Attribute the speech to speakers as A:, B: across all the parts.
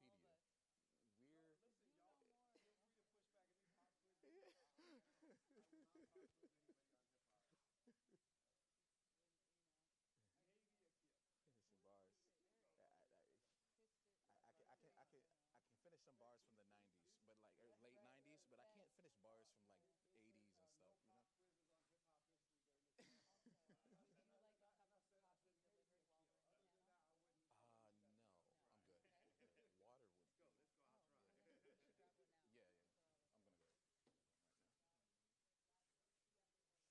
A: Wikipedia.
B: of us.
A: We're
C: Listen,
B: You
C: y'all,
B: know more.
C: feel free to push back in these pop quizzes.
A: yeah.
C: I will not pop quiz anybody on hip hop.
B: Just
C: Maybe Akil.
A: Finish some
B: Who's
A: bars.
C: Here we go.
A: I,
C: Okay,
A: I,
C: let's go.
B: history?
A: I can finish some bars from the '90s, but like late
B: Right.
A: '90s, but I can't
B: Yes.
A: finish bars from like
C: It,
A: the
C: it says
A: '80s and stuff.
C: no pop quizzes on hip hop history during this
B: Also,
C: podcast.
B: would you like a cup
C: And
B: of
C: I
B: coffee
C: said maybe
B: delivered while
C: Akil.
B: we're in the
C: Other than
B: panel?
C: that, I wouldn't step in.
A: No,
B: No.
A: I'm good.
B: Okay.
A: I'm good. Water would.
D: Let's go. Let's go. I'll
B: Oh,
D: try.
B: well then you should grab one now.
A: Yeah, yeah.
B: Since we're all
A: I'm gonna go right now.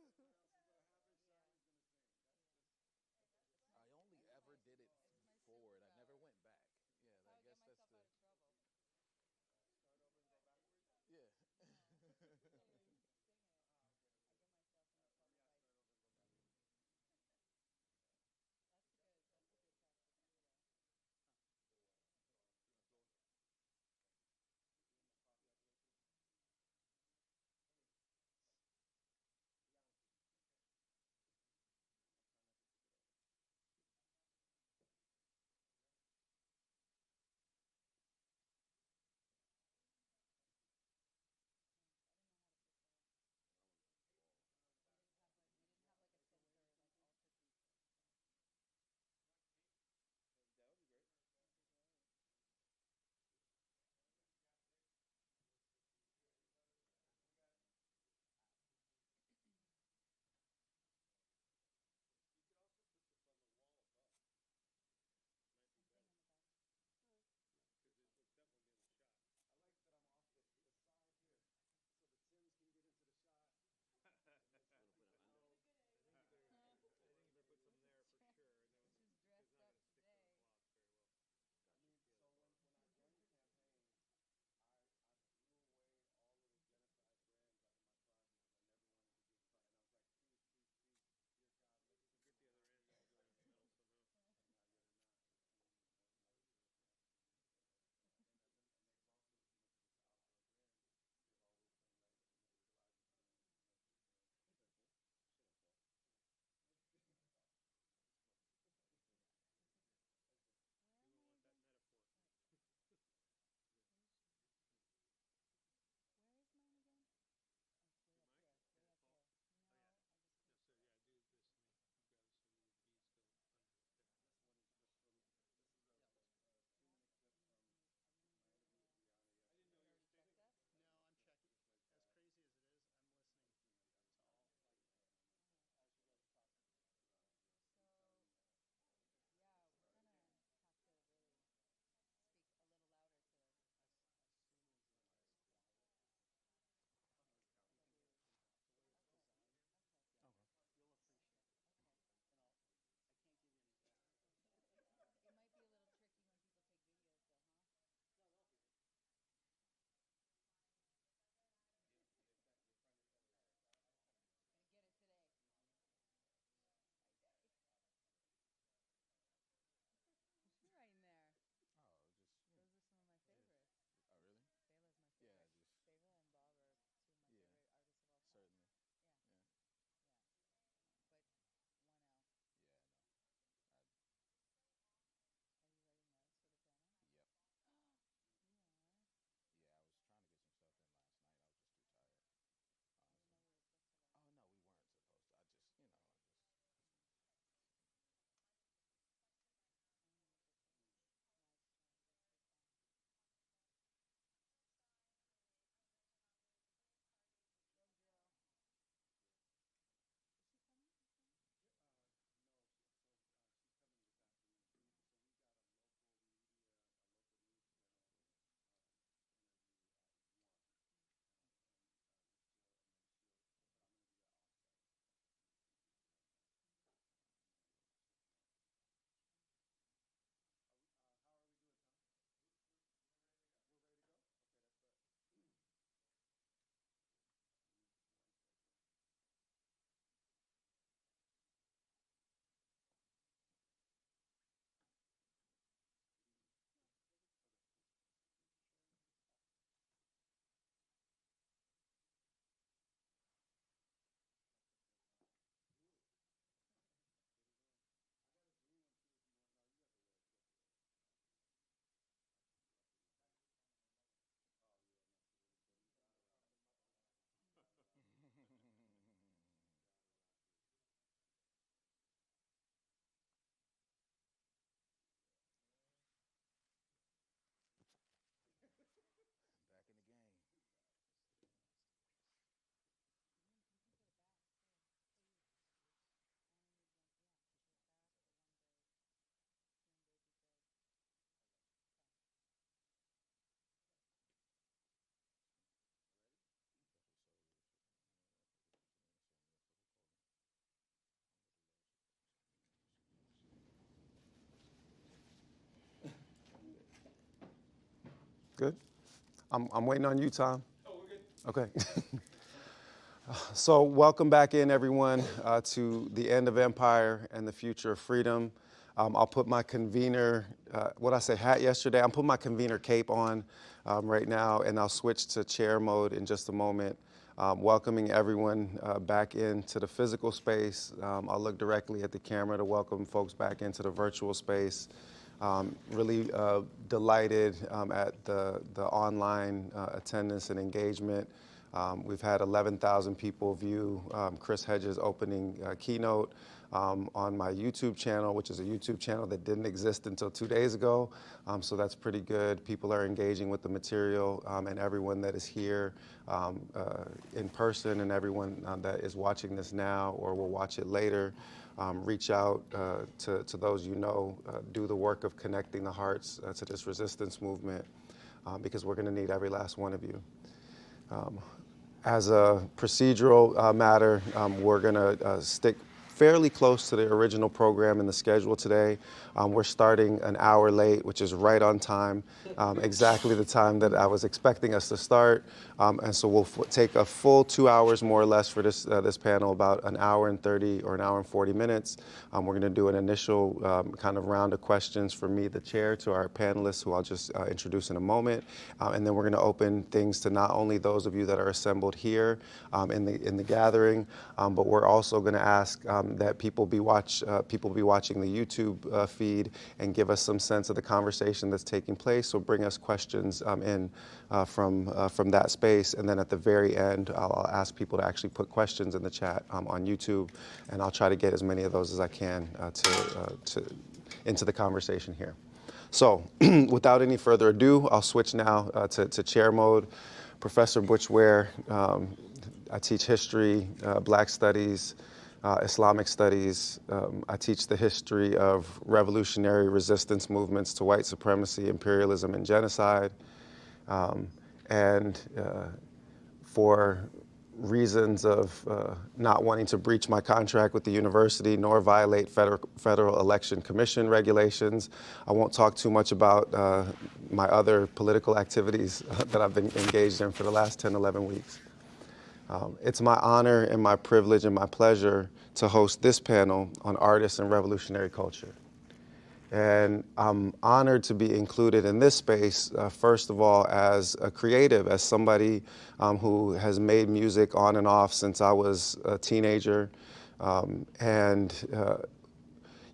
C: what else is gonna happen? Shyla's gonna sing. That's
B: Yeah.
C: just.
B: It's
A: I only
B: it's
A: ever did it
B: it's my
A: forward. I never
B: superpower.
A: went back. Yeah,
B: That's how
A: I
B: I get
A: guess that's
B: myself
A: the.
B: out of trouble.
C: Start over and go backwards.
A: Yeah.
B: No, singing it.
C: Ah, okay,
B: I
C: okay.
B: get myself into trouble
C: Maybe I
B: by.
C: start over and go backwards.
B: That's a good practice too, though.
C: You want floor? You want my coffee out the way too?
D: Good. I'm waiting on you, Tom. Oh, we're good. Okay. So welcome back in, everyone, to the end of empire and the future of freedom. I'll put my convener, hat yesterday? I'm putting my convener cape on right now, and I'll switch to chair mode in just a moment. Welcoming everyone back into the physical space. I'll look directly at the camera to welcome folks back into the virtual space. Really delighted at the online attendance and engagement. We've had 11,000 people view Chris Hedges' opening keynote on my YouTube channel, which is a YouTube channel that didn't exist until 2 days ago. So that's pretty good. People are engaging with the material, and everyone that is here in person and everyone that is watching this now or will watch it later, reach out to those you know, do the work of connecting the hearts to this resistance movement, because we're going to need every last one of you. As a procedural matter, we're going to stick fairly close to the original program and the schedule today. We're starting an hour late, which is right on time, exactly the time that I was expecting us to start. And so we'll take a full 2 hours, more or less, for this panel, about an hour and 30 or an hour and 40 minutes. We're going to do an initial kind of round of questions from me, the chair, to our panelists, who I'll just introduce in a moment. And then we're going to open things to not only those of you that are assembled here in the gathering, but we're also going to ask that people be watching the YouTube feed and give us some sense of the conversation that's taking place. So bring us questions in from that space, and then at the very end, I'll ask people to actually put questions in the chat on YouTube, and I'll try to get as many of those as I can into the conversation here. So, without any further ado, I'll switch now to chair mode. Professor Butch Ware, I teach history, Black Studies, Islamic Studies. I teach the history of revolutionary resistance movements to white supremacy, imperialism, and genocide. For reasons of not wanting to breach my contract with the university nor violate Federal Election Commission regulations, I won't talk too much about my other political activities that I've been engaged in for the last 10, 11 weeks. It's my honor and my privilege and my pleasure to host this panel on artists and revolutionary culture. And I'm honored to be included in this space, first of all, as a creative, as somebody who has made music on and off since I was a teenager.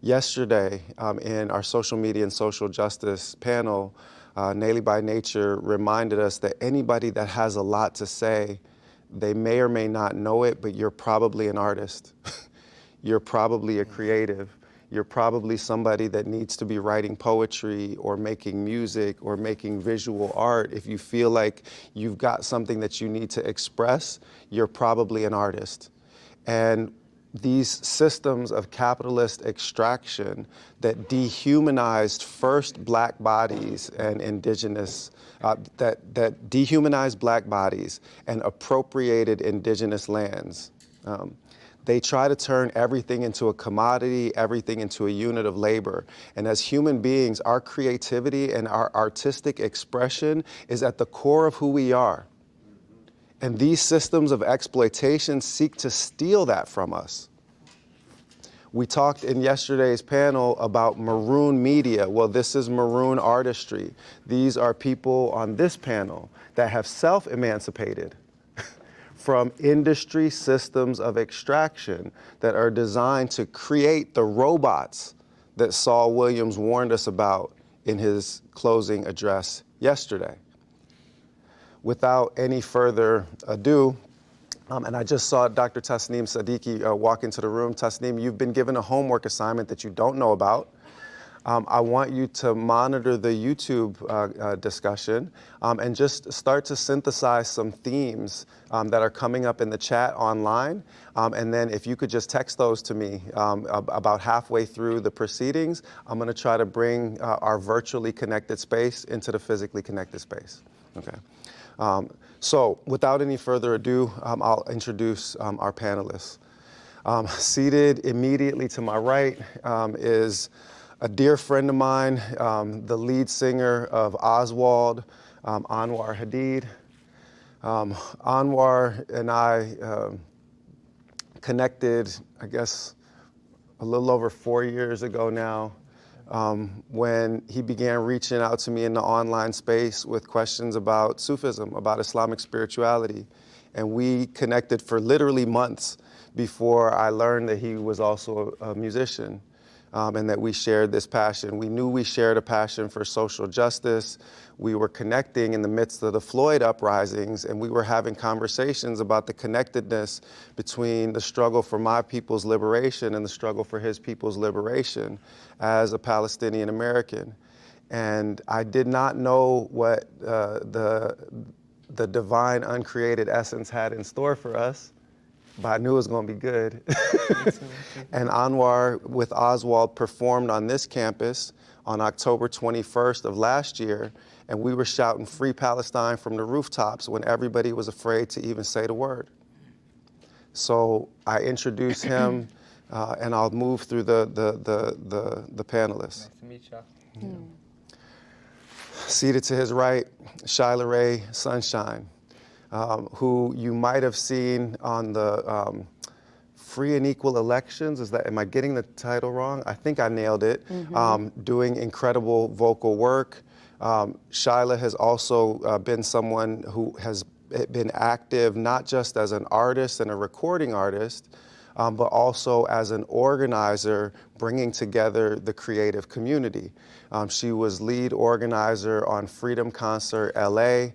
D: Yesterday, in our social media and social justice panel, Nelly by Nature reminded us that anybody that has a lot to say, they may or may not know it, but you're probably an artist. You're probably a creative. You're probably somebody that needs to be writing poetry or making music or making visual art. If you feel like you've got something that you need to express, you're probably an artist. And these systems of capitalist extraction that dehumanized first Black bodies and indigenous, that dehumanized Black bodies and appropriated indigenous lands. They try to turn everything into a commodity, everything into a unit of labor. And as human beings, our creativity and our artistic expression is at the core of who we are. And these systems of exploitation seek to steal that from us. We talked in yesterday's panel about maroon media. Well, this is maroon artistry. These are people on this panel that have self-emancipated from industry systems of extraction that are designed to create the robots that Saul Williams warned us about in his closing address yesterday. Without any further ado, and I just saw Dr. Tasneem Siddiqui walk into the room. Tasneem, you've been given a homework assignment that you don't know about. I want you to monitor the YouTube discussion and just start to synthesize some themes that are coming up in the chat online. And then if you could just text those to me about halfway through the proceedings, I'm going to try to bring our virtually connected space into the physically connected space. Okay. So without any further ado, I'll introduce our panelists. Seated immediately to my right is a dear friend of mine, the lead singer of Oswald, Anwar Hadid. Anwar and I connected, I guess, a little over 4 years ago now, when he began reaching out to me in the online space with questions about Sufism, about Islamic spirituality. And we connected for literally months before I learned that he was also a musician, and that we shared this passion. We knew we shared a passion for social justice. We were connecting in the midst of the Floyd uprisings, and we were having conversations about the connectedness between the struggle for my people's liberation and the struggle for his people's liberation as a Palestinian American. And I did not know what the divine uncreated essence had in store for us, but I knew it was going to be good. And Anwar with Oswald performed on this campus on October 21st of last year, and we were shouting "Free Palestine" from the rooftops when everybody was afraid to even say the word. So I introduce him, and I'll move through the panelists.
E: Nice to meet you.
D: Seated to his right, Shylah Ray Sunshine, who you might have seen on the Free and Equal Elections. Am I getting the title wrong? I think I nailed it. Doing incredible vocal work. Shylah has also been someone who has been active not just as an artist and a recording artist, but also as an organizer bringing together the creative community. She was lead organizer on Freedom Concert LA,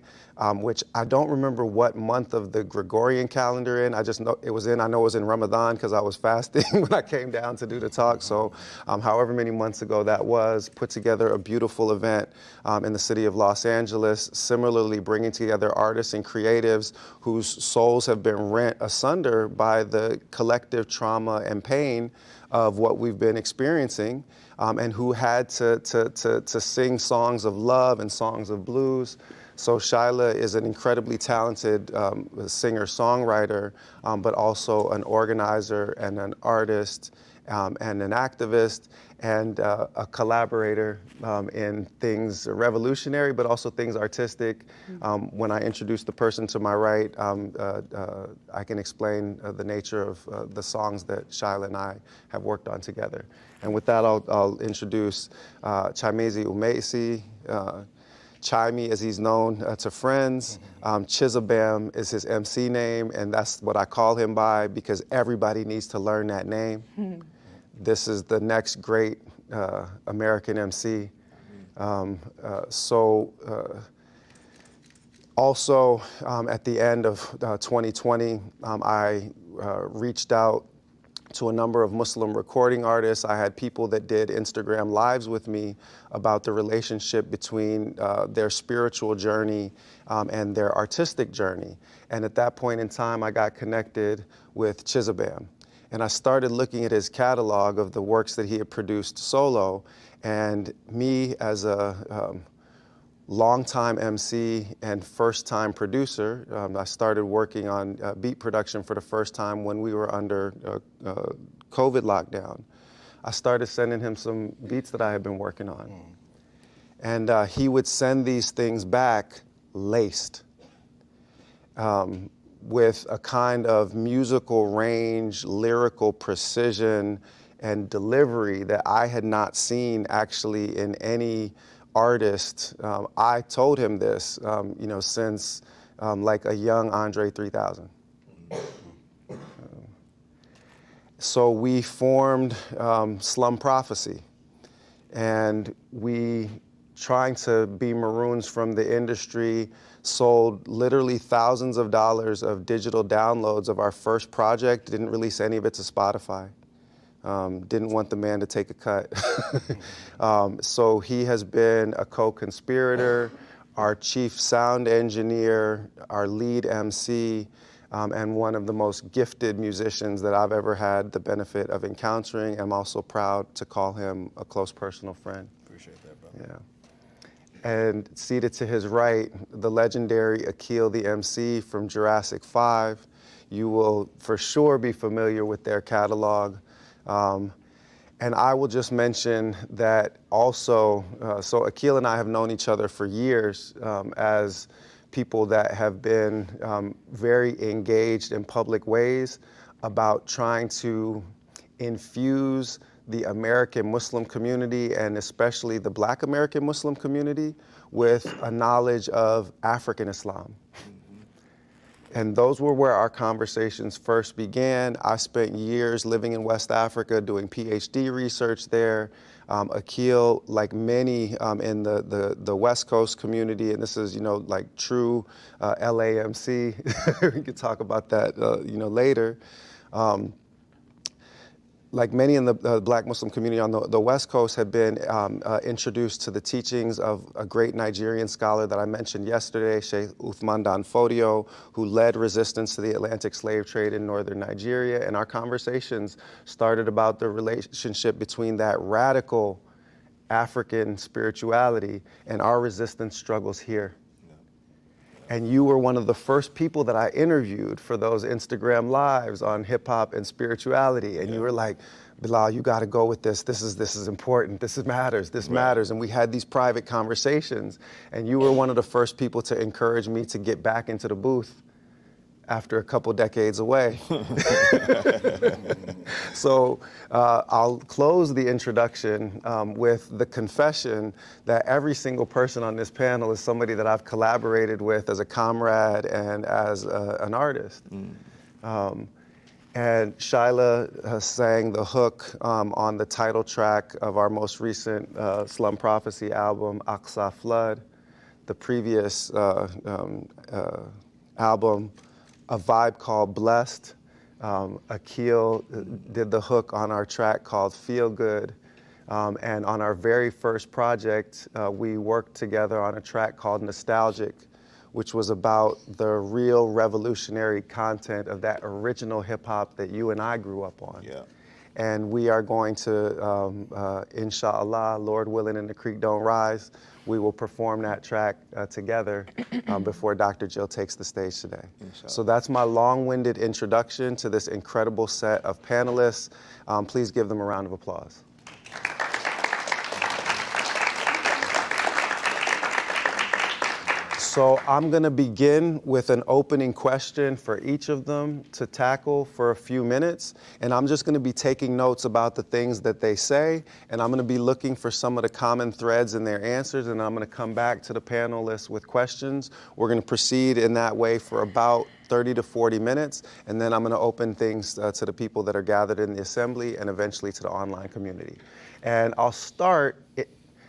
D: which I don't remember what month of the Gregorian calendar in. I just know it was in Ramadan because I was fasting when I came down to do the talk. So however many months ago that was, put together a beautiful event in the city of Los Angeles, similarly bringing together artists and creatives whose souls have been rent asunder by the collective trauma and pain of what we've been experiencing, and who had to sing songs of love and songs of blues. So Shylah is an incredibly talented singer-songwriter, but also an organizer and an artist and an activist and a collaborator in things revolutionary, but also things artistic. When I introduce the person to my right, I can explain the nature of the songs that Shylah and I have worked on together. And with that, I'll introduce Chimezi Umeisi, Chimey, as he's known to friends. Chizabam is his MC name, and that's what I call him by because everybody needs to learn that name. This is the next great American MC. Also, at the end of 2020, I reached out to a number of Muslim recording artists. I had people that did Instagram lives with me about the relationship between their spiritual journey and their artistic journey. And at that point in time, I got connected with Chizabam. And I started looking at his catalog of the works that he had produced solo. And me, as a longtime MC and first-time producer, I started working on beat production for the first time when we were under COVID lockdown. I started sending him some beats that I had been working on. And he would send these things back laced, with a kind of musical range, lyrical precision, and delivery that I had not seen actually in any artist. I told him this, since like a young Andre 3000. So we formed Slum Prophecy, and we, trying to be maroons from the industry, sold literally thousands of dollars of digital downloads of our first project, didn't release any of it to Spotify. Didn't want the man to take a cut. So he has been a co-conspirator, our chief sound engineer, our lead MC, and one of the most gifted musicians that I've ever had the benefit of encountering. I'm also proud to call him a close personal friend.
A: Appreciate that, brother.
D: Yeah. And seated to his right, the legendary Akil, the MC from Jurassic 5. You will for sure be familiar with their catalog. And I will just mention that also, so Akil and I have known each other for years as people that have been very engaged in public ways about trying to infuse the American Muslim community, and especially the Black American Muslim community, with a knowledge of African Islam. And those were where our conversations first began. I spent years living in West Africa doing PhD research there. Akil, like many in the West Coast community, and this is, like true LAMC, we could talk about that, later. Like many in the Black Muslim community on the West Coast have been introduced to the teachings of a great Nigerian scholar that I mentioned yesterday, Sheikh Uthman Dan Fodio, who led resistance to the Atlantic slave trade in northern Nigeria. And our conversations started about the relationship between that radical African spirituality and our resistance struggles here. And you were one of the first people that I interviewed for those Instagram lives on hip hop and spirituality. And you were like, Bilal, you got to go with this. This is important. This matters. This matters. And we had these private conversations. And you were one of the first people to encourage me to get back into the booth after a couple decades away. So I'll close the introduction with the confession that every single person on this panel is somebody that I've collaborated with as a comrade and as an artist. And Shylah sang the hook on the title track of our most recent Slum Prophecy album, Aqsa Flood. The previous album, a vibe called Blessed. Akil did the hook on our track called Feel Good. And on our very first project, we worked together on a track called Nostalgic, which was about the real revolutionary content of that original hip hop that you and I grew up on.
F: Yeah.
D: And we are going to, inshallah, Lord willing and the creek don't rise, we will perform that track together before Dr. Jill takes the stage today.
F: Inshallah.
D: So that's my long-winded introduction to this incredible set of panelists. Please give them a round of applause. So I'm going to begin with an opening question for each of them to tackle for a few minutes. And I'm just going to be taking notes about the things that they say. And I'm going to be looking for some of the common threads in their answers. And I'm going to come back to the panelists with questions. We're going to proceed in that way for about 30 to 40 minutes. And then I'm going to open things to the people that are gathered in the assembly and eventually to the online community. And I'll start,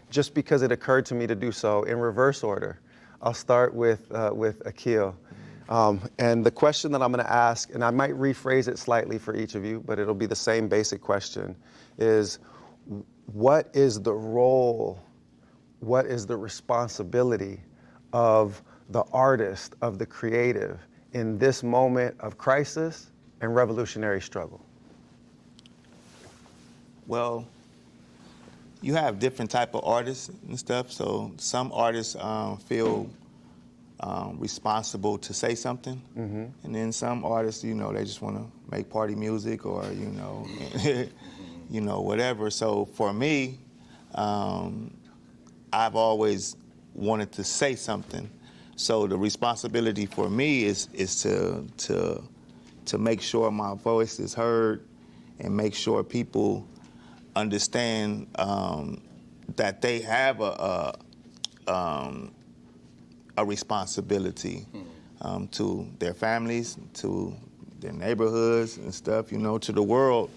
D: just because it occurred to me to do so, in reverse order. I'll start with Akil. And the question that I'm going to ask, and I might rephrase it slightly for each of you, but it'll be the same basic question, is what is the role, what is the responsibility of the artist, of the creative, in this moment of crisis and revolutionary struggle?
F: Well, you have different type of artists and stuff. So some artists feel responsible to say something, and then some artists, they just want to make party music or whatever. So for me, I've always wanted to say something. So the responsibility for me is to make sure my voice is heard and make sure people understand that they have a responsibility to their families, to their neighborhoods and stuff, to the world,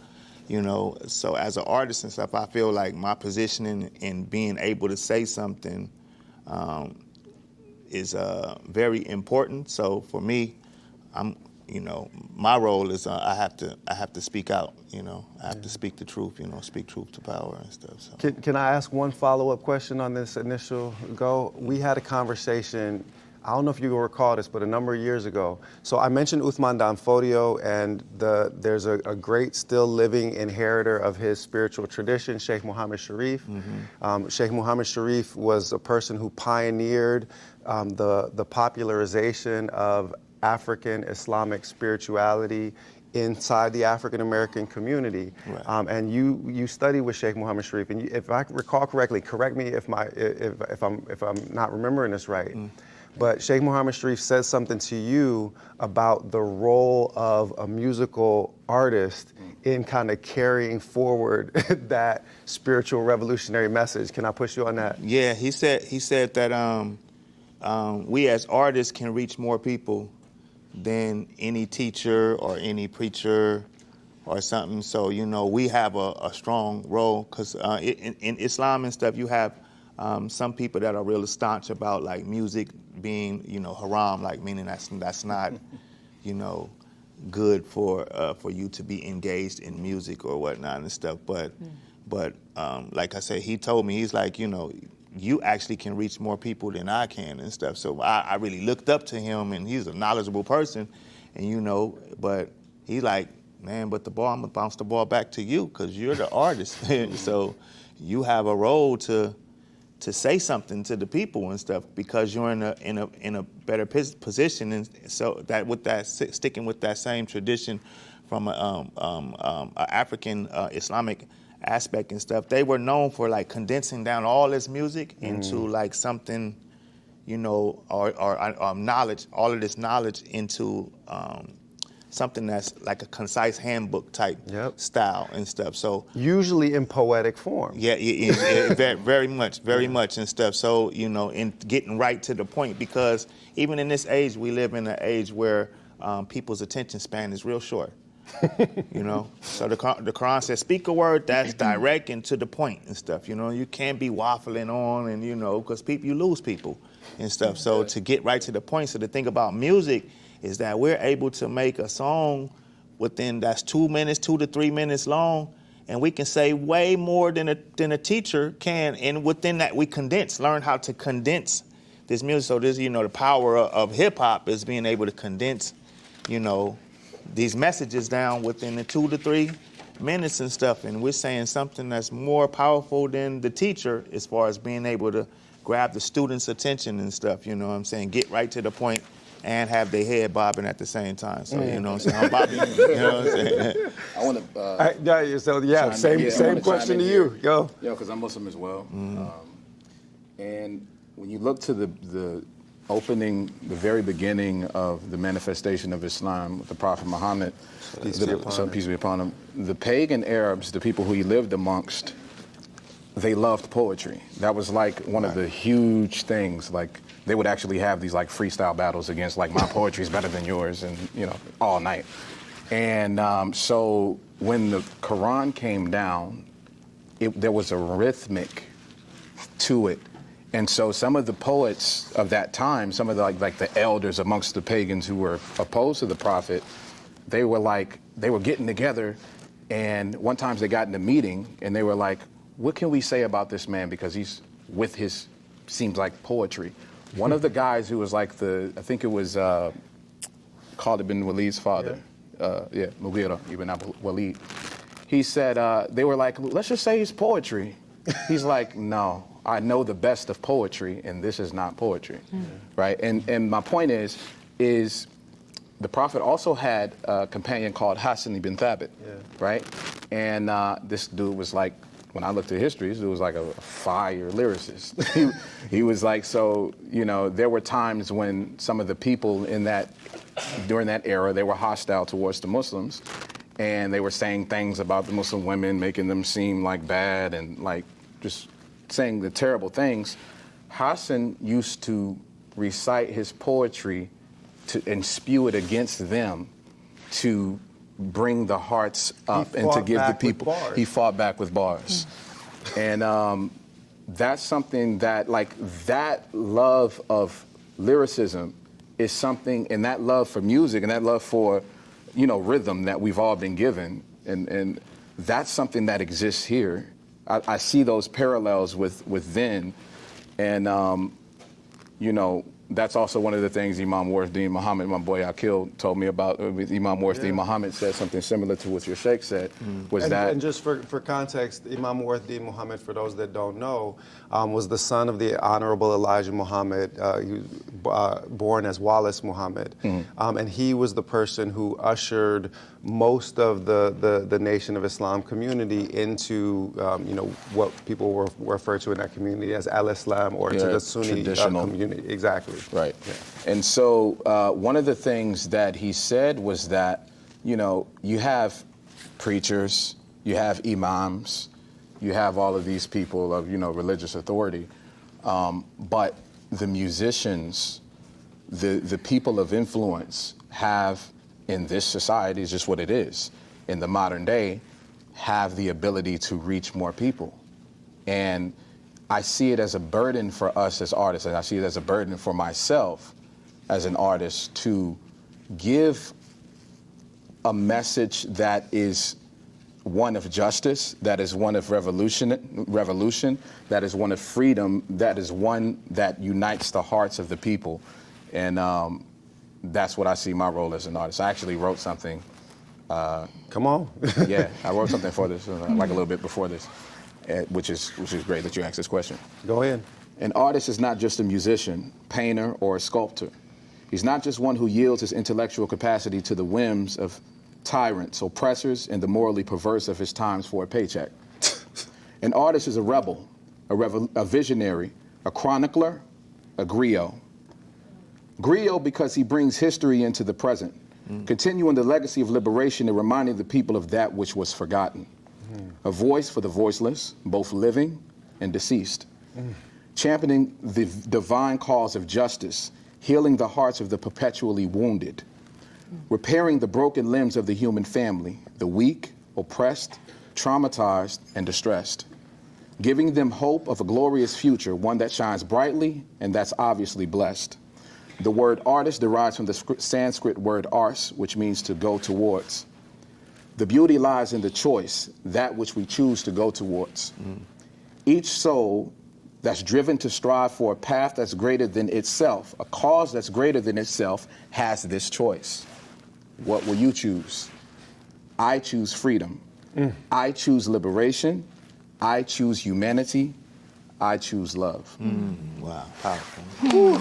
F: So as an artist and stuff, I feel like my position in being able to say something is very important. So for me, my role is I have to speak out. I have to speak the truth. Speak truth to power and stuff. So.
D: Can I ask one follow-up question on this initial go? We had a conversation. I don't know if you recall this, but a number of years ago. So I mentioned Uthman Dan Fodio, and there's a great still living inheritor of his spiritual tradition, Sheikh Muhammad Sharif. Sheikh Muhammad Sharif was a person who pioneered the popularization of African Islamic spirituality inside the African American community.
F: Right.
D: And you study with Sheikh Muhammad Sharif, and if I recall correctly, correct me if I'm not remembering this right. But Sheikh Muhammad Sharif says something to you about the role of a musical artist in kind of carrying forward that spiritual revolutionary message. Can I push you on that?
F: Yeah, he said that we as artists can reach more people than any teacher or any preacher or something. So, you know, we have a strong role because in Islam and stuff, you have some people that are really staunch about like music being, you know, haram, like meaning that's not, you know, good for you to be engaged in music or whatnot and stuff. But like I said, he told me, he's like, you know, you actually can reach more people than I can and stuff. So I really looked up to him, and he's a knowledgeable person, and you know, but he's like, man, but I'm gonna bounce the ball back to you because you're the artist. So you have a role to say something to the people and stuff because you're in a better position. And so that with that sticking with that same tradition from a African Islamic aspect and stuff, they were known for like condensing down all this music into like something, you know, or knowledge, all of this knowledge into something that's like a concise handbook type style and stuff. So
D: usually in poetic form.
F: Yeah, very much and stuff. So, you know, in getting right to the point, because even in this age, we live in an age where people's attention span is real short. You know, so the Quran says, speak a word that's direct and to the point and stuff. You know, you can't be waffling on and, you know, because you lose people and stuff. So to get right to the point. So the thing about music is that we're able to make a song that's 2 to 3 minutes long, and we can say way more than a teacher can. And within that, we learn how to condense this music. So this, you know, the power of hip hop is being able to condense, you know, these messages down within the 2 to 3 minutes and stuff. And we're saying something that's more powerful than the teacher as far as being able to grab the student's attention and stuff, you know what I'm saying? Get right to the point and have their head bobbing at the same time. So, you know what I'm saying? I'm bobbing, you know what I'm saying?
G: I want to...
D: same question to you. Yo,
G: because I'm Muslim as well. And when you look to the very beginning of the manifestation of Islam with the Prophet Muhammad, peace be upon him, the pagan Arabs, the people who he lived amongst, they loved poetry. That was like one of the huge things. Like they would actually have these like freestyle battles against like my poetry is better than yours, and you know, all night. And so when the Quran came down, there was a rhythmic to it. And so some of the poets of that time, some of the like the elders amongst the pagans who were opposed to the prophet, they were getting together, and one time they got in a meeting and they were like, what can we say about this man, because he's with his, seems like poetry. One of the guys who was like I think it was Khalid bin Walid's father, Mughira ibn Abu Walid, he said, they were like, let's just say he's poetry. He's like, no, I know the best of poetry, and this is not poetry, right? And my point is the Prophet also had a companion called Hassan ibn Thabit, right? And this dude was like, when I looked at history, this dude was like a fire lyricist. he was like, so, you know, there were times when some of the people during that era, they were hostile towards the Muslims, and they were saying things about the Muslim women, making them seem like bad and like just saying the terrible things. Hassan used to recite his poetry and spew it against them to bring the hearts up and to give the people. He fought back with bars. And that's something that, like, that love of lyricism is something, and that love for music and that love for, you know, rhythm that we've all been given. And that's something that exists here. I see those parallels with then. And, you know, that's also one of the things Imam Warith Muhammad, my boy Akil, told me about. Imam Warith Muhammad said something similar to what your sheikh said, and
D: just for context, Imam Warith Muhammad, for those that don't know, was the son of the Honorable Elijah Muhammad. He was born as Wallace Muhammad. And he was the person who ushered most of the Nation of Islam community into, what people were referred to in that community as al-Islam, or to the Sunni community. Exactly.
G: Right. Yeah. And so one of the things that he said was that, you have preachers, you have imams, you have all of these people of, religious authority, but the musicians, the people of influence have, in this society, is just what it is, in the modern day, have the ability to reach more people. And I see it as a burden for us as artists, and I see it as a burden for myself as an artist to give a message that is one of justice, that is one of revolution, that is one of freedom, that is one that unites the hearts of the people. And that's what I see my role as an artist. I actually wrote something.
D: Come on.
G: Yeah, I wrote something for this, like a little bit before this, which is great that you asked this question.
D: Go ahead.
G: An artist is not just a musician, painter, or a sculptor. He's not just one who yields his intellectual capacity to the whims of tyrants, oppressors, and the morally perverse of his times for a paycheck. An artist is a rebel, a visionary, a chronicler, a griot. Griot because he brings history into the present, continuing the legacy of liberation and reminding the people of that which was forgotten. A voice for the voiceless, both living and deceased. Championing the divine cause of justice, healing the hearts of the perpetually wounded. Repairing the broken limbs of the human family, the weak, oppressed, traumatized, and distressed. Giving them hope of a glorious future, one that shines brightly and that's obviously blessed. The word artist derives from the Sanskrit word ars, which means to go towards. The beauty lies in the choice, that which we choose to go towards. Each soul that's driven to strive for a path that's greater than itself, a cause that's greater than itself, has this choice. What will you choose? I choose freedom. I choose liberation. I choose humanity. I choose love.
F: Wow, powerful.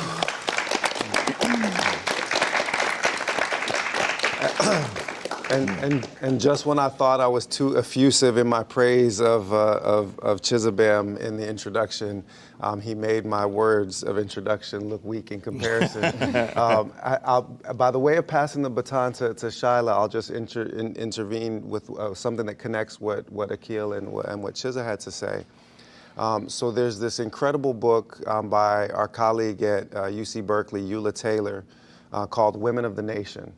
D: And just when I thought I was too effusive in my praise of Chizabam in the introduction, he made my words of introduction look weak in comparison. By the way of passing the baton to Shylah, I'll just intervene with something that connects what Akil and what Chiza had to say. So there's this incredible book by our colleague at UC Berkeley, Eula Taylor, called Women of the Nation.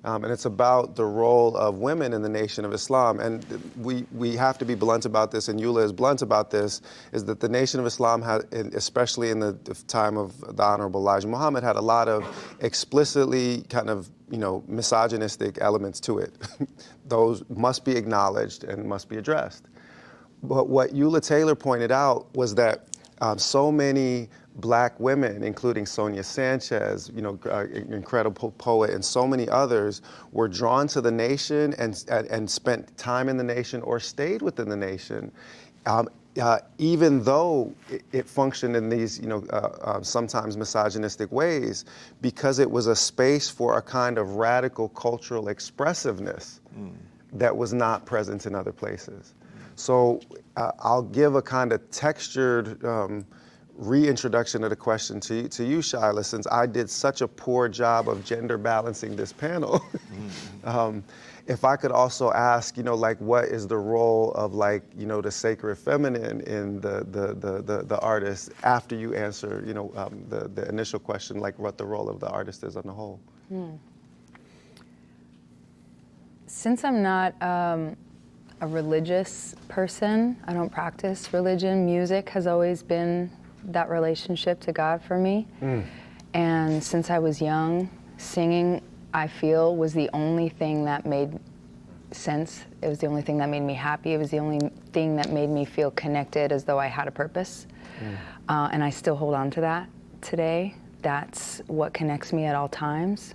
D: And it's about the role of women in the Nation of Islam. And we have to be blunt about this, and Eula is blunt about this, is that the Nation of Islam, especially in the time of the Honorable Elijah Muhammad, had a lot of explicitly kind of, misogynistic elements to it. Those must be acknowledged and must be addressed. But what Eula Taylor pointed out was that so many Black women, including Sonia Sanchez, incredible poet, and so many others, were drawn to the nation and spent time in the nation or stayed within the nation, even though it functioned in these, sometimes misogynistic ways, because it was a space for a kind of radical cultural expressiveness that was not present in other places. So I'll give a kind of textured reintroduction of the question to you, Shylah, since I did such a poor job of gender balancing this panel. If I could also ask, what is the role of the sacred feminine in the artist after you answer, the initial question, what the role of the artist is on the whole.
B: Since I'm not a religious person, I don't practice religion, music has always been that relationship to God for me. And since I was young, singing, I feel, was the only thing that made sense. It was the only thing that made me happy. It was the only thing that made me feel connected, as though I had a purpose. And I still hold on to that today. That's what connects me at all times.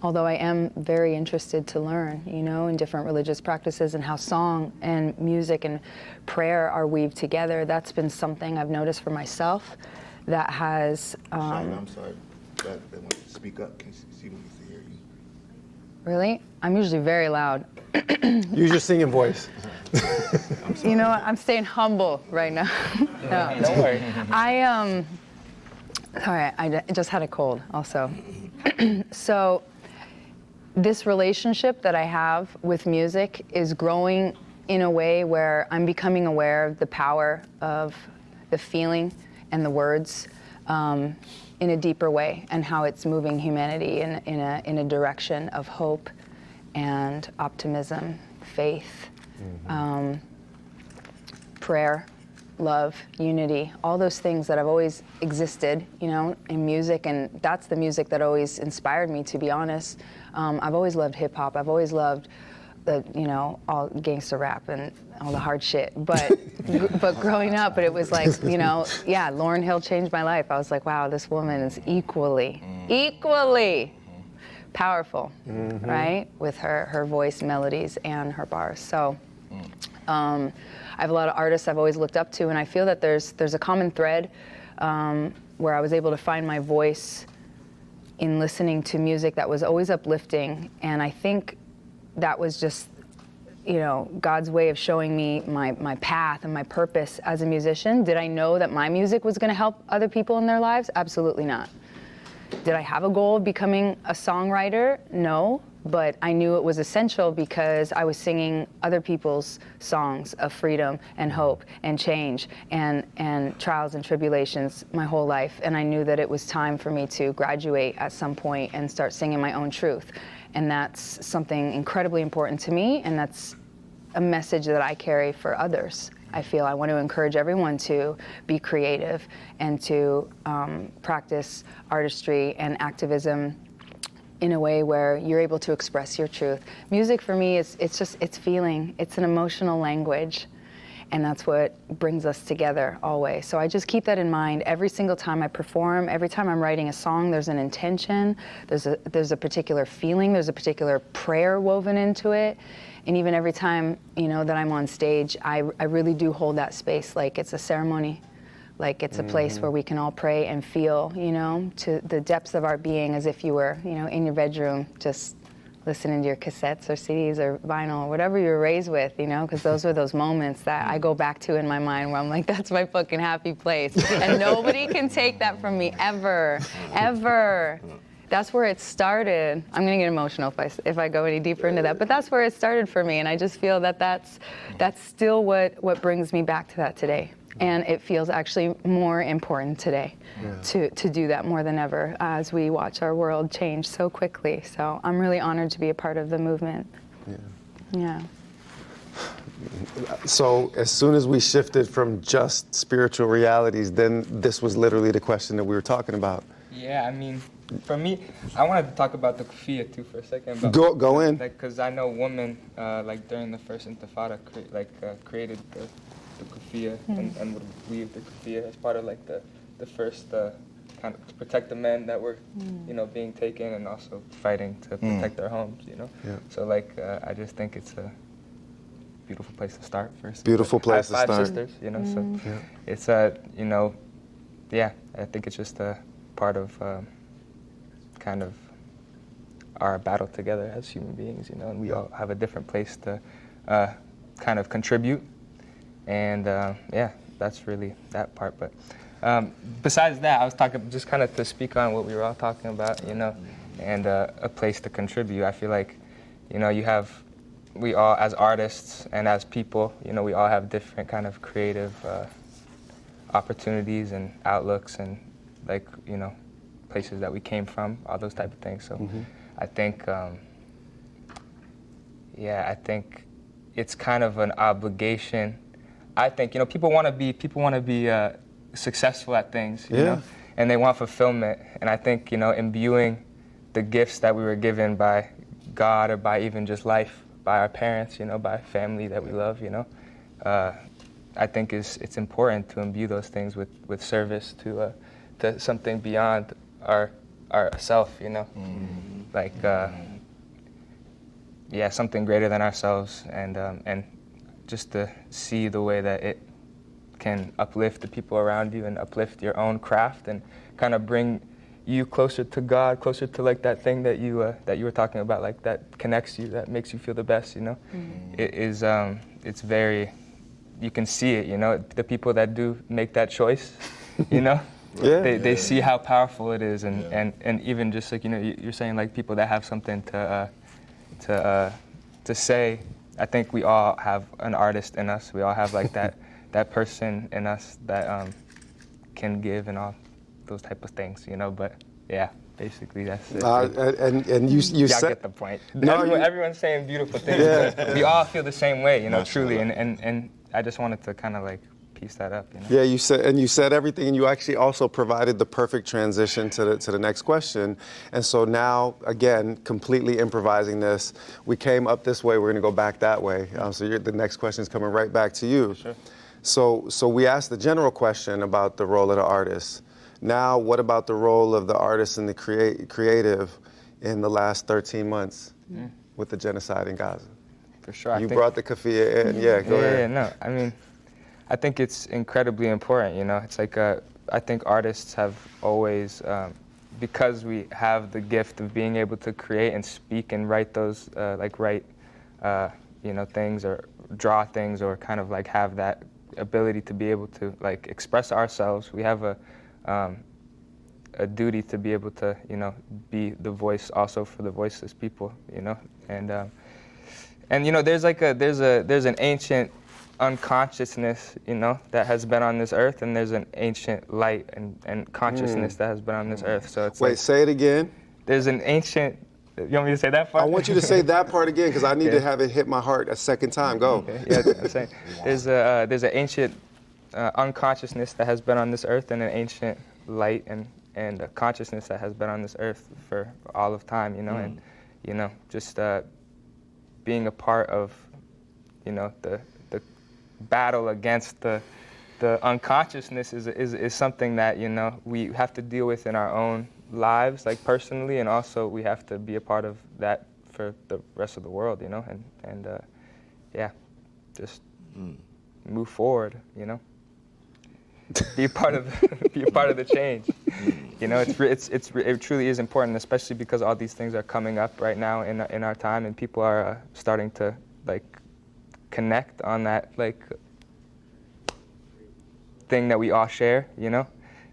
B: Although I am very interested to learn, in different religious practices and how song and music and prayer are weaved together. That's been something I've noticed for myself that has,
F: Shylah, I'm sorry. They want you to speak up. Can see when you hear you.
B: really? I'm usually very loud.
H: Use your singing voice.
B: You know what? I'm staying humble right now. No.
E: Don't worry.
B: Sorry, I just had a cold also. So this relationship that I have with music is growing in a way where I'm becoming aware of the power of the feeling and the words in a deeper way, and how it's moving humanity in a direction of hope and optimism, faith, prayer, love, unity, all those things that have always existed, you know, in music, and that's the music that always inspired me, to be honest. I've always loved hip hop. I've always loved the, you know, all gangster rap and all the hard shit. But but growing up, but it was like, you know, yeah, Lauryn Hill changed my life. I was like, wow, this woman is equally powerful, right? With her voice, melodies, and her bars. So I have a lot of artists I've always looked up to, and I feel that there's a common thread where I was able to find my voice in listening to music that was always uplifting. And I think that was just, you know, God's way of showing me my path and my purpose as a musician. Did I know that my music was going to help other people in their lives? Absolutely not. Did I have a goal of becoming a songwriter? No, but I knew it was essential because I was singing other people's songs of freedom and hope and change and trials and tribulations my whole life. And I knew that it was time for me to graduate at some point and start singing my own truth. And that's something incredibly important to me, and that's a message that I carry for others. I feel I want to encourage everyone to be creative and to practice artistry and activism in a way where you're able to express your truth. Music for me it's feeling. It's an emotional language, and that's what brings us together always. So I just keep that in mind every single time I perform. Every time I'm writing a song, there's an intention, there's a particular feeling, there's a particular prayer woven into it. And even every time, you know, that I'm on stage, I really do hold that space like it's a ceremony, like it's a place where we can all pray and feel, you know, to the depths of our being, as if you were, you know, in your bedroom, just listening to your cassettes or CDs or vinyl, whatever you were raised with, you know, because those are those moments that I go back to in my mind where I'm like, that's my fucking happy place. And nobody can take that from me ever, ever. That's where it started. I'm gonna get emotional if I go any deeper into that, but that's where it started for me, and I just feel that that's still what brings me back to that today. And it feels actually more important today to do that more than ever as we watch our world change so quickly. So I'm really honored to be a part of the movement. Yeah.
D: So as soon as we shifted from just spiritual realities, then this was literally the question that we were talking about.
E: Yeah, I mean, for me, I wanted to talk about the kufiya too for a second.
D: Go in.
E: Like, because I know women, like during the first Intifada, created the kufiya and would weave the kufiya as part of like the first kind of to protect the men that were, you know, being taken and also fighting to protect their homes, you know. Yeah. So like, I just think it's a beautiful place to start first.
D: Beautiful place to start.
E: I have 5 sisters, you know, so it's you know, yeah, I think it's just a part of kind of our battle together as human beings, you know, and we all have a different place to kind of contribute, and yeah, that's really that part. But besides that, I was talking just kind of to speak on what we were all talking about, you know, and a place to contribute. I feel like, you know, we all as artists and as people, you know, we all have different kind of creative opportunities and outlooks and, like, you know, places that we came from, all those type of things. So I think, I think it's kind of an obligation. I think, you know, people want to be successful at things, you know, and they want fulfillment. And I think, you know, imbuing the gifts that we were given by God or by even just life, by our parents, you know, by family that we love, you know, I think it's important to imbue those things with service to something beyond our self, you know, like something greater than ourselves, and just to see the way that it can uplift the people around you and uplift your own craft and kind of bring you closer to God, closer to like that thing that you were talking about, like that connects you, that makes you feel the best, you know. It is, it's very, you can see it, you know, the people that do make that choice, you know, they see how powerful it is, and even just like, you know, you're saying like people that have something to say. I think we all have an artist in us. We all have like that person in us that can give and all those type of things, you know. But yeah, basically that's it.
D: And you
E: Y'all
D: said,
E: get the point.
D: No,
E: Everyone's saying beautiful things.
D: Yeah.
E: We all feel the same way, you know, truly. And I just wanted to kind of like piece that up, you know.
D: Yeah, you said everything, and you actually also provided the perfect transition to the next question. And so now, again, completely improvising this, we came up this way, we're going to go back that way. So the next question is coming right back to you.
E: Sure.
D: So we asked the general question about the role of the artist. Now, what about the role of the artist and the creative in the last 13 months with the genocide in Gaza?
E: For sure.
D: You brought the kafia in. Yeah, go ahead.
E: Yeah, no, I mean, I think it's incredibly important, you know. It's like, I think artists have always, because we have the gift of being able to create and speak and write those, you know, things or draw things or kind of like have that ability to be able to like express ourselves. We have a duty to be able to, you know, be the voice also for the voiceless people, you know. And you know, there's an ancient unconsciousness, you know, that has been on this earth, and there's an ancient light and consciousness that has been on this earth. So it's
D: say it again.
E: There's an ancient. You want me to say that part?
D: I want you to say that part again because I need to have it hit my heart a second time. Go.
E: Okay. Yeah, I'm saying there's an ancient unconsciousness that has been on this earth, and an ancient light and a consciousness that has been on this earth for all of time, you know, and you know, just being a part of, you know, the battle against the unconsciousness is something that, you know, we have to deal with in our own lives, like personally, and also we have to be a part of that for the rest of the world, you know, and yeah, just move forward, you know. Be a part of the change. You know, it truly is important, especially because all these things are coming up right now in our time, and people are starting to like connect on that like thing that we all share. You know,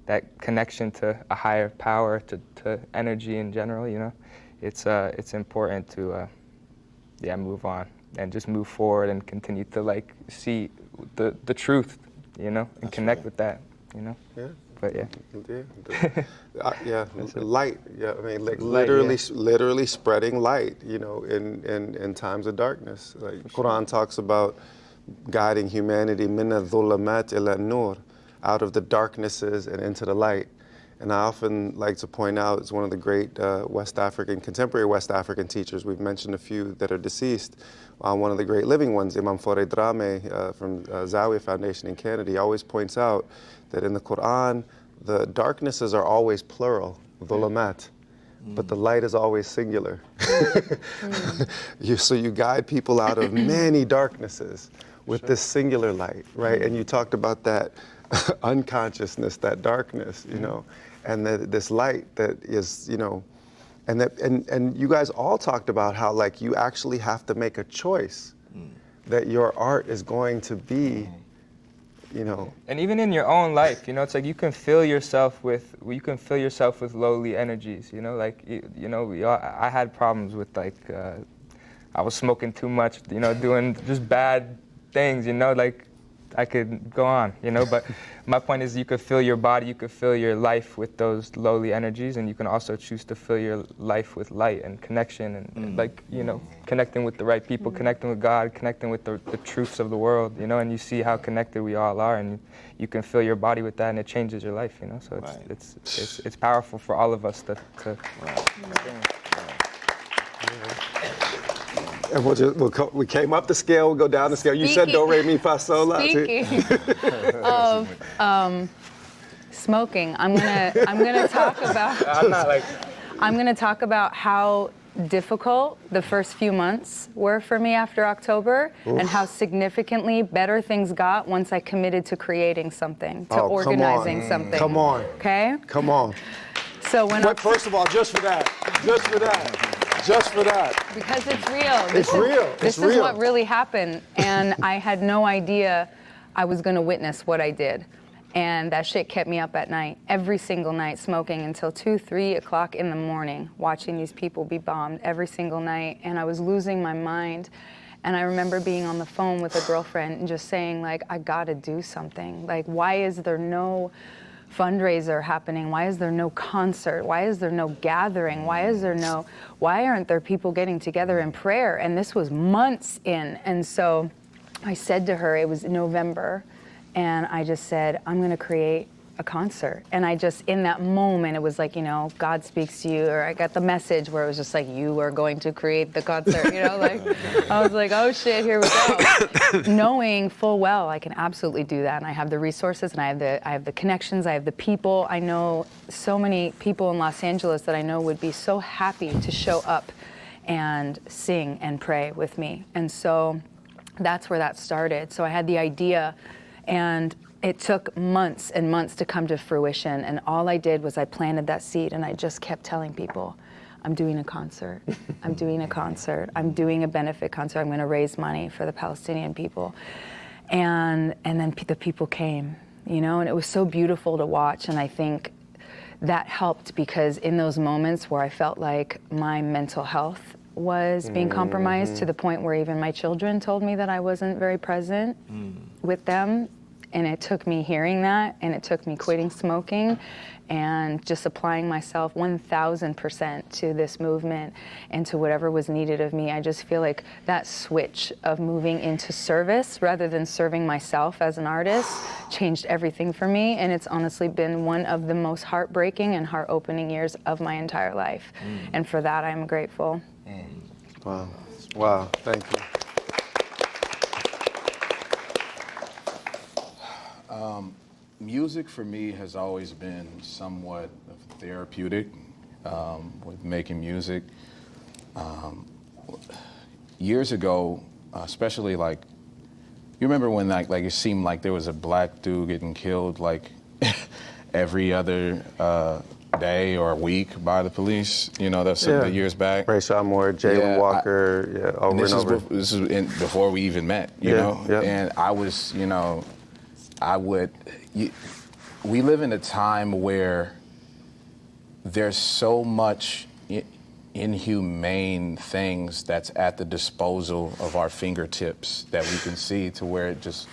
E: that connection to a higher power, to energy in general. You know, it's important to move on and just move forward and continue to like see the truth. You know, and connect with that, you know?
D: Yeah.
E: But yeah.
D: Light. Yeah, I mean, like
E: Light,
D: literally spreading light, you know, in times of darkness. Like the Quran talks about guiding humanity, min al-dhulamat ila nur, out of the darknesses and into the light. And I often like to point out, it's one of the great contemporary West African teachers. We've mentioned a few that are deceased. One of the great living ones, Imam Fore Drame from Zawiya Foundation in Canada, he always points out that in the Quran, the darknesses are always plural, dhulamat, but the light is always singular. So you guide people out of many darknesses with this singular light, right? And you talked about that unconsciousness, that darkness, you know, and this light that is, you know, and you guys all talked about how like you actually have to make a choice that your art is going to be, you know.
E: And even in your own life, you know, it's like you can fill yourself with lowly energies, you know, like you know, I had problems with like I was smoking too much, you know, doing just bad things, you know, like I could go on, you know, but my point is you could fill your body, you could fill your life with those lowly energies, and you can also choose to fill your life with light and connection and like, you know, connecting with the right people, connecting with God, connecting with the truths of the world, you know, and you see how connected we all are, and you can fill your body with that, and it changes your life, you know, so it's powerful for all of us to experience.
D: And we came up the scale, we'll go down the scale. You said do, re, mi, fa, sol, la.
B: Speaking of smoking, I'm gonna talk about. I'm gonna talk about how difficult the first few months were for me after October, and how significantly better things got once I committed to creating something, to organizing something.
H: Come on.
B: Okay?
H: Come on.
B: So when
H: But first of all, just for that.
B: because it's real.
H: It's real.
B: This is what really happened, and I had no idea I was going to witness what I did. And that shit kept me up at night, every single night, smoking until 2, 3 o'clock in the morning, watching these people be bombed every single night. And I was losing my mind. And I remember being on the phone with a girlfriend and just saying, like, I gotta do something. Like, why is there no fundraiser happening? Why is there no concert? Why is there no gathering? Why aren't there people getting together in prayer? And this was months in. And so I said to her, it was November, and I just said, I'm going to create a concert. And I just, in that moment, it was like, you know, God speaks to you, or I got the message where it was just like, you are going to create the concert, you know, like, I was like, oh shit, here we go. Knowing full well I can absolutely do that, and I have the resources, and I have the connections, I have the people. I know so many people in Los Angeles that I know would be so happy to show up and sing and pray with me. And so that's where that started. So I had the idea, and it took months and months to come to fruition. And all I did was I planted that seed, and I just kept telling people, I'm doing a concert. I'm doing a concert. I'm doing a benefit concert. I'm going to raise money for the Palestinian people. And then the people came, you know, and it was so beautiful to watch. And I think that helped, because in those moments where I felt like my mental health was being compromised to the point where even my children told me that I wasn't very present with them. And it took me hearing that, and it took me quitting smoking and just applying myself 1,000% to this movement and to whatever was needed of me. I just feel like that switch of moving into service rather than serving myself as an artist changed everything for me. And it's honestly been one of the most heartbreaking and heart-opening years of my entire life. And for that, I'm grateful.
D: Wow. Wow. Thank you.
G: Music for me has always been somewhat therapeutic with making music. Years ago, especially like, you remember when like it seemed like there was a black dude getting killed like every other day or week by the police? You know, that's some years back.
D: Rayshard Moore, Jalen Walker, over and over.
G: This is before we even met, you know?
D: Yeah.
G: And I was, you know, we live in a time where there's so much inhumane things that's at the disposal of our fingertips that we can see, to where it just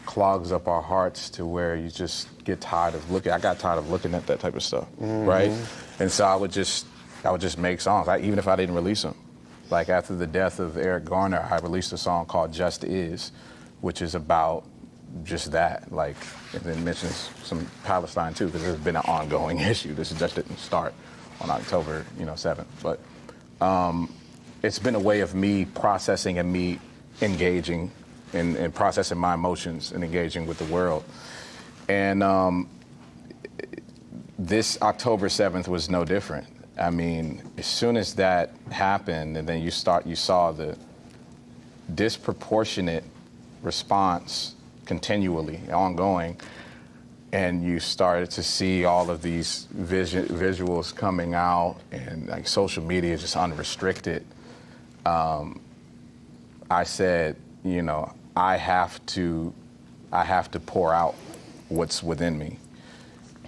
G: clogs up our hearts, to where you just get tired of looking. I got tired of looking at that type of stuff, right? And so I would just make songs, even if I didn't release them. Like after the death of Eric Garner, I released a song called Just Is, which is about just that, like, and then mentions some Palestine too, because there's been an ongoing issue. This just didn't start on October, 7th. But it's been a way of me processing and me engaging and processing my emotions and engaging with the world. And this October 7th was no different. I mean, as soon as that happened, and then you saw the disproportionate response continually, ongoing, and you started to see all of these visuals coming out, and like social media is just unrestricted. I said, I have to pour out what's within me.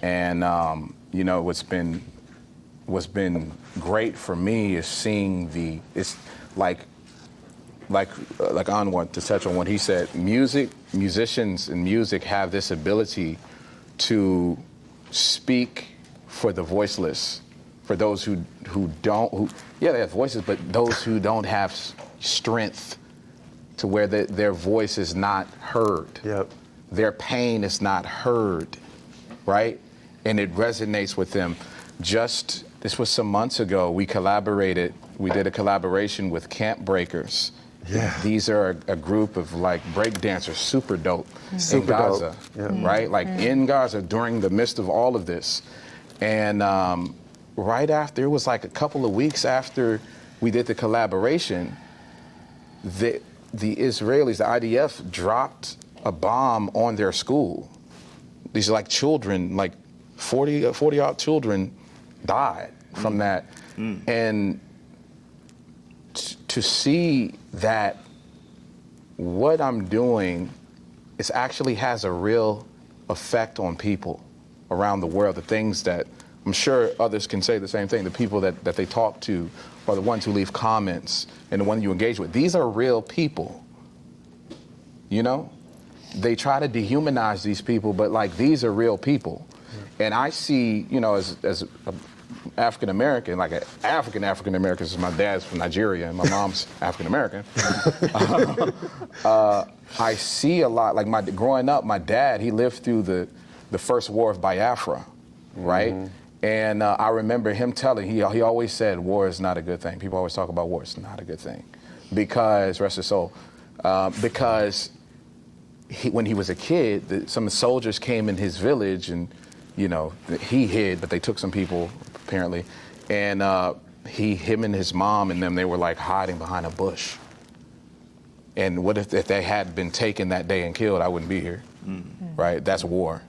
G: And what's been great for me is seeing it's like Anwar, to touch on what he said, musicians and music have this ability to speak for the voiceless, for those who they have voices, but those who don't have strength, to where their voice is not heard.
D: Yep.
G: Their pain is not heard, right? And it resonates with them. This was some months ago, we did a collaboration with Camp Breakers.
D: Yeah.
G: These are a group of like break dancers, super dope, in Gaza, right? Like in Gaza during the midst of all of this. And right after, it was like a couple of weeks after we did the collaboration, the Israelis, the IDF, dropped a bomb on their school. These are like children, like 40-odd children died from that. And to see that what I'm doing is actually has a real effect on people around the world, the things that I'm sure others can say the same thing, the people that they talk to are the ones who leave comments and the ones you engage with. These are real people, you know? They try to dehumanize these people, but like these are real people. And I see, you know, as African American, like an African American, since my dad's from Nigeria and my mom's African American. I see a lot, like growing up, my dad, he lived through the first war of Biafra, right? And I remember him telling, he always said, war is not a good thing. People always talk about war, it's not a good thing. Because, rest his soul, because when he was a kid, some soldiers came in his village and, you know, he hid, but they took some people, apparently. And him and his mom and them, they were like hiding behind a bush. And what if they had been taken that day and killed? I wouldn't be here, right? That's war,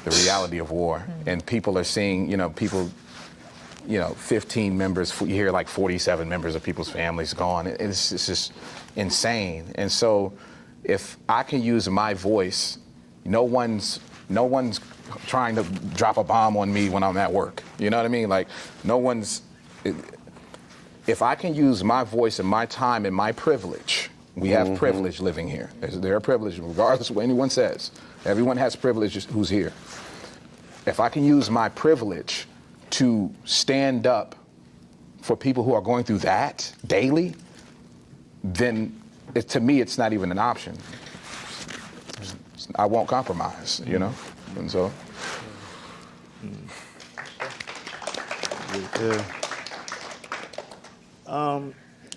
G: the reality of war. And people are seeing, you know, 15 members, you hear like 47 members of people's families gone. It's just insane. And so if I can use my voice, no one's trying to drop a bomb on me when I'm at work. You know what I mean? Like, if I can use my voice and my time and my privilege, we have privilege living here. There are privileges, regardless of what anyone says. Everyone has privilege who's here. If I can use my privilege to stand up for people who are going through that daily, then to me, it's not even an option. I won't compromise, you know? And so.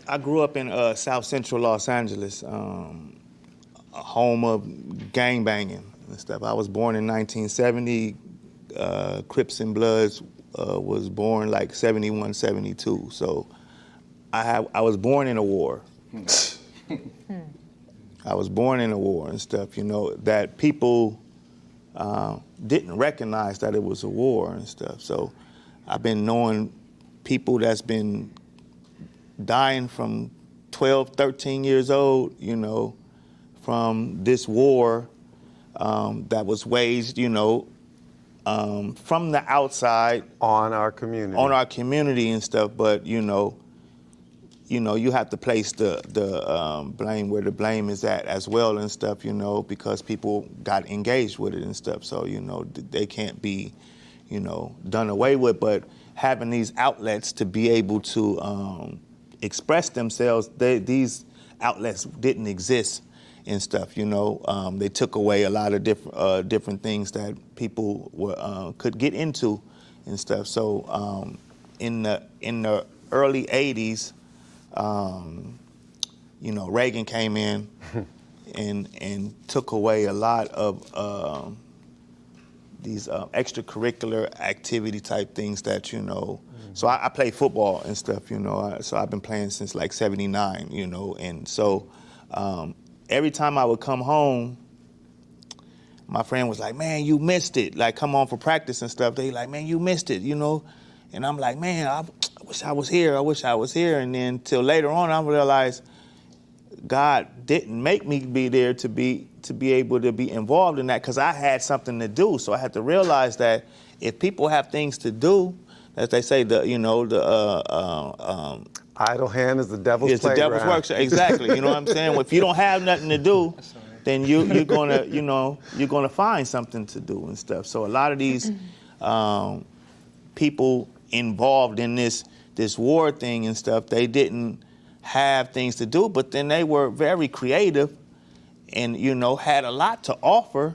F: I grew up in South Central Los Angeles, a home of gangbanging and stuff. I was born in 1970. Crips and Bloods was born like 71, 72. So I was born in a war. I was born in a war and stuff, you know, that people didn't recognize that it was a war and stuff. So I've been knowing people that's been dying from 12, 13 years old, you know, from this war that was waged, you know, from the outside.
D: On our community.
F: On our community and stuff, but, you know, you have to place the blame where the blame is at as well and stuff, you know, because people got engaged with it and stuff. So, you know, they can't be, you know, done away with. But having these outlets to be able to express themselves, these outlets didn't exist and stuff, you know. They took away a lot of different things that people could get into and stuff. So in the early 80s, you know, Reagan came in and took away a lot of these extracurricular activity type things that, you know. So I play football and stuff, you know. So I've been playing since like '79, you know. And so every time I would come home, my friend was like, "Man, you missed it." Like, come on for practice and stuff. They like, "Man, you missed it," you know. And I'm like, "Man, I wish I was here. I wish I was here." And then till later on, I realized God didn't make me be there to be able to be involved in that, because I had something to do. So I had to realize that if people have things to do, as they say,
D: idle hand is the devil's
F: playground. It's the devil's workshop. Exactly. You know what I'm saying? If you don't have nothing to do, then you're gonna find something to do and stuff. So a lot of these people involved in this war thing and stuff, they didn't have things to do, but then they were very creative and, you know, had a lot to offer,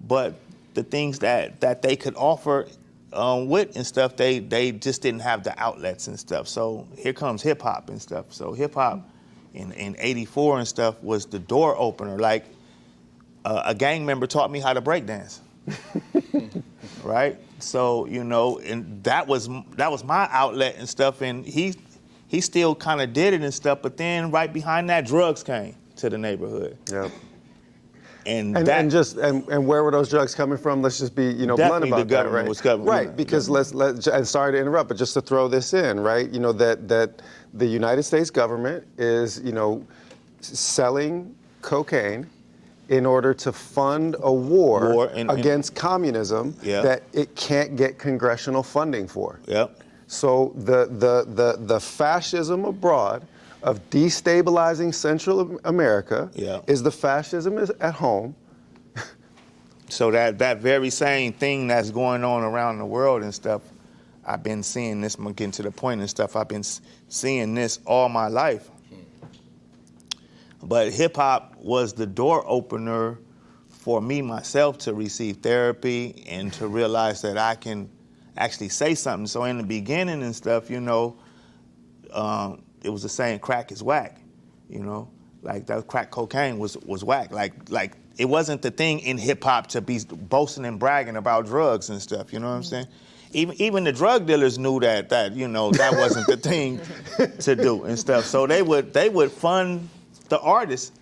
F: but the things that they could offer with and stuff, they just didn't have the outlets and stuff. So here comes hip hop and stuff. So hip hop in '84 and stuff was the door opener. Like a gang member taught me how to break dance. Right? So, you know, and that was my outlet and stuff. And he he still kind of did it and stuff. But then right behind that, drugs came to the neighborhood.
D: Yep.
F: And
D: where were those drugs coming from? Let's just be, blunt
F: Definitely
D: about
F: the
D: that,
F: government
D: right?
F: was covering.
D: Right, because and sorry to interrupt, but just to throw this in, right? That the United States government is, selling cocaine in order to fund a war against communism that it can't get congressional funding for.
F: Yep.
D: So the fascism abroad of destabilizing Central America is the fascism at home.
F: So that very same thing that's going on around the world and stuff, I've been seeing this, I'm getting to the point and stuff, I've been seeing this all my life. But hip hop was the door opener for me myself to receive therapy and to realize that I can actually say something. So in the beginning and stuff, it was the saying, crack is whack, like that crack cocaine was whack. Like it wasn't the thing in hip hop to be boasting and bragging about drugs and stuff, you know what I'm saying? Even the drug dealers knew that that wasn't the thing to do and stuff. So they would fund the artists.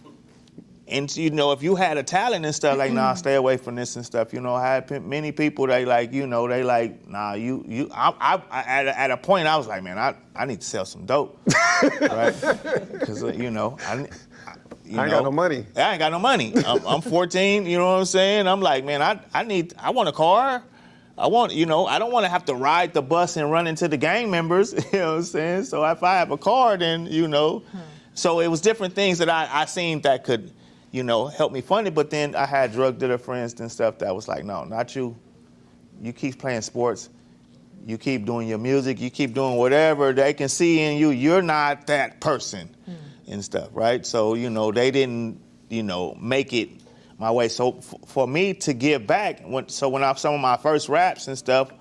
F: And if you had a talent and stuff, like, nah, stay away from this and stuff. I had many people, they like, nah, at a point I was like, man, I need to sell some dope, right? Because I ain't
D: got no money.
F: I ain't got no money. I'm 14, you know what I'm saying? I'm like, man, I want a car. I don't want to have to ride the bus and run into the gang members, you know what I'm saying? So if I have a car, then, So it was different things that I seen that could, help me fund it. But then I had drug dealer friends and stuff that was like, no, not you. You keep playing sports. You keep doing your music. You keep doing whatever they can see in you. You're not that person and stuff, right? So, they didn't, make it my way. So for me to give back, some of my first raps and stuff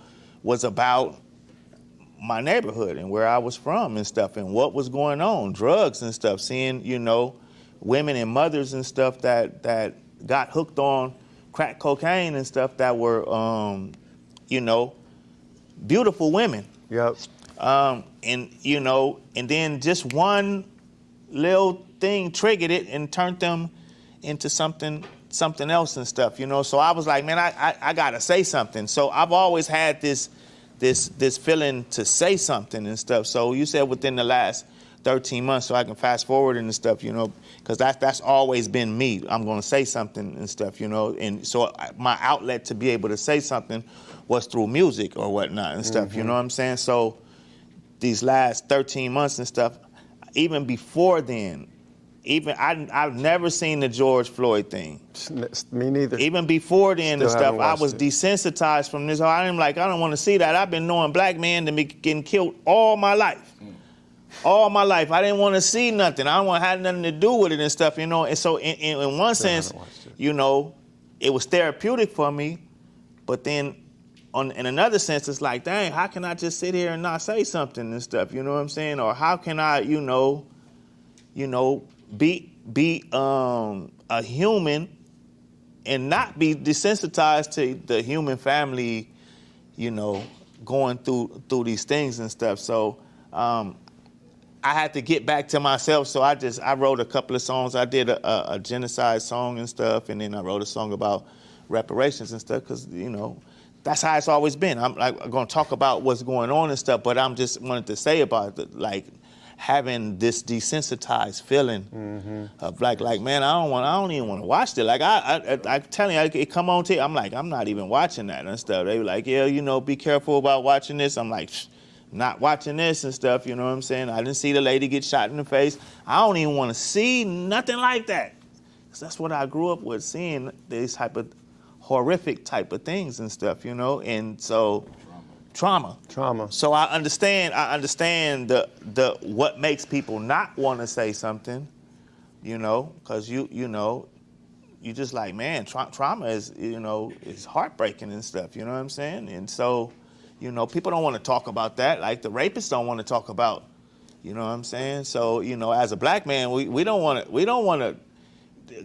F: was about my neighborhood and where I was from and stuff and what was going on, drugs and stuff, seeing, women and mothers and stuff that got hooked on crack cocaine and stuff that were, beautiful women.
D: Yep.
F: And then just one little thing triggered it and turned them into something else and stuff, So I was like, man, I gotta say something. So I've always had this feeling to say something and stuff. So you said within the last 13 months, so I can fast forward and stuff, because that's always been me. I'm going to say something and stuff, And so my outlet to be able to say something was through music or whatnot and stuff, you know what I'm saying? So these last 13 months and stuff, even before then, I've never seen the George Floyd thing.
D: Me neither.
F: Even before then and stuff, I was
D: it.
F: desensitized from this. I don't want to see that. I've been knowing black men to be getting killed all my life. All my life. I didn't want to see nothing. I don't want to have nothing to do with it and stuff, And so in one sense, it was therapeutic for me. But then in another sense, it's like, dang, how can I just sit here and not say something and stuff? You know what I'm saying? Or how can I, be a human and not be desensitized to the human family, going through these things and stuff. So I had to get back to myself. So I wrote a couple of songs. I did a genocide song and stuff, and then I wrote a song about reparations and stuff because, that's how it's always been. I'm going to talk about what's going on and stuff, but I'm just wanted to say about it, like, having this desensitized feeling of like, man, I don't even want to watch it. Like I tell you, it come on TV. I'm like, I'm not even watching that and stuff. They were like, yeah, be careful about watching this. I'm like, not watching this and stuff. You know what I'm saying? I didn't see the lady get shot in the face. I don't even want to see nothing like that. 'Cause that's what I grew up with, seeing these type of horrific type of things and stuff. And so. Trauma. So I understand the what makes people not want to say something, because you just like, man, trauma is, is heartbreaking and stuff, you know what I'm saying? And so, people don't want to talk about that. Like the rapists don't want to talk about, you know what I'm saying? So, as a black man, we don't want to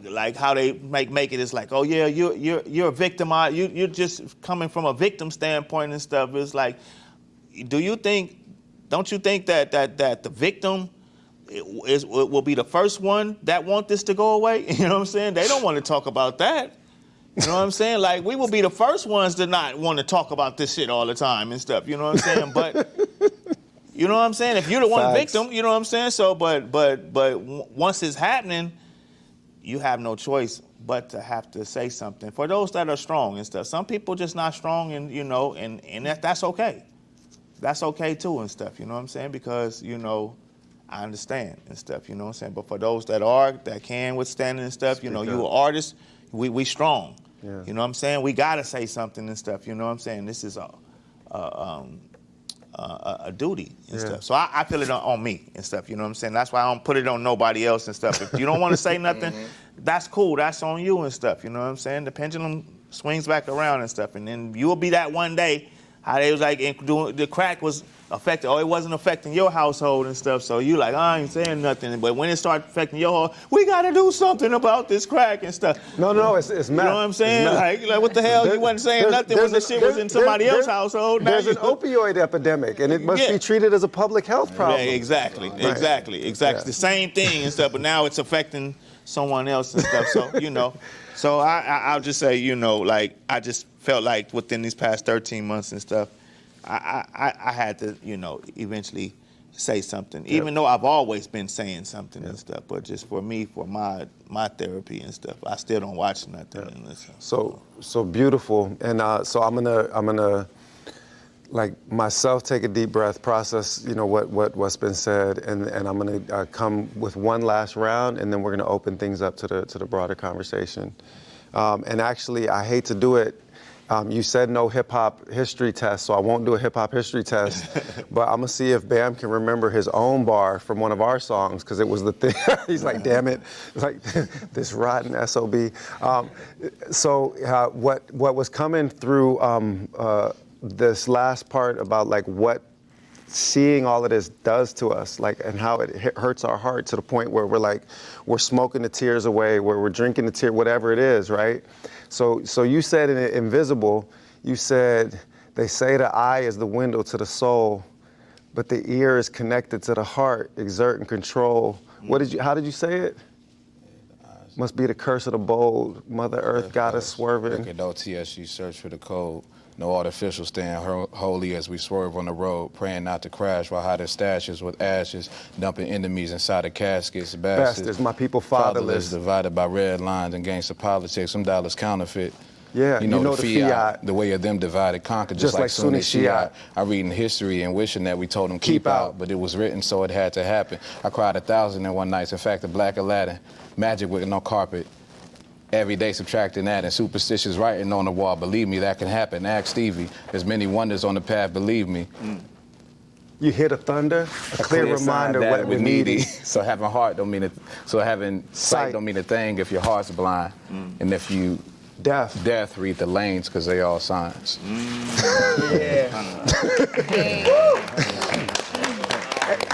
F: like how they make it is like, oh yeah, you're a victim. You're just coming from a victim standpoint and stuff. It's like, do you think don't you think that the victim will be the first one that want this to go away? You know what I'm saying? They don't want to talk about that. You know what I'm saying? Like, we will be the first ones to not want to talk about this shit all the time and stuff. You know what I'm saying? But you know what I'm saying? If you're the one victim, you know what I'm saying? So, but once it's happening, you have no choice but to have to say something. For those that are strong and stuff, some people just not strong, and you know, and that's okay. That's okay too and stuff. You know what I'm saying? Because you know, I understand and stuff. You know what I'm saying? But for those that can withstand it and stuff, you know, you an artist, we strong. Yeah. You know what I'm saying? We gotta say something and stuff. You know what I'm saying? This is a duty and stuff. So I feel it on me and stuff. You know what I'm saying? That's why I don't put it on nobody else and stuff. If you don't want to say nothing, that's cool. That's on you and stuff. You know what I'm saying? The pendulum swings back around and stuff, and then you'll be that one day. How they was like, the crack was affected, or it wasn't affecting your household and stuff. So you like, I ain't saying nothing. But when it started affecting your home, we got to do something about this crack and stuff.
H: No, it's meth.
F: You know what I'm saying? Like what the hell? You wasn't saying nothing when the shit was in somebody else's household.
H: There's an opioid epidemic, and it must be treated as a public health problem.
F: Yeah, exactly. Yeah. The same thing and stuff, but now it's affecting someone else and stuff. So, you know, so I'll just say, you know, like, I just felt like within these past 13 months and stuff, I had to, you know, eventually say something, even though I've always been saying something and stuff. But just for me, for my therapy and stuff, I still don't watch nothing and listen.
D: So beautiful, and so I'm gonna like myself take a deep breath, process, you know, what's been said, and I'm gonna come with one last round, and then we're gonna open things up to the broader conversation. And actually, I hate to do it. You said no hip-hop history test, so I won't do a hip-hop history test, but I'm going to see if Bam can remember his own bar from one of our songs, because it was the thing. He's like, damn it, like this rotten SOB. So what was coming through this last part about like what seeing all of this does to us, like, and how it hurts our heart to the point where we're smoking the tears away, where we're drinking the tear, whatever it is, right? So you said in Invisible, you said, they say the eye is the window to the soul, but the ear is connected to the heart, exert and control. How did you say it? Must be the curse of the bold, Mother Earth got us swerving.
G: Look at OTSU, search for the code. No artificial stand holy as we swerve on the road, praying not to crash while hiding stashes with ashes, dumping enemies inside of caskets.
D: Bastards, my people fatherless.
G: Divided by red lines and gangster politics, some dollars counterfeit.
D: Yeah,
G: you know the fiat, the way of them divided, conquered, just like Sunni Shiite. I read in history and wishing that we told them keep out, but it was written so it had to happen. I cried 1,001 nights, in fact, the Black Aladdin, magic with no carpet. Every day subtracting that and superstitious writing on the wall. Believe me, that can happen. Ask Stevie. There's many wonders on the path, believe me.
D: You hear the thunder, a clear reminder what we needy.
G: So having heart don't mean it. So having sight don't mean a thing if your heart's blind. And if you death, read the lanes because they all signs.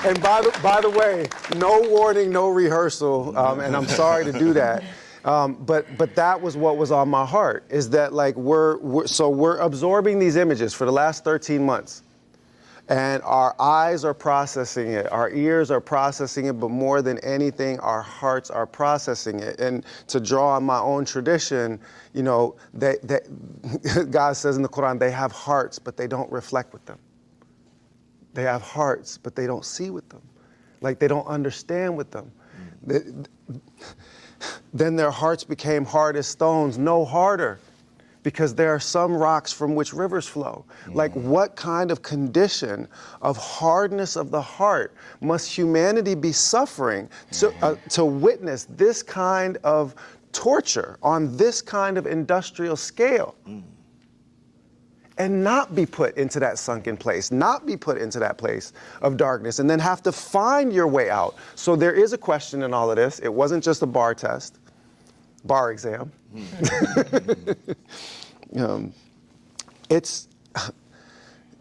D: And by the way, no warning, no rehearsal, and I'm sorry to do that. But that was what was on my heart, is that like we're absorbing these images for the last 13 months, and our eyes are processing it, our ears are processing it, but more than anything, our hearts are processing it. And to draw on my own tradition, you know, God says in the Quran, they have hearts, but they don't reflect with them. They have hearts, but they don't see with them. Like they don't understand with them. Then their hearts became hard as stones, no harder, because there are some rocks from which rivers flow. Like what kind of condition of hardness of the heart must humanity be suffering to witness this kind of torture on this kind of industrial scale? And not be put into that sunken place, not be put into that place of darkness, and then have to find your way out. So there is a question in all of this. It wasn't just a bar exam. It's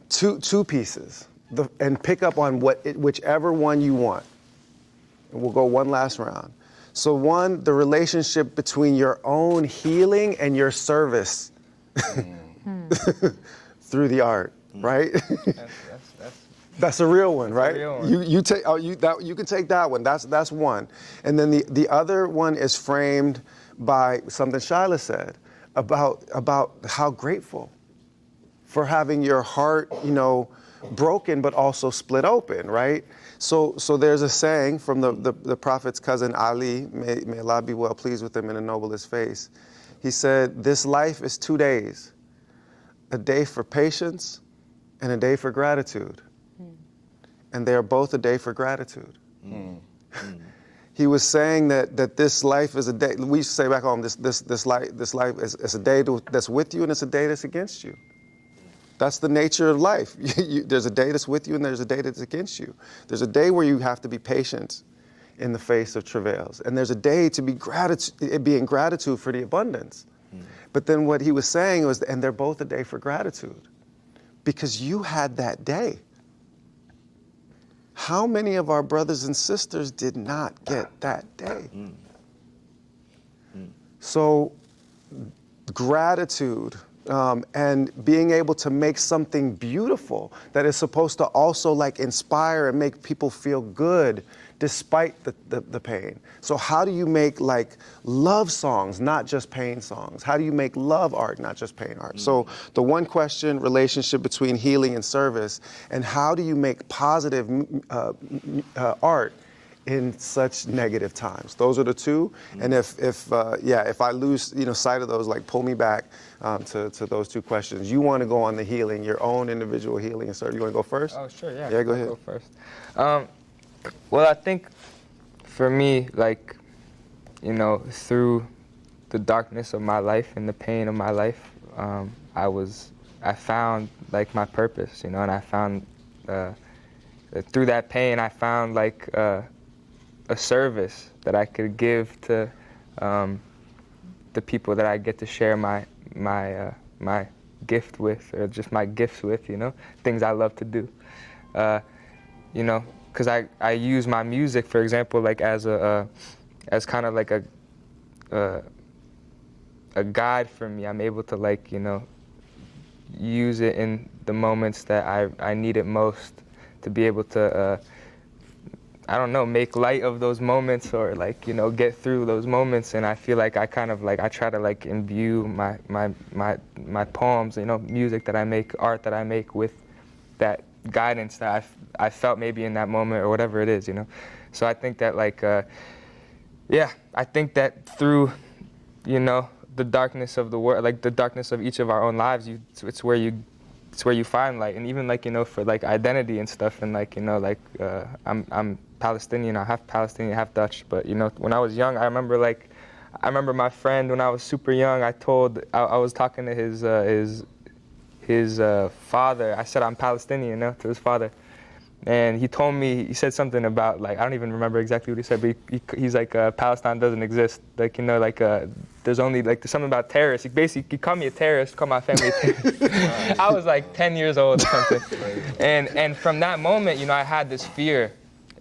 D: two pieces, and pick up on whichever one you want. And we'll go one last round. So one, the relationship between your own healing and your service. Through the art, right? That's a real one, right?
E: real one.
D: You take you can take that one. That's one. And then the other one is framed by something Shylah said about how grateful for having your heart, broken but also split open, right? So there's a saying from the Prophet's cousin Ali, may Allah be well pleased with him and ennoble his face. He said, "This life is 2 days, a day for patience and a day for gratitude." And they are both a day for gratitude. He was saying that this life is a day. We used to say back home, this life is a day that's with you and it's a day that's against you. That's the nature of life. There's a day that's with you and there's a day that's against you. There's a day where you have to be patient in the face of travails, and there's a day to be in gratitude for the abundance. But then what he was saying was, and they're both a day for gratitude, because you had that day. How many of our brothers and sisters did not get that day? So gratitude and being able to make something beautiful that is supposed to also inspire and make people feel good despite the pain. So how do you make love songs, not just pain songs? How do you make love art, not just pain art? So the one question, relationship between healing and service, and how do you make positive art in such negative times? Those are the two. And if I lose sight of those, pull me back to those two questions. You want to go on the healing, your own individual healing and service. You want to go first?
E: Oh, sure, yeah.
D: Yeah, go ahead.
E: I'll go first. Well, I think for me, through the darkness of my life and the pain of my life, I found my purpose, and I found through that pain, I found a service that I could give to the people that I get to share my gift with, or just my gifts with, things I love to do, because I use my music, for example, as kind of a guide for me. I'm able to use it in the moments that I need it most, to be able to make light of those moments, or get through those moments. And I feel like I kind of I try to imbue my poems, music that I make, art that I make, with that guidance that I felt maybe in that moment, or whatever it is, So I think that I think that through the darkness of the world, the darkness of each of our own lives, it's where you find light. And even for identity and stuff, and I'm Palestinian, I'm half Palestinian, half Dutch, but when I was young, I remember my friend, when I was super young, I was talking to his father. I said I'm Palestinian, to his father, and he said something about I don't even remember exactly what he said, but he's Palestine doesn't exist, there's only there's something about terrorists. He called me a terrorist, called my family a terrorist. I was 10 years old or something, and from that moment, I had this fear,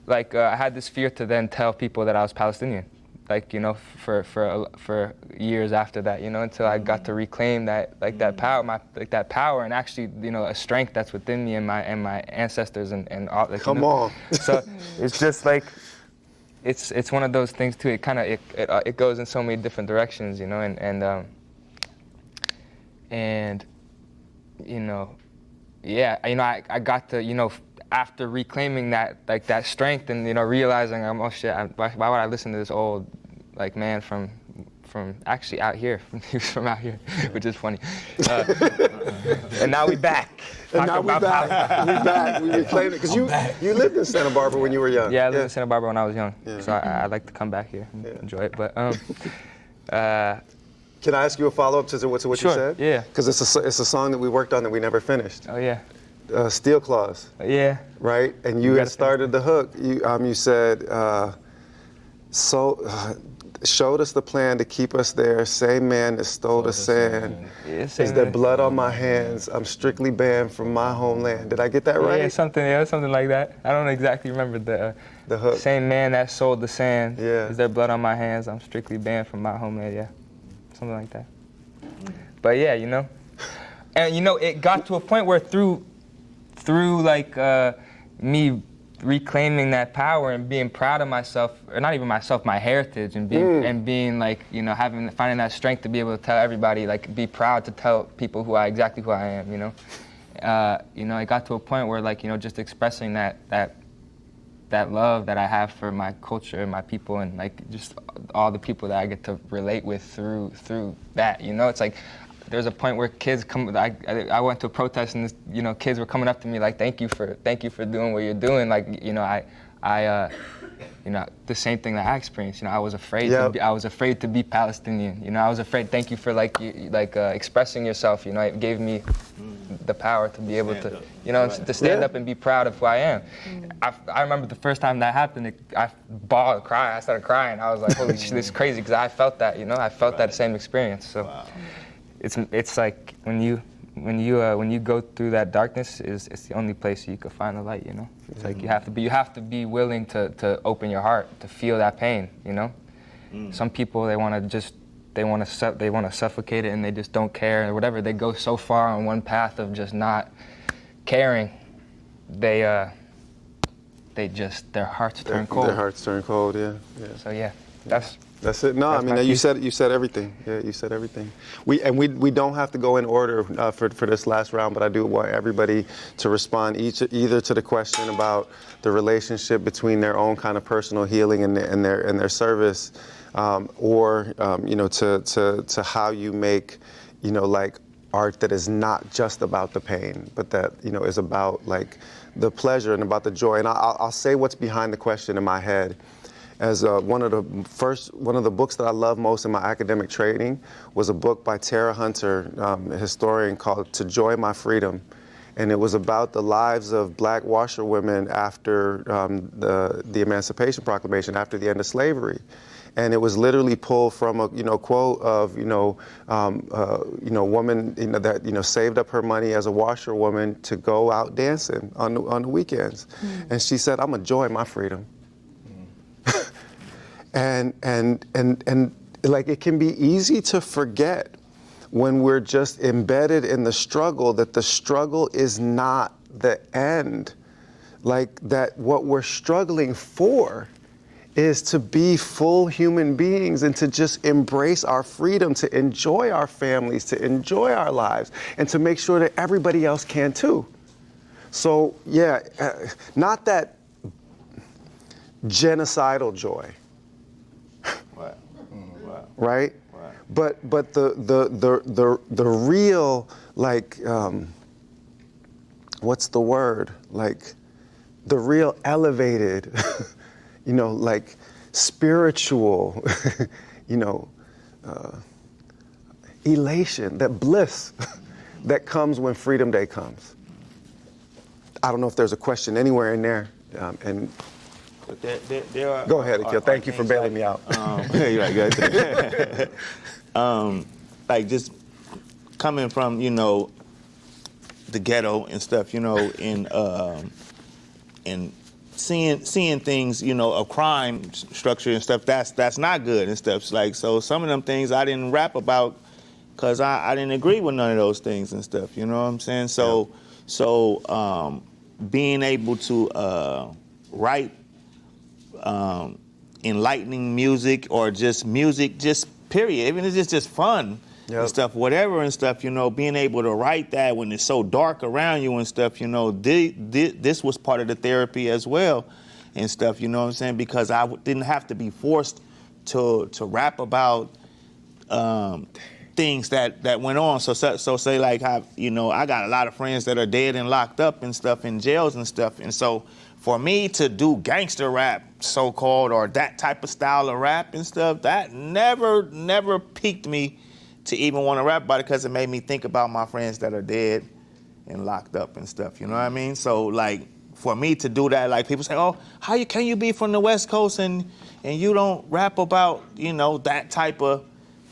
E: I had this fear to then tell people that I was Palestinian. For years after that, until I got to reclaim that, that power, that power, and actually, a strength that's within me and my ancestors and all.
D: Come on.
E: So it's just it's one of those things too. It kind of it goes in so many different directions, I got to after reclaiming that that strength, and realizing oh shit, why would I listen to this old man from actually out here, he was from out here, which is funny, and now we back.
D: And now we back. We reclaimed it, because you lived in Santa Barbara when you were young.
E: Yeah, I lived in Santa Barbara when I was young, so I like to come back here and enjoy it. But
D: can I ask you a follow-up to what
E: sure,
D: you said?
E: Yeah.
D: Because it's a song that we worked on that we never finished.
E: Oh yeah.
D: Steel Claws.
E: Yeah.
D: Right? And you had started the hook. You said, showed us the plan to keep us there. Same man that stole the sand. Is there blood on my hands? I'm strictly banned from my homeland. Did I get that right?
E: Yeah, something like that. I don't exactly remember
D: the hook.
E: Same man that sold the sand.
D: Yeah.
E: Is there blood on my hands? I'm strictly banned from my homeland. Yeah. Something like that. But yeah, and it got to a point where through me reclaiming that power and being proud of myself, or not even myself, my heritage, and being like, you know, finding that strength to be able to tell everybody, like, be proud to tell people exactly who I am, you know. You know, it got to a point where, like, you know, just expressing that love that I have for my culture and my people, and like just all the people that I get to relate with through that, you know. It's like there's a point where kids come. I went to a protest, and you know, kids were coming up to me like, thank you for doing what you're doing. Like, you know, I you know, the same thing that I experienced. You know, I was afraid. I was afraid to be Palestinian. You know, I was afraid. Thank you for expressing yourself. You know, it gave me the power to be able to, you know, to stand up and be proud of who I am. I remember the first time that happened, I bawled, cried. I started crying. I was like, holy shit, this is crazy, because I felt that. You know, I felt that same experience. So it's like when you go through that darkness, it's the only place you can find the light, you know? It's like you have to be willing to open your heart, to feel that pain, you know? Some people, they want to suffocate it, and they just don't care or whatever. They go so far on one path of just not caring, their hearts turn cold.
D: Their hearts turn cold, yeah.
E: So yeah,
D: that's it. No, I mean, you said everything. Yeah, you said everything. We don't have to go in order for this last round, but I do want everybody to respond either to the question about the relationship between their own kind of personal healing and their service, or you know, to how you make, you know, like art that is not just about the pain, but that, you know, is about like the pleasure and about the joy. And I'll say what's behind the question in my head. As one of the books that I love most in my academic training was a book by Tara Hunter, a historian, called "To Joy My Freedom," and it was about the lives of black washerwomen after the Emancipation Proclamation, after the end of slavery. And it was literally pulled from a quote of woman that saved up her money as a washerwoman to go out dancing on the weekends, and she said, "I'm enjoying my freedom." And like, it can be easy to forget when we're just embedded in the struggle that the struggle is not the end. Like, that what we're struggling for is to be full human beings and to just embrace our freedom, to enjoy our families, to enjoy our lives, and to make sure that everybody else can too. So yeah, not that genocidal joy. Right? But the real, like, what's the word? Like, the real elevated, like spiritual, elation, that bliss that comes when Freedom Day comes. I don't know if there's a question anywhere in there, and
F: there are,
D: go ahead, Akil. Thank you for bailing me out.
F: You're right, good. Like, just coming from, the ghetto and stuff, and seeing things, of crime structure and stuff, that's not good and stuff. Like, so some of them things I didn't rap about because I didn't agree with none of those things and stuff. You know what I'm saying? So, being able to write enlightening music, or just music, just period, even if it's just fun and stuff, whatever and stuff, being able to write that when it's so dark around you and stuff, this was part of the therapy as well and stuff, you know what I'm saying? Because I didn't have to be forced to rap about things that went on. So say like, I got a lot of friends that are dead and locked up and stuff in jails and stuff, and so for me to do gangster rap, so-called, or that type of style of rap and stuff, that never piqued me to even want to rap about it, because it made me think about my friends that are dead and locked up and stuff, you know what I mean? So, like, for me to do that, like, people say, oh, can you be from the West Coast and you don't rap about, that type of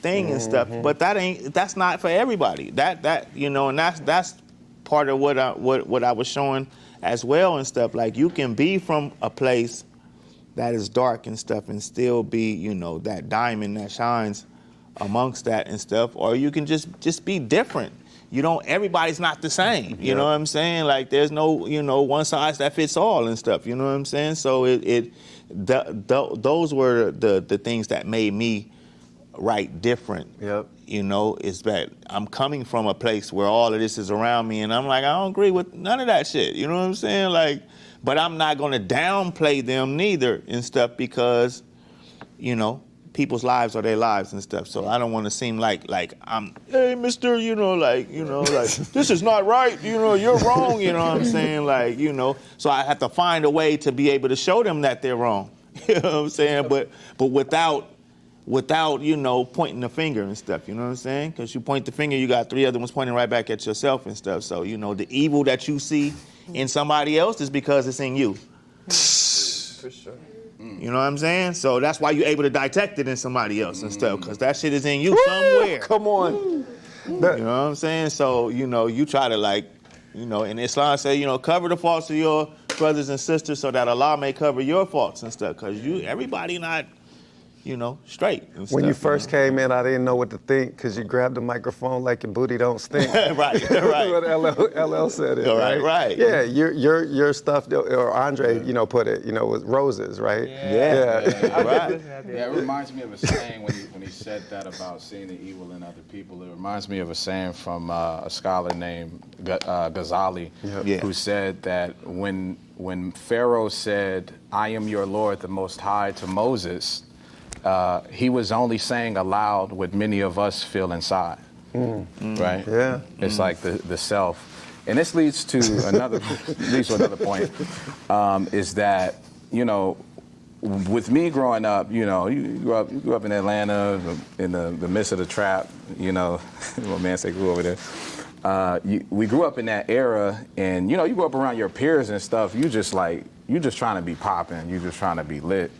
F: thing and stuff? But that's not for everybody. And that's part of what I was showing as well and stuff. Like, you can be from a place that is dark and stuff and still be, that diamond that shines amongst that and stuff, or you can just be different everybody's not the same. You know what I'm saying? Like there's no, one size that fits all and stuff. You know what I'm saying? So those were the things that made me write different.
D: Yep.
F: Is that I'm coming from a place where all of this is around me, and I'm like, I don't agree with none of that shit. You know what I'm saying? Like, but I'm not gonna downplay them neither and stuff because, people's lives are their lives and stuff. So I don't want to seem like I'm, hey, mister, this is not right. You're wrong. You know what I'm saying? So I have to find a way to be able to show them that they're wrong. You know what I'm saying? But without, pointing the finger and stuff, you know what I'm saying? Because you point the finger, you got 3 other ones pointing right back at yourself and stuff. So, the evil that you see in somebody else is because it's in you.
E: For sure.
F: You know what I'm saying? So that's why you're able to detect it in somebody else and stuff, because that shit is in you somewhere.
D: Come on.
F: You know what I'm saying? So, you try to and Islam say, cover the faults of your brothers and sisters so that Allah may cover your faults and stuff, because everybody not, straight. And
D: When
F: stuff,
D: you first came in, I didn't know what to think because you grabbed the microphone like your booty don't stink.
F: Right.
D: What LL said it,
F: Right.
D: Yeah, your stuff, or Andre, put it, was roses, right?
F: Yeah. Right.
G: Yeah, it reminds me of a saying when he said that about seeing the evil in other people. It reminds me of a saying from a scholar named Ghazali, who said that when Pharaoh said, "I am your Lord, the Most High," to Moses, he was only saying aloud what many of us feel inside, right? Yeah. It's like the self. And this leads to another point, is that, with me growing up, you grew up in Atlanta, in the midst of the trap, my man said grew over there. We grew up in that era, and, you grew up around your peers and stuff, you just trying to be popping, you just trying to be lit.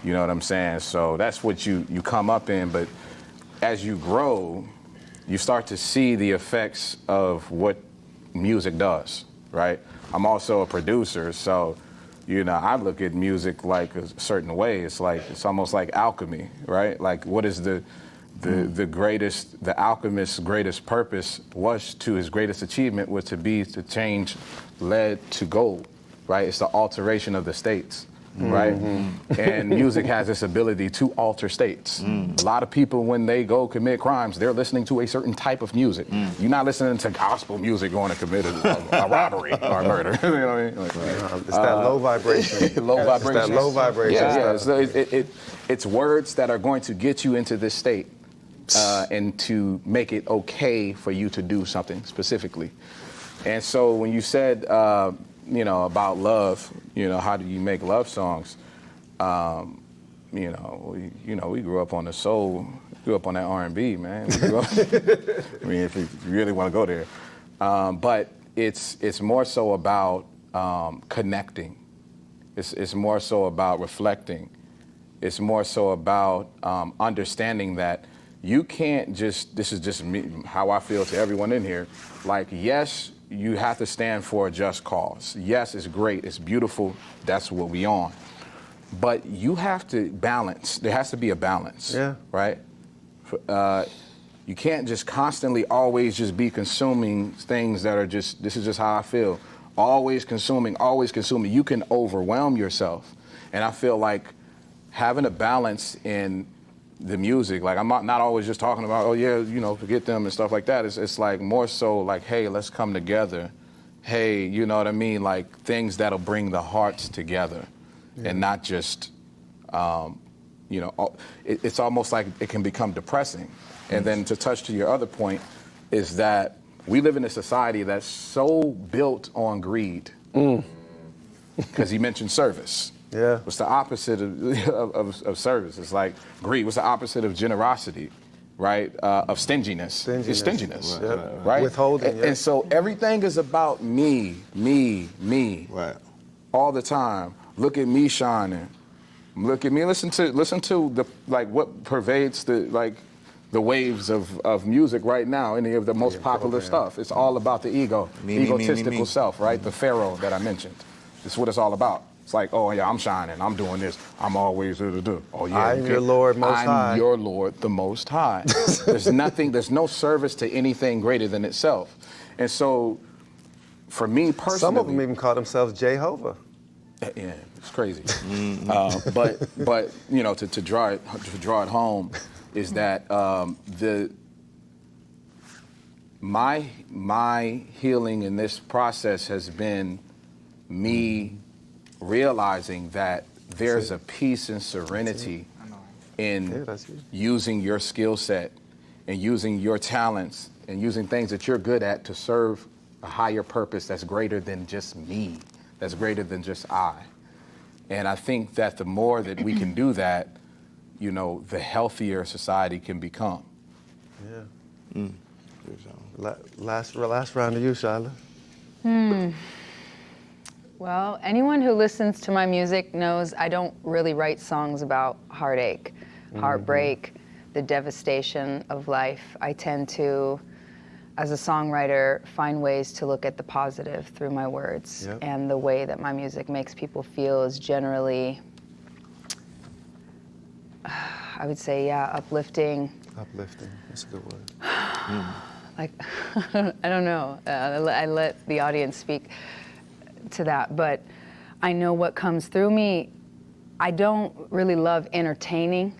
G: You know what I'm saying? So that's what you come up in, but as you grow, you start to see the effects of what music does, right? I'm also a producer, so, I look at music like a certain way. It's almost like alchemy, right? Like, what is the alchemist's greatest purpose was to his greatest achievement was to change lead to gold, right? It's the alteration of the states. Right? And music has this ability to alter states. A lot of people, when they go commit crimes, they're listening to a certain type of music. You're not listening to gospel music going to commit a robbery or murder. You know what I mean?
D: It's that low vibration.
H: Low vibration.
D: It's that low vibration.
G: Yeah. So it's words that are going to get you into this state and to make it okay for you to do something specifically. And so when you said, about love, how do you make love songs? We grew up on the soul, grew up on that R&B, man. We grew up, if you really want to go there. But it's more so about connecting. It's more so about reflecting. It's more so about understanding that you can't this is just me, how I feel to everyone in here, yes, you have to stand for a just cause. Yes, it's great, it's beautiful, that's what we on. But you have to balance, there has to be a balance, right? You can't just constantly always just be consuming things that are just, this is just how I feel. Always consuming. You can overwhelm yourself. And I feel like having a balance in the music, I'm not always just talking about, forget them and stuff like that. It's more so hey, let's come together. Hey, you know what I mean? Things that'll bring the hearts together and not just, it's almost like it can become depressing. And then to touch to your other point is that we live in a society that's so built on greed. Because he mentioned service. Yeah. What's the opposite of service? It's like greed. What's the opposite of generosity, right? Of stinginess. It's stinginess, right?
D: Withholding,
G: and so everything is about me.
F: Right.
G: All the time. Look at me shining. Look at me. Listen to the what pervades the waves of music right now. Any of the most popular stuff. It's all about the ego, egotistical self, right? The pharaoh that I mentioned. It's what it's all about. It's like, oh yeah, I'm shining, I'm doing this, I'm always oh yeah.
D: I'm your Lord Most High.
G: I'm your Lord the Most High. There's no service to anything greater than itself. And so, for me personally,
D: some of them even call themselves Jehovah.
G: Yeah, it's crazy. But you know, to draw it home is that my healing in this process has been me realizing that there's a peace and serenity in using your skill set and using your talents and using things that you're good at to serve a higher purpose that's greater than just me, that's greater than just I. And I think that the more that we can do that, you know, the healthier society can become.
D: Yeah. Last round of you, Shylah.
B: Well, anyone who listens to my music knows I don't really write songs about heartache, heartbreak, the devastation of life. I tend to, as a songwriter, find ways to look at the positive through my words. Yep. And the way that my music makes people feel is generally, I would say, yeah, uplifting.
D: Uplifting, that's a good word.
B: Like, I don't know, I let the audience speak to that, but I know what comes through me. I don't really love entertaining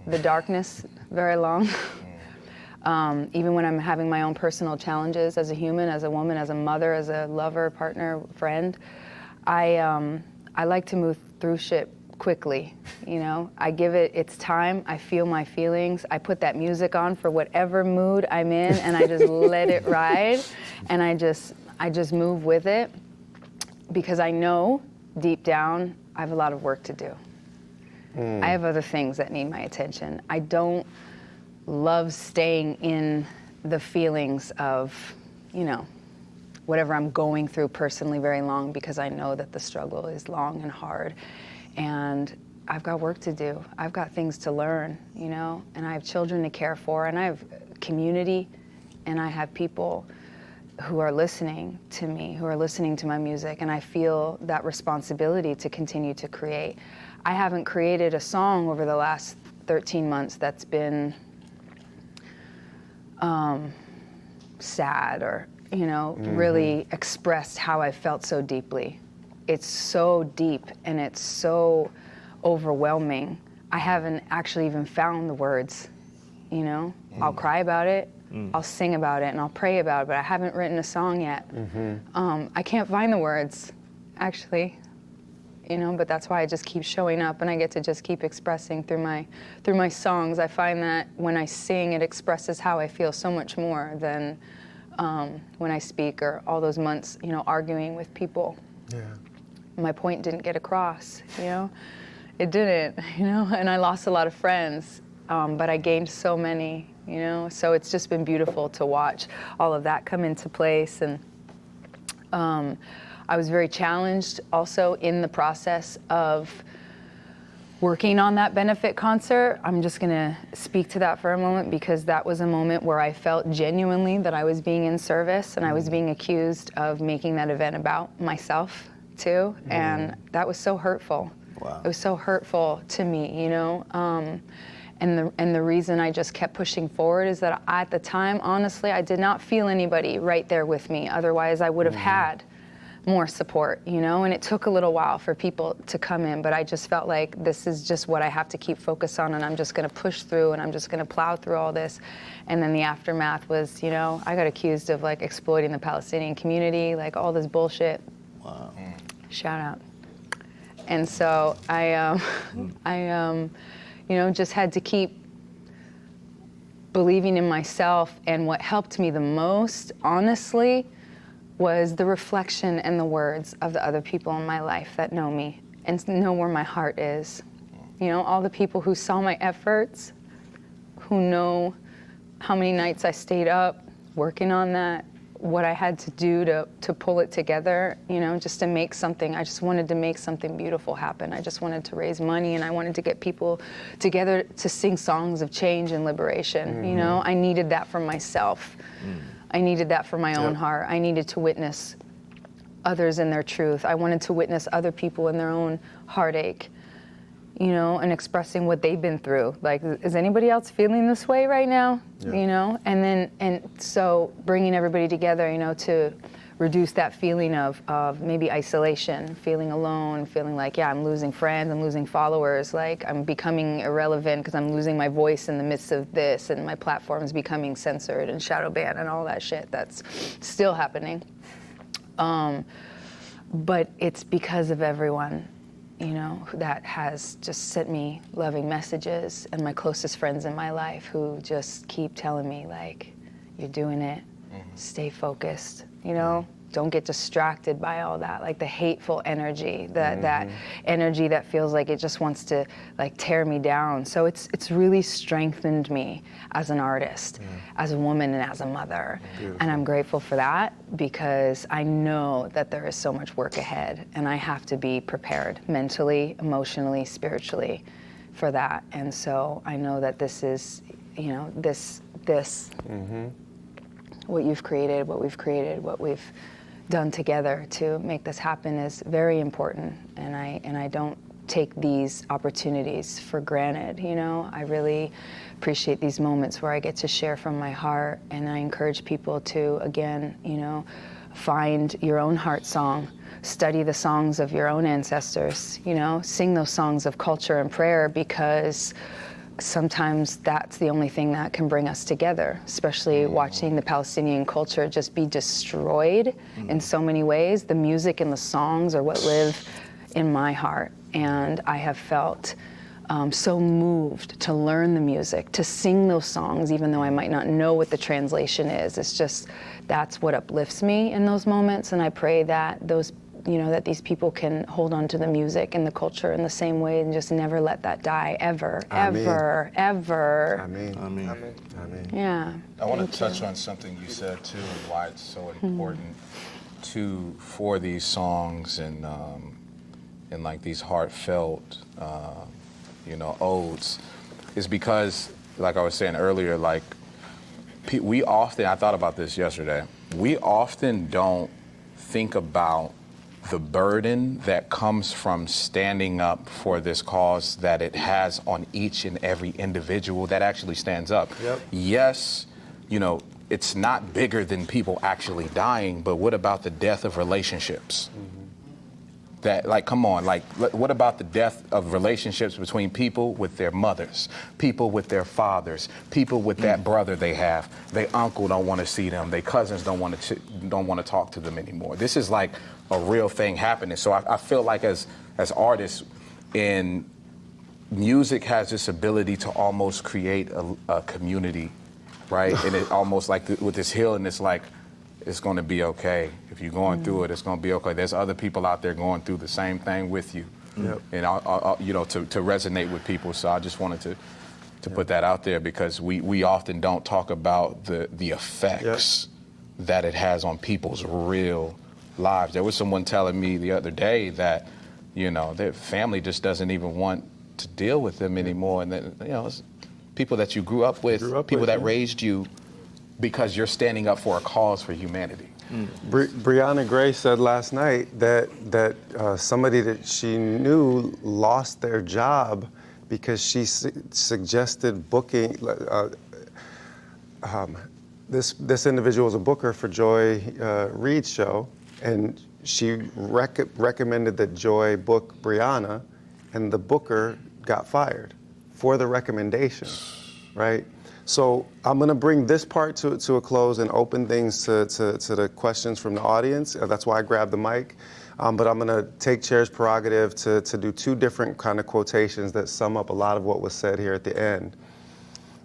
B: the darkness very long. Even when I'm having my own personal challenges as a human, as a woman, as a mother, as a lover, partner, friend, I like to move through shit quickly, you know? I give it its time, I feel my feelings, I put that music on for whatever mood I'm in, and I just let it ride, and I just move with it, because I know deep down I have a lot of work to do. I have other things that need my attention. I don't love staying in the feelings of, you know, whatever I'm going through personally very long, because I know that the struggle is long and hard. And I've got work to do. I've got things to learn, you know, and I have children to care for, and I have community, and I have people who are listening to me, who are listening to my music, and I feel that responsibility to continue to create. I haven't created a song over the last 13 months that's been sad or, you know, really expressed how I felt so deeply. It's so deep and it's so overwhelming. I haven't actually even found the words, you know? I'll cry about it, I'll sing about it, and I'll pray about it, but I haven't written a song yet. I can't find the words, actually, you know, but that's why I just keep showing up, and I get to just keep expressing through my songs. I find that when I sing, it expresses how I feel so much more than when I speak, or all those months, you know, arguing with people.
D: Yeah.
B: My point didn't get across, you know? It didn't, you know? And I lost a lot of friends, but I gained so many, you know? So it's just been beautiful to watch all of that come into place. And I was very challenged also in the process of working on that benefit concert. I'm just gonna speak to that for a moment, because that was a moment where I felt genuinely that I was being in service, and I was being accused of making that event about myself too, and that was so hurtful.
F: Wow.
B: It was so hurtful to me, you know. And the reason I just kept pushing forward is that at the time, honestly, I did not feel anybody right there with me. Otherwise, I would have had more support, you know. And it took a little while for people to come in, but I just felt like this is just what I have to keep focused on, and I'm just going to push through, and I'm just going to plow through all this. And then the aftermath was, you know, I got accused of like exploiting the Palestinian community, like all this bullshit.
F: Wow.
B: Shout out. And so I you know, just had to keep believing in myself. And what helped me the most, honestly, was the reflection and the words of the other people in my life that know me and know where my heart is. You know, all the people who saw my efforts, who know how many nights I stayed up working on that, what I had to do to pull it together, you know, just to make something. I just wanted to make something beautiful happen. I just wanted to raise money, and I wanted to get people together to sing songs of change and liberation. You know, I needed that for myself. I needed that for my own heart. I needed to witness others in their truth. I wanted to witness other people in their own heartache, you know, and expressing what they've been through. Like, is anybody else feeling this way right now?
D: Yeah.
B: You know, and so bringing everybody together, you know, to reduce that feeling of maybe isolation, feeling alone, feeling like, yeah, I'm losing friends, I'm losing followers, like I'm becoming irrelevant because I'm losing my voice in the midst of this, and my platform is becoming censored and shadow banned and all that shit that's still happening. But it's because of everyone, you know, that has just sent me loving messages, and my closest friends in my life who just keep telling me, like, you're doing it, stay focused, you know, don't get distracted by all that, like the hateful energy, that energy that feels like it just wants to like tear me down. So it's really strengthened me as an artist, as a woman, and as a mother.
D: Beautiful.
B: And I'm grateful for that, because I know that there is so much work ahead, and I have to be prepared mentally, emotionally, spiritually for that. And so I know that this is, you know, this what you've created, what we've done together to make this happen is very important. And I don't take these opportunities for granted, you know. I really appreciate these moments where I get to share from my heart, and I encourage people to, again, you know, find your own heart song, study the songs of your own ancestors, you know, sing those songs of culture and prayer, because sometimes that's the only thing that can bring us together, especially watching the Palestinian culture just be destroyed in so many ways. The music and the songs are what live in my heart, and I have felt so moved to learn the music, to sing those songs, even though I might not know what the translation is. It's just, that's what uplifts me in those moments, and I pray that those, you know, that these people can hold on to the music and the culture in the same way, and just never let that die, ever,
D: Amen.
B: ever.
D: Amen.
F: Amen.
D: Amen.
B: Yeah.
G: I want to touch on something you said too, and why it's so important for these songs and like these heartfelt, you know, odes, is because, like I was saying earlier, like we often, I thought about this yesterday, we often don't think about the burden that comes from standing up for this cause that it has on each and every individual that actually stands up.
D: Yep.
G: Yes, you know, it's not bigger than people actually dying, but what about the death of relationships? That, like, come on, like, what about the death of relationships between people with their mothers, people with their fathers, people with that brother they have, their uncle don't want to see them, their cousins don't want to talk to them anymore. This is like a real thing happening. So I feel like as artists, in music has this ability to almost create a community, right? And it almost like with this healing, it's like, it's going to be okay. If you're going through it, it's going to be okay. There's other people out there going through the same thing with you. Yep. And I'll, you know, to resonate with people. So I just wanted to put that out there, because we often don't talk about the effects that it has on people's real lives. There was someone telling me the other day that, you know, their family just doesn't even want to deal with them anymore. And then, you know, it's people that you grew up with, people that raised you, because you're standing up for a cause for humanity.
D: Brianna Gray said last night that somebody that she knew lost their job because she suggested booking. This individual was a booker for Joy Reid's show, and she recommended that Joy book Brianna, and the booker got fired for the recommendation, right? So I'm going to bring this part to a close and open things to the questions from the audience. That's why I grabbed the mic. But I'm going to take Chair's prerogative to do two different kind of quotations that sum up a lot of what was said here at the end.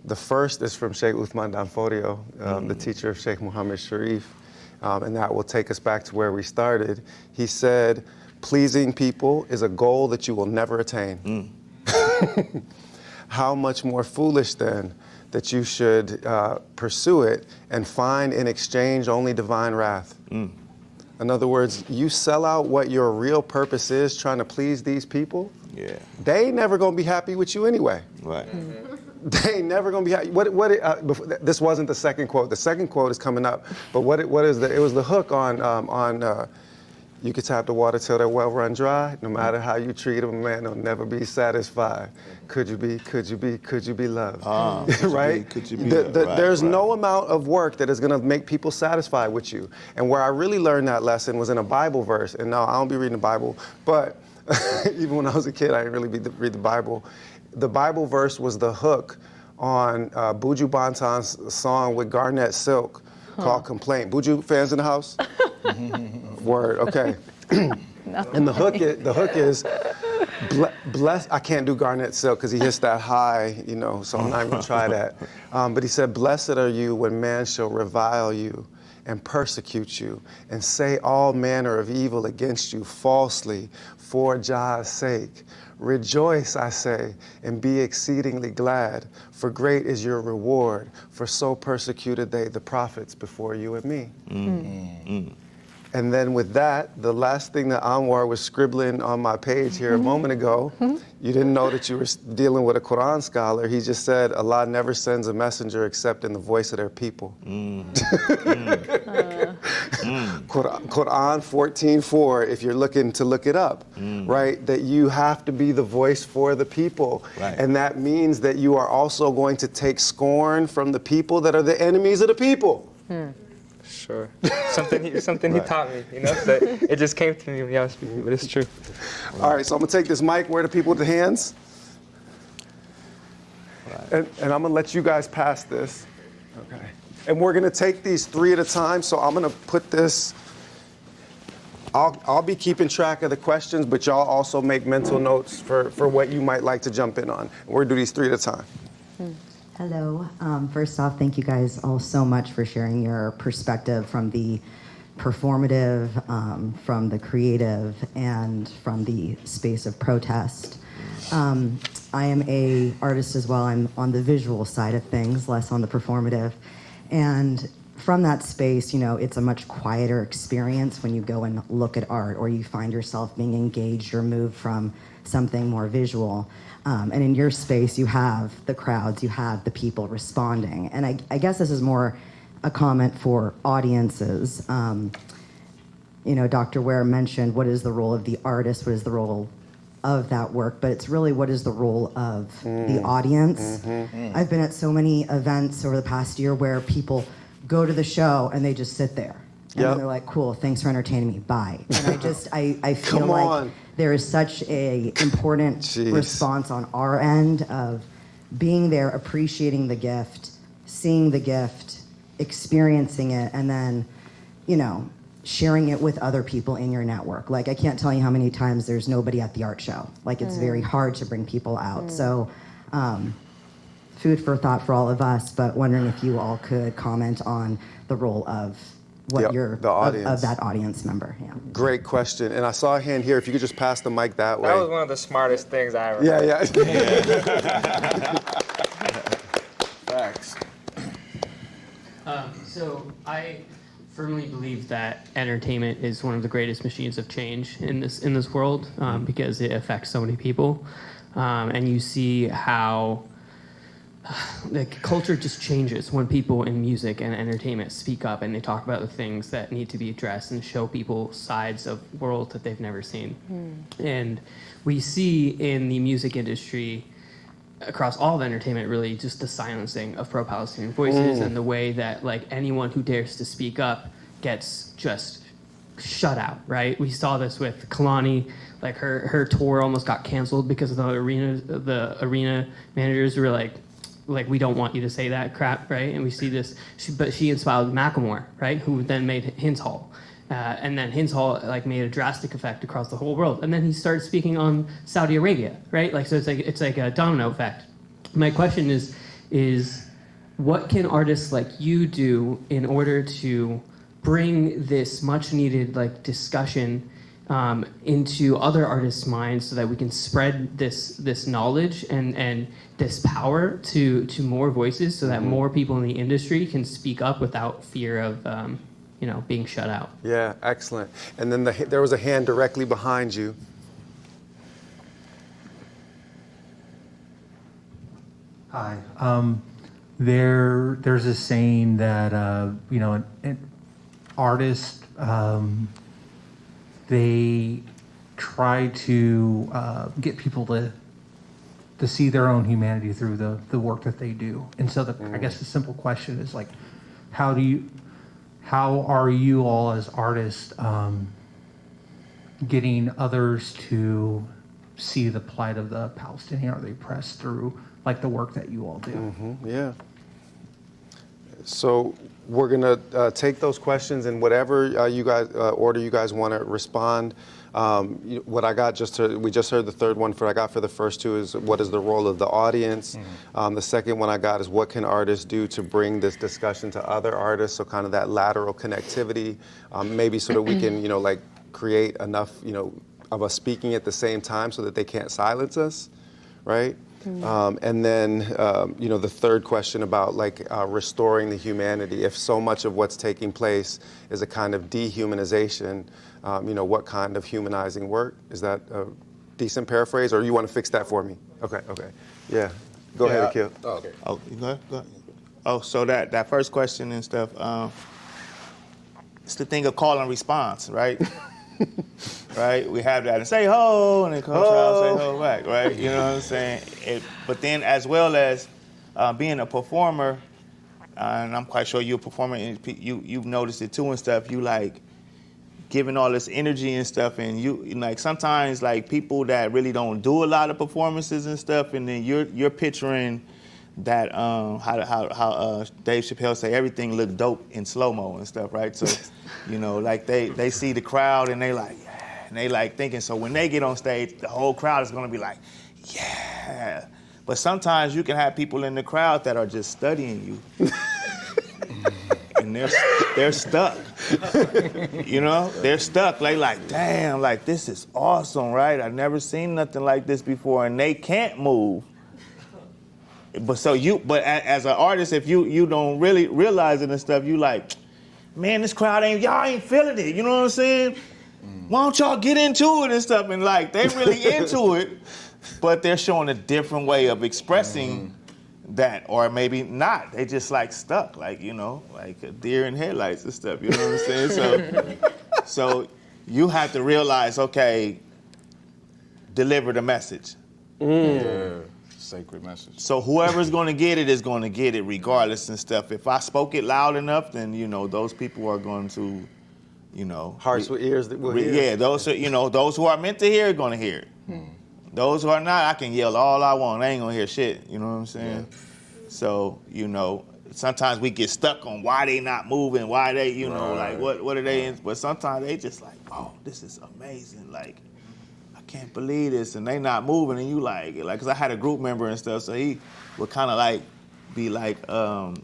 D: The first is from Sheikh Uthman Danfodio, the teacher of Sheikh Muhammad Sharif, and that will take us back to where we started. He said, pleasing people is a goal that you will never attain. How much more foolish then that you should pursue it and find in exchange only divine wrath. In other words, you sell out what your real purpose is, trying to please these people.
F: Yeah.
D: They ain't never gonna be happy with you anyway.
F: Right.
D: They ain't never gonna be happy. This wasn't the second quote. The second quote is coming up. But what is it was the hook on You could tap the water till that well run dry. No matter how you treat them, man, they'll never be satisfied. Could you be loved? Right?
F: Could you be loved? Right,
D: there's
F: right.
D: no amount of work that is going to make people satisfied with you. And where I really learned that lesson was in a Bible verse. And no, I don't be reading the Bible, but even when I was a kid, I didn't really read the Bible. The Bible verse was the hook on Buju Banton's song with Garnett Silk called Complaint. Buju fans in the house? Word, okay.
B: No.
D: And the hook is bless. I can't do Garnett Silk because he hits that high, you know, so I'm not even gonna try that. But he said, blessed are you when man shall revile you and persecute you and say all manner of evil against you falsely for Jah's sake. Rejoice, I say, and be exceedingly glad, for great is your reward, for so persecuted they the prophets before you and me. And then with that, the last thing that Anwar was scribbling on my page here a moment ago, you didn't know that you were dealing with a Quran scholar. He just said, Allah never sends a messenger except in the voice of their people. Quran 14:4, if you're looking to look it up, right? That you have to be the voice for the people.
F: Right.
D: And that means that you are also going to take scorn from the people that are the enemies of the people.
E: Sure. Something he taught me, you know? That it just came to me when I was speaking, but it's true.
D: All right, so I'm gonna take this mic. Where are the people with the hands? And I'm gonna let you guys pass this. Okay. And we're gonna take these 3 at a time. So I'm gonna put this. I'll be keeping track of the questions, but y'all also make mental notes for what you might like to jump in on. We're gonna do these 3 at a time.
I: Hello. First off, thank you guys all so much for sharing your perspective from the performative, from the creative, and from the space of protest. I am a artist as well. I'm on the visual side of things, less on the performative. And from that space, you know, it's a much quieter experience when you go and look at art or you find yourself being engaged or moved from something more visual. And in your space, you have the crowds, you have the people responding. And I guess this is more a comment for audiences. You know, Dr. Ware mentioned what is the role of the artist, what is the role of that work, but it's really what is the role of the audience. I've been at so many events over the past year where people go to the show and they just sit there. And they're like, cool, thanks for entertaining me, bye. And I feel like there is such a important response on our end of being there, appreciating the gift, seeing the gift, experiencing it, and then, you know, sharing it with other people in your network. Like, I can't tell you how many times there's nobody at the art show. Like, it's very hard to bring people out. So, food for thought for all of us, but wondering if you all could comment on the role of what you're of that audience member. Yeah.
D: Great question. And I saw a hand here. If you could just pass the mic that way.
E: That was one of the smartest things I ever heard.
G: Facts.
J: So I firmly believe that entertainment is one of the greatest machines of change in this world because it affects so many people, and you see how the culture just changes when people in music and entertainment speak up and they talk about the things that need to be addressed and show people sides of the world that they've never seen. And we see in the music industry, across all of entertainment, really just the silencing of pro-Palestinian voices and the way that like anyone who dares to speak up gets just shut out, right? We saw this with Kalani, like her tour almost got canceled because of the arena managers were like, we don't want you to say that crap, right? And we see this, but she inspired Macklemore, right? Who then made Hins Hall. And then Hins Hall like made a drastic effect across the whole world. And then he started speaking on Saudi Arabia, right? Like, so it's like a domino effect. My question is what can artists like you do in order to bring this much needed like discussion into other artists' minds so that we can spread this knowledge and this power to more voices so that more people in the industry can speak up without fear of being shut out.
D: Yeah, excellent. And then there was a hand directly behind you.
K: Hi. There's a saying that an artist they try to get people to see their own humanity through the work that they do. And so I guess the simple question is like, how are you all as artists getting others to see the plight of the Palestinian or the oppressed through like the work that you all do?
D: Yeah. So we're gonna take those questions in whatever you guys order you guys want to respond. What I got we just heard the third one. I got for the first two is what is the role of the audience. The second one I got is what can artists do to bring this discussion to other artists. So kind of that lateral connectivity, maybe so that we can like create enough of us speaking at the same time so that they can't silence us, right? And then, the third question about restoring the humanity. If so much of what's taking place is a kind of dehumanization, what kind of humanizing work? Is that a decent paraphrase, or you want to fix that for me? Okay. Yeah. Go ahead, Akil.
F: Okay. Oh, go ahead. Oh, so that first question and stuff, it's the thing of call and response, right? Right, we have that and say ho, and then come try and say ho back, right? You know what I'm saying? But then, as well as being a performer, and I'm quite sure you're a performer, and you've noticed it too and stuff. You like giving all this energy and stuff, and you like sometimes like people that really don't do a lot of performances and stuff, and then you're picturing that how Dave Chappelle say everything look dope in slow-mo and stuff, right? So, like they see the crowd and they like, yeah, and they like thinking, so when they get on stage, the whole crowd is gonna be like, yeah. But sometimes you can have people in the crowd that are just studying you. And they're stuck. They're stuck. They like, damn, like this is awesome, right? I've never seen nothing like this before, and they can't move. But as an artist, if you don't really realize it and stuff, you like, man, this crowd y'all ain't feeling it. You know what I'm saying? Why don't y'all get into it and stuff? And like, they really into it, but they're showing a different way of expressing that, or maybe not. They just like stuck, like like a deer in headlights and stuff. You know what I'm saying? So you have to realize, okay, deliver the message.
G: Sacred message.
F: So whoever's going to get it is going to get it regardless and stuff. If I spoke it loud enough, then those people are going to,
D: hearts with ears that will hear.
F: Yeah, those who are meant to hear are going to hear it. Those who are not, I can yell all I want. I ain't going to hear shit. You know what I'm saying? Yeah. So sometimes we get stuck on why they not moving, why they like what are they in? But sometimes they just like, oh, this is amazing, like. Can't believe this, and they not moving, and you like, cause I had a group member and stuff, so he would kind of like be like, not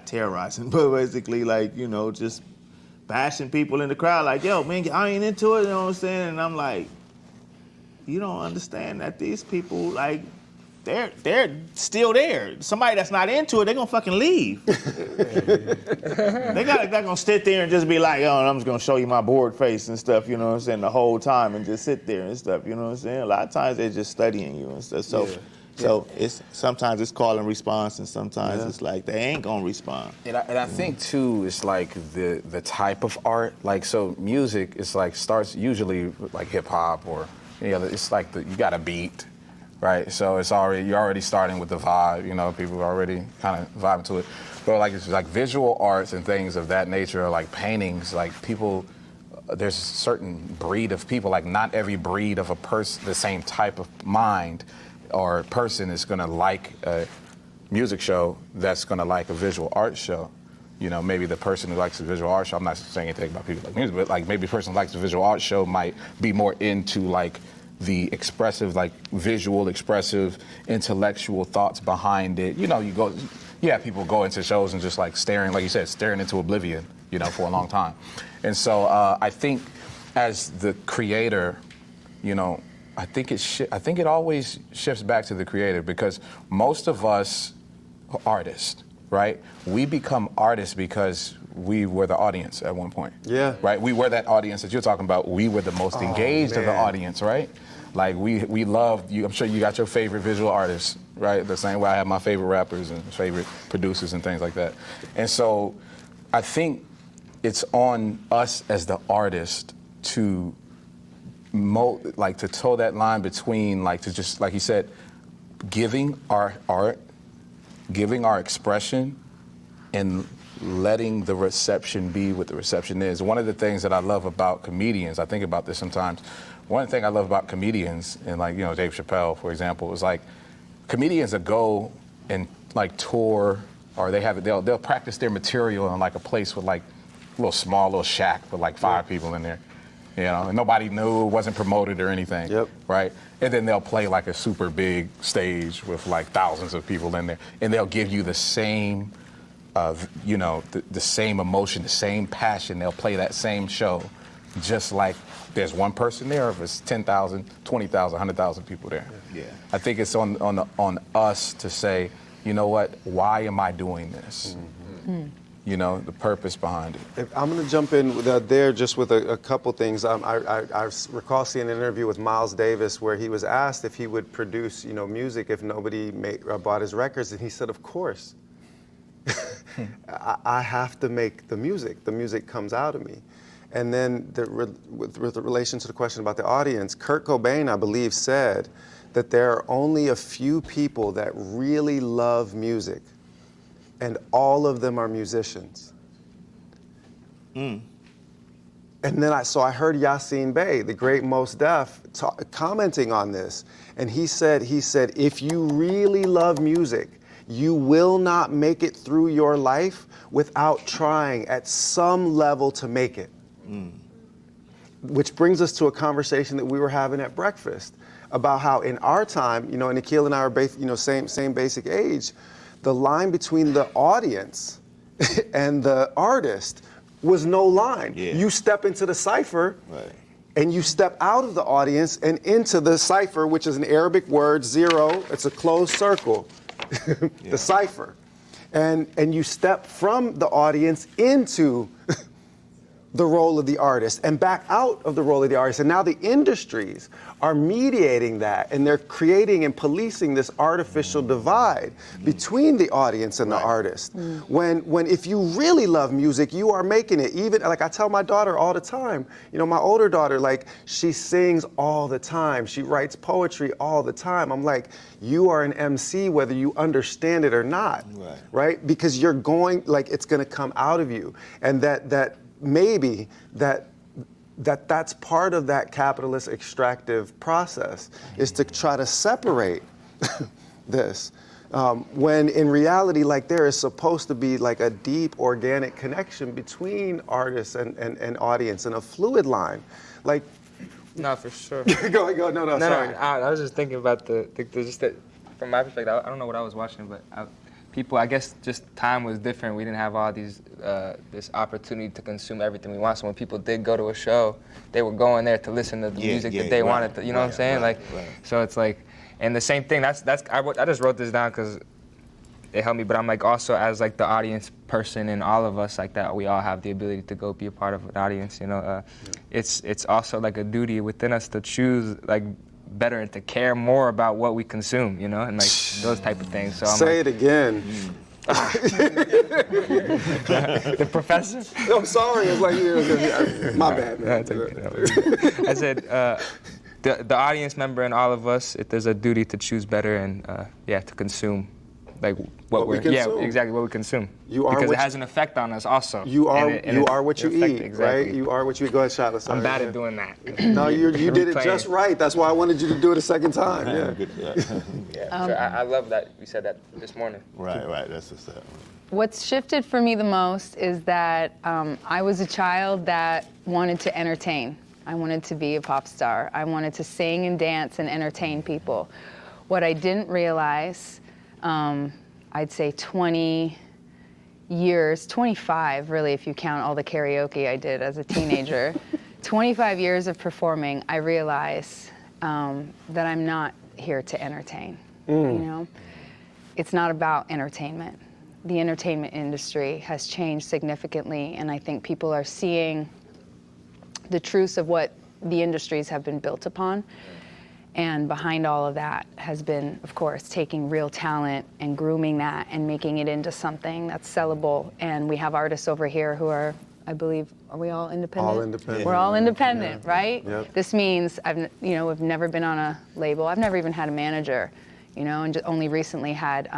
F: terrorizing, but basically like, just bashing people in the crowd, like, yo, man, I ain't into it, you know what I'm saying? And I'm like, you don't understand that these people, like, they're still there. Somebody that's not into it, they're gonna fucking leave. They're gonna sit there and just be like, oh, I'm just gonna show you my bored face and stuff, you know what I'm saying, the whole time, and just sit there and stuff, you know what I'm saying? A lot of times they're just studying you and stuff. So sometimes it's call and response, and sometimes it's like they ain't gonna respond.
G: And I think too, it's like the type of art. Like, so music is like starts usually like hip hop or it's like you got a beat. Right, so you're already starting with the vibe, people are already kind of vibing to it. But like it's like visual arts and things of that nature, like paintings, like people, there's a certain breed of people, like not every breed of a person, the same type of mind or person is gonna like a music show that's gonna like a visual art show. Maybe the person who likes the visual art show, I'm not saying anything about people like music, but like maybe the person who likes the visual art show might be more into like the expressive, like visual, expressive, intellectual thoughts behind it. People go into shows and just like staring, like you said, staring into oblivion, for a long time. And so I think as the creator, I think it always shifts back to the creator, because most of us artists, right? We become artists because we were the audience at one point.
D: Yeah.
G: Right? We were that audience that you're talking about. We were the most engaged of the audience, right? Like we loved you. I'm sure you got your favorite visual artists, right? The same way I have my favorite rappers and favorite producers and things like that. And so I think it's on us as the artist to to toe that line between, like, to just, like you said, giving our art, giving our expression, and letting the reception be what the reception is. One of the things that I love about comedians, I think about this sometimes, one thing I love about comedians, and like, you know, Dave Chappelle, for example, is like, comedians that go and like tour, or they'll practice their material in like a place with like a little shack with like 5 people in there, you know, and nobody knew, it wasn't promoted or anything, right? And then they'll play like a super big stage with like thousands of people in there, and they'll give you the same, you know, the same emotion, the same passion. They'll play that same show, just like there's one person there, if it's 10,000, 20,000, 100,000 people there.
F: Yeah.
G: I think it's on us to say, you know what, why am I doing this? You know, the purpose behind it.
D: I'm going to jump in there just with a couple things. I recall seeing an interview with Miles Davis where he was asked if he would produce, you know, music if nobody bought his records, and he said, of course. I have to make the music. The music comes out of me. And then with relation to the question about the audience, Kurt Cobain, I believe, said that there are only a few people that really love music, and all of them are musicians. And then I heard Yassine Bey, the great Mos Def, commenting on this, and he said, if you really love music, you will not make it through your life without trying at some level to make it. Which brings us to a conversation that we were having at breakfast about how in our time, you know, and Akil and I are, you know, same basic age, the line between the audience and the artist was no line. Yeah. You step into the cipher, and you step out of the audience and into the cipher, which is an Arabic word, 0. It's a closed circle, the cipher. And you step from the audience into the role of the artist and back out of the role of the artist. And now the industries are mediating that, and they're creating and policing this artificial divide between the audience and the artist. When if you really love music, you are making it. Even, like I tell my daughter all the time, you know, my older daughter, like, she sings all the time. She writes poetry all the time. I'm like, you are an MC whether you understand it or not, right? Because you're going, like, it's gonna come out of you. And that maybe that's part of that capitalist extractive process, is to try to separate this. When in reality, like, there is supposed to be like a deep organic connection between artists and audience, and a fluid line. Like,
E: no, for sure.
D: go, no, sorry.
E: No, I was just thinking about just that, from my perspective, I don't know what I was watching, but people, I guess just time was different. We didn't have all these, this opportunity to consume everything we want. So when people did go to a show, they were going there to listen to the music that they wanted to, you know what I'm saying? So it's like, and the same thing, I just wrote this down because it helped me, but I'm like, also as like the audience person and all of us like that, we all have the ability to go be a part of an audience, you know? It's also like a duty within us to choose like better and to care more about what we consume, you know, and like those type of things. So
D: Say it again.
E: The professor?
D: I'm sorry. It's like, my bad, man.
E: I said, the audience member and all of us, there's a duty to choose better and to consume like what we consume. Yeah, exactly what we consume. Because it has an effect on us also.
D: You are what you eat, right? You are what you eat. Go ahead, Shylah.
E: I'm bad at doing that.
D: No, you did it just right. That's why I wanted you to do it a second time.
E: I love that you said that this morning.
F: Right. That's what's up.
B: What's shifted for me the most is that I was a child that wanted to entertain. I wanted to be a pop star. I wanted to sing and dance and entertain people. What I didn't realize, I'd say 20 years, 25 really, if you count all the karaoke I did as a teenager, 25 years of performing, I realized that I'm not here to entertain, you know? It's not about entertainment. The entertainment industry has changed significantly, and I think people are seeing the truths of what the industries have been built upon. And behind all of that has been, of course, taking real talent and grooming that and making it into something that's sellable. And we have artists over here who are I believe, are we all independent?
D: All independent.
B: We're all independent, right?
D: Yep.
B: This means we've never been on a label. I've never even had a manager, and just only recently had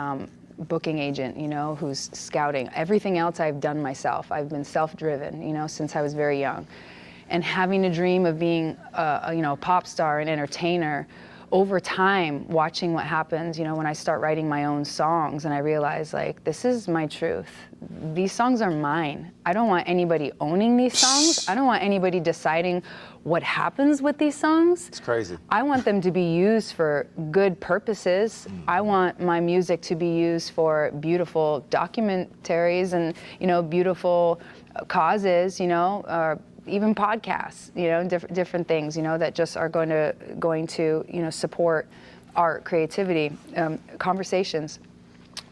B: booking agent, who's scouting. Everything else I've done myself. I've been self-driven, since I was very young. And having a dream of being a pop star, an entertainer, over time, watching what happens, when I start writing my own songs and I realize, like, this is my truth. These songs are mine. I don't want anybody owning these songs. I don't want anybody deciding what happens with these songs.
D: It's crazy.
B: I want them to be used for good purposes. I want my music to be used for beautiful documentaries and, beautiful causes, even podcasts, different things, that just are going to, support art, creativity, conversations.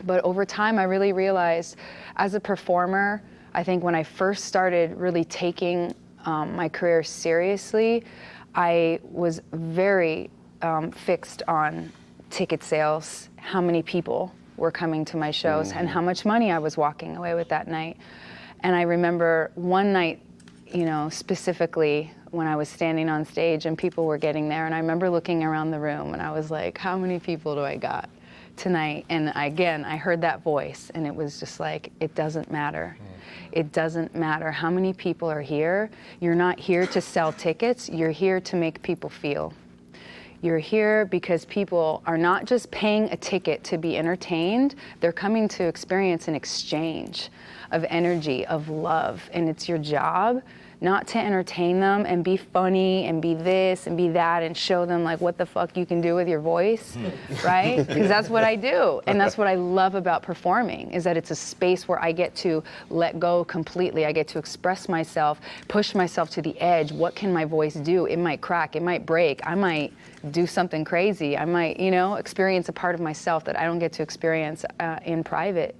B: But over time, I really realized, as a performer, I think when I first started really taking my career seriously, I was very fixed on ticket sales, how many people were coming to my shows, and how much money I was walking away with that night. And I remember one night, specifically when I was standing on stage and people were getting there, and I remember looking around the room and I was like, how many people do I got tonight? And I heard that voice, and it was just like, it doesn't matter. It doesn't matter how many people are here. You're not here to sell tickets. You're here to make people feel. You're here because people are not just paying a ticket to be entertained. They're coming to experience an exchange of energy, of love. And it's your job not to entertain them and be funny and be this and be that and show them like what the fuck you can do with your voice, right? Because that's what I do. And that's what I love about performing, is that it's a space where I get to let go completely. I get to express myself, push myself to the edge. What can my voice do? It might crack, it might break. I might do something crazy. I might, experience a part of myself that I don't get to experience in private,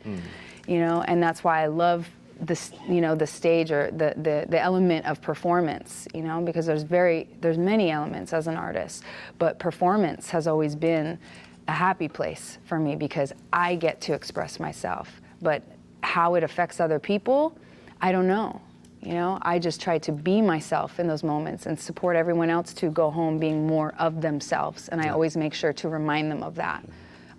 B: and that's why I love the stage, or the element of performance, because there's many elements as an artist, but performance has always been a happy place for me because I get to express myself. But how it affects other people, I don't know. I just try to be myself in those moments and support everyone else to go home being more of themselves. And I always make sure to remind them of that.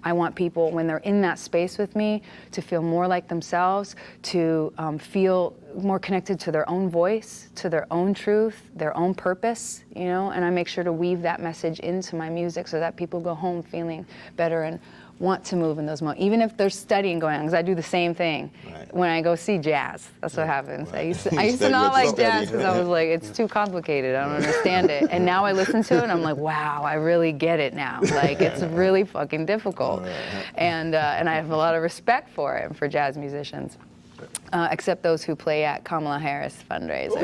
B: I want people, when they're in that space with me, to feel more like themselves, to feel more connected to their own voice, to their own truth, their own purpose, and I make sure to weave that message into my music so that people go home feeling better and want to move in those moments, even if there's studying going on, because I do the same thing when I go see jazz. That's what happens. I used to not like jazz because I was like, it's too complicated. I don't understand it. And now I listen to it and I'm like, wow, I really get it now. Like, it's really fucking difficult. And I have a lot of respect for it and for jazz musicians, except those who play at Kamala Harris fundraiser.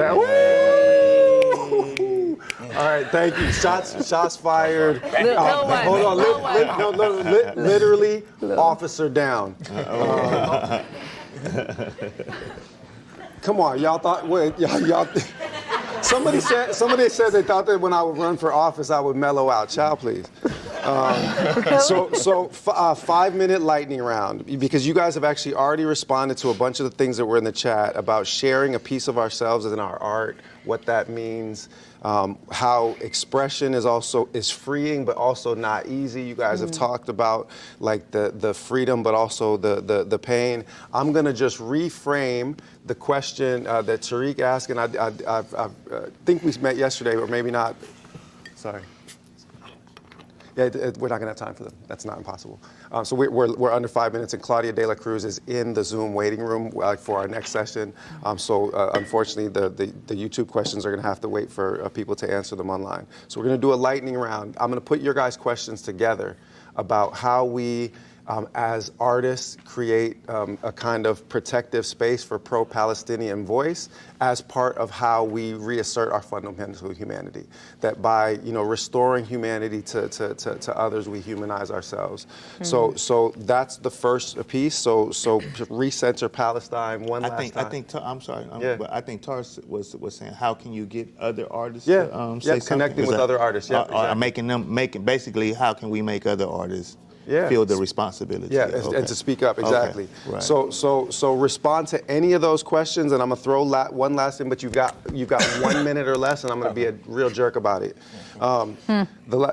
D: All right, thank you. Shots fired.
B: Hold
D: on, literally, officer down. Come on, y'all thought. Wait, y'all. Somebody said they thought that when I would run for office, I would mellow out. Child, please. So 5-minute lightning round, because you guys have actually already responded to a bunch of the things that were in the chat about sharing a piece of ourselves in our art, what that means, how expression is freeing but also not easy. You guys have talked about like the freedom but also the pain. I'm gonna just reframe the question that Tariq asked, and I think we met yesterday, or maybe not. Sorry. Yeah, we're not going to have time for them. That's not impossible. So we're under 5 minutes, and Claudia de la Cruz is in the Zoom waiting room for our next session. Unfortunately, the YouTube questions are going to have to wait for people to answer them online. So we're going to do a lightning round. I'm going to put your guys' questions together about how we, as artists, create a kind of protective space for pro-Palestinian voice as part of how we reassert our fundamental humanity. That by restoring humanity to others, we humanize ourselves. So that's the first piece. So recenter Palestine one last time.
F: I'm sorry, but I think Tars was saying, how can you get other artists
D: to
F: say
D: connecting with other artists.
F: Exactly. Basically, how can we make other artists feel the responsibility.
D: Yeah, and to speak up, exactly.
F: Okay, right.
D: So respond to any of those questions, and I'm gonna throw one last in, but you've got 1 minute or less, and I'm gonna be a real jerk about it.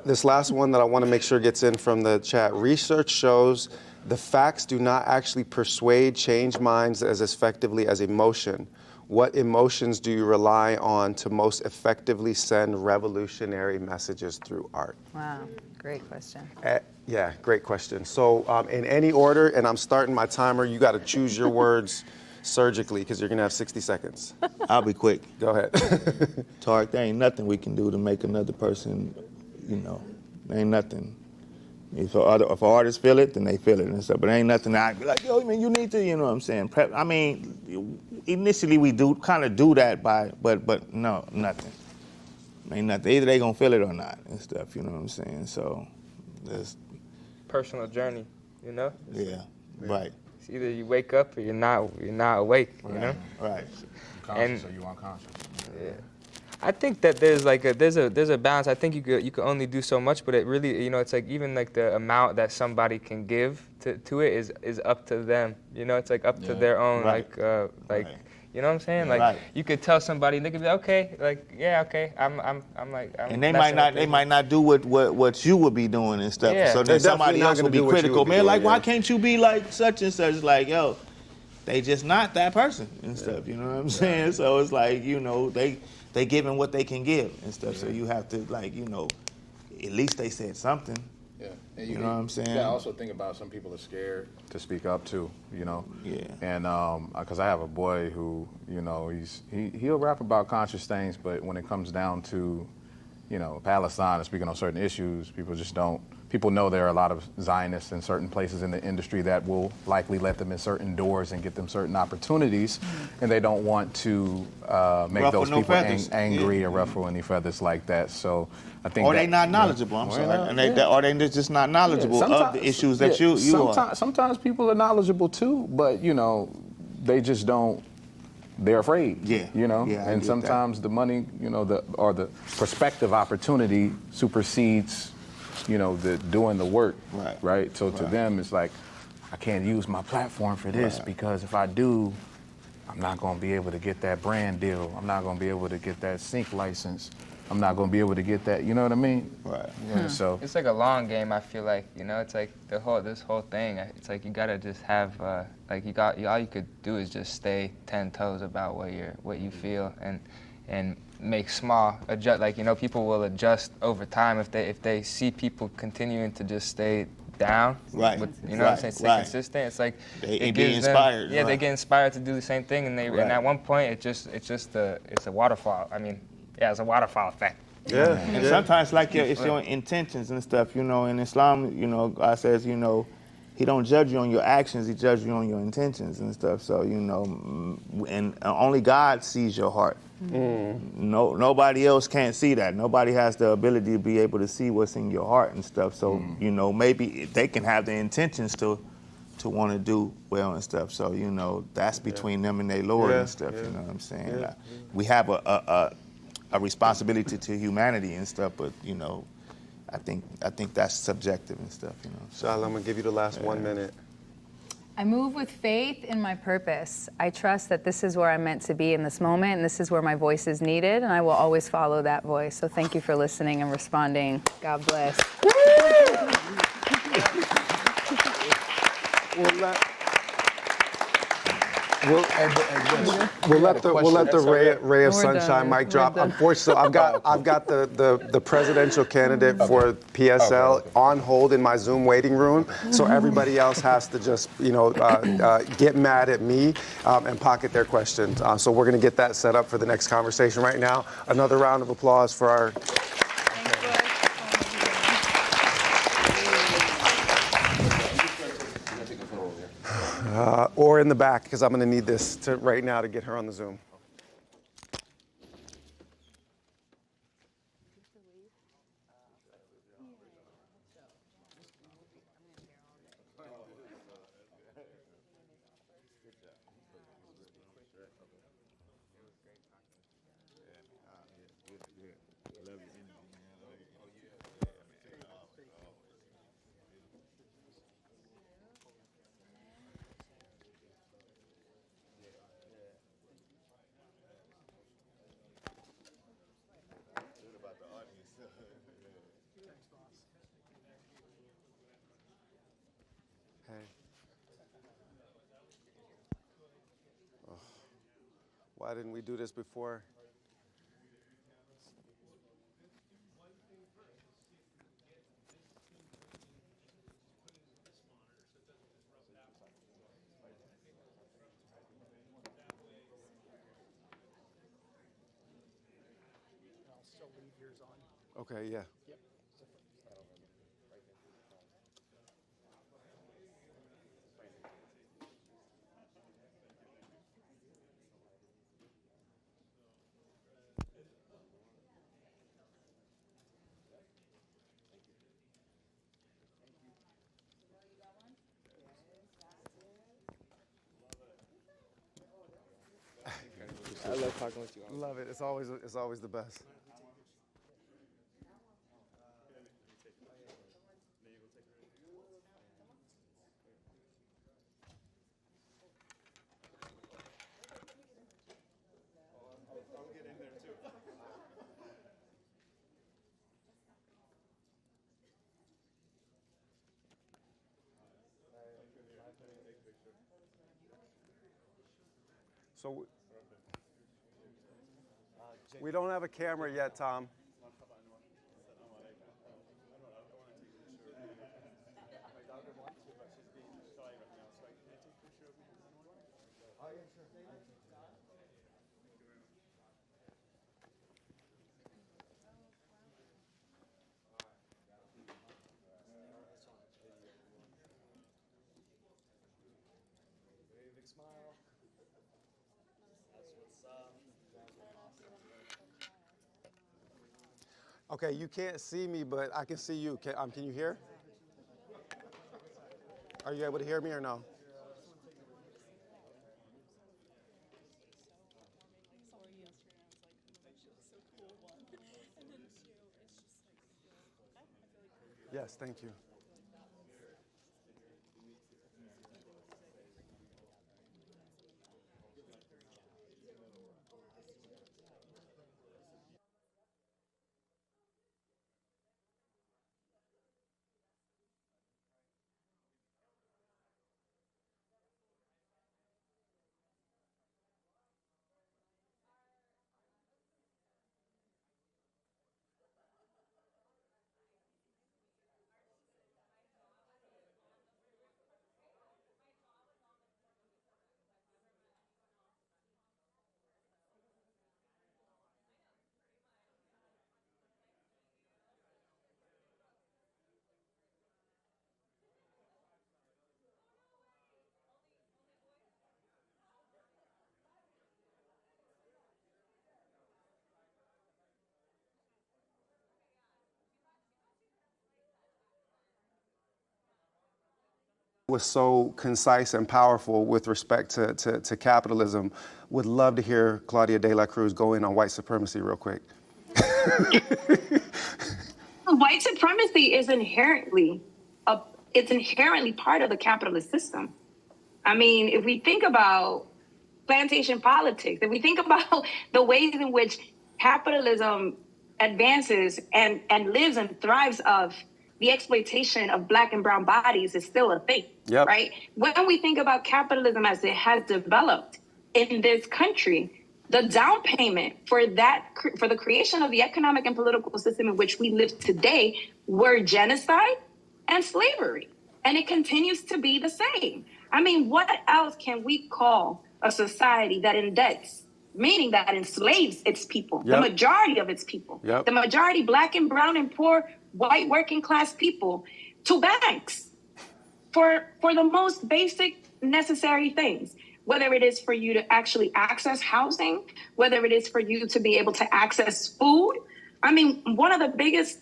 D: This last one that I want to make sure gets in from the chat. Research shows the facts do not actually persuade, change minds as effectively as emotion. What emotions do you rely on to most effectively send revolutionary messages through art?
B: Wow, great question.
D: Yeah, great question. So in any order, and I'm starting my timer, you got to choose your words surgically because you're going to have 60 seconds.
F: I'll be quick.
D: Go ahead.
F: Tarek, there ain't nothing we can do to make another person, there ain't nothing. If artists feel it, then they feel it and stuff. But there ain't nothing that I'd be like, yo, man, you need to, you know what I'm saying? Initially we do kind of do that but no, nothing. Ain't nothing. Either they gonna feel it or not and stuff, you know what I'm saying? So there's
E: personal journey,
F: Yeah, right.
E: It's either you wake up or you're not awake,
F: Right.
G: You conscious or you unconscious.
E: Yeah. I think that there's a balance. I think you could only do so much, but it really, it's like even like the amount that somebody can give to it is up to them. It's like up to their own
F: Right.
E: you know what I'm saying? Like
F: Right.
E: you could tell somebody, they could be like, okay, like yeah, okay, I'm
F: and they might not do what you would be doing and stuff.
E: Yeah.
F: So
D: They're
F: then somebody
D: definitely not
F: else will
D: gonna
F: be
D: do what you
F: critical.
D: would be
F: Man,
D: doing,
F: like why
D: yeah.
F: can't you be like such and such? Like, yo, they just not that person and stuff. You know what I'm saying? So it's like, they giving what they can give and stuff. So you have to at least they said something.
G: Yeah. And
F: You know what I'm saying?
G: Yeah, I also think about some people are scared to speak up too,
F: Yeah.
G: And because I have a boy who, he'll rap about conscious things, but when it comes down to, Palestine and speaking on certain issues, people just don't. People know there are a lot of Zionists in certain places in the industry that will likely let them in certain doors and get them certain opportunities, and they don't want to make
F: Ruffle
G: those
F: no
G: people
F: feathers.
G: angry or ruffle any feathers like that. So I think
F: Or they not knowledgeable. I'm sorry. Or they just not knowledgeable of the issues that you are.
G: Sometimes people are knowledgeable too, but they just don't. They're afraid.
F: Yeah. Yeah, I
G: and
F: get
G: sometimes the money, the prospective opportunity supersedes, the doing the work. Right. So to them, it's like, I can't use my platform for this because if I do, I'm not going to be able to get that brand deal. I'm not going to be able to get that sync license. I'm not going to be able to get that. You know what I mean?
F: Right.
G: So
E: it's like a long game. I feel like it's like this whole thing. It's like you gotta just have all you could do is just stay 10 toes about what you feel and make small adjust. Like people will adjust over time if they see people continuing to just stay down.
F: Right.
E: What I'm saying? Stay consistent. It's like
F: They be inspired.
E: Them, they get inspired to do the same thing, and and at one point it's a waterfall. I mean. Yeah, it's a waterfall effect.
D: Yeah.
F: And sometimes it's your intentions and stuff, In Islam, God says, He don't judge you on your actions, He judges you on your intentions and stuff. So, and only God sees your heart. Nobody else can't see that. Nobody has the ability to be able to see what's in your heart and stuff. So, maybe they can have the intentions to want to do well and stuff. So, that's between them and their Lord and stuff, you know what I'm saying?
D: Yeah.
F: We have a responsibility to humanity and stuff, but I think that's subjective and stuff.
D: Shylah, I'm gonna give you the last 1 minute.
B: I move with faith in my purpose. I trust that this is where I'm meant to be in this moment, and this is where my voice is needed, and I will always follow that voice. So thank you for listening and responding. God bless.
D: We'll let the ray of sunshine mic drop.
B: done.
D: Unfortunately, I've got the presidential candidate for PSL on hold in my Zoom waiting room. So everybody else has to just get mad at me and pocket their questions. So we're going to get that set up for the next conversation right now. Another round of applause for our. Or in the back, because I'm going to need this right now to get her on the Zoom. Hey. Oh, why didn't we do this before?
C: I'll still leave yours on.
D: Okay, yeah.
C: Yep.
E: I love talking with you.
D: Love it. It's always the best.
A: I'll get in there too.
D: So we don't have a camera yet, Tom.
A: Big smile. That's what's up.
D: Okay, you can't see me, but I can see you. Can you hear? Are you able to hear me or no? Yes, thank you. Was so concise and powerful with respect to capitalism. Would love to hear Claudia de la Cruz go in on white supremacy real quick.
L: White supremacy is inherently part of the capitalist system. I mean, if we think about plantation politics, if we think about the ways in which capitalism advances and lives and thrives of the exploitation of Black and brown bodies is still a thing,
D: Yep.
L: right? When we think about capitalism as it has developed in this country, the down payment for the creation of the economic and political system in which we live today were genocide and slavery. And it continues to be the same. I mean, what else can we call a society that indebts, meaning that enslaves its people,
D: Yep.
L: the majority of its people,
D: Yep.
L: the majority Black and brown and poor, white working class people, to banks for the most basic necessary things, whether it is for you to actually access housing, whether it is for you to be able to access food. I mean, one of the biggest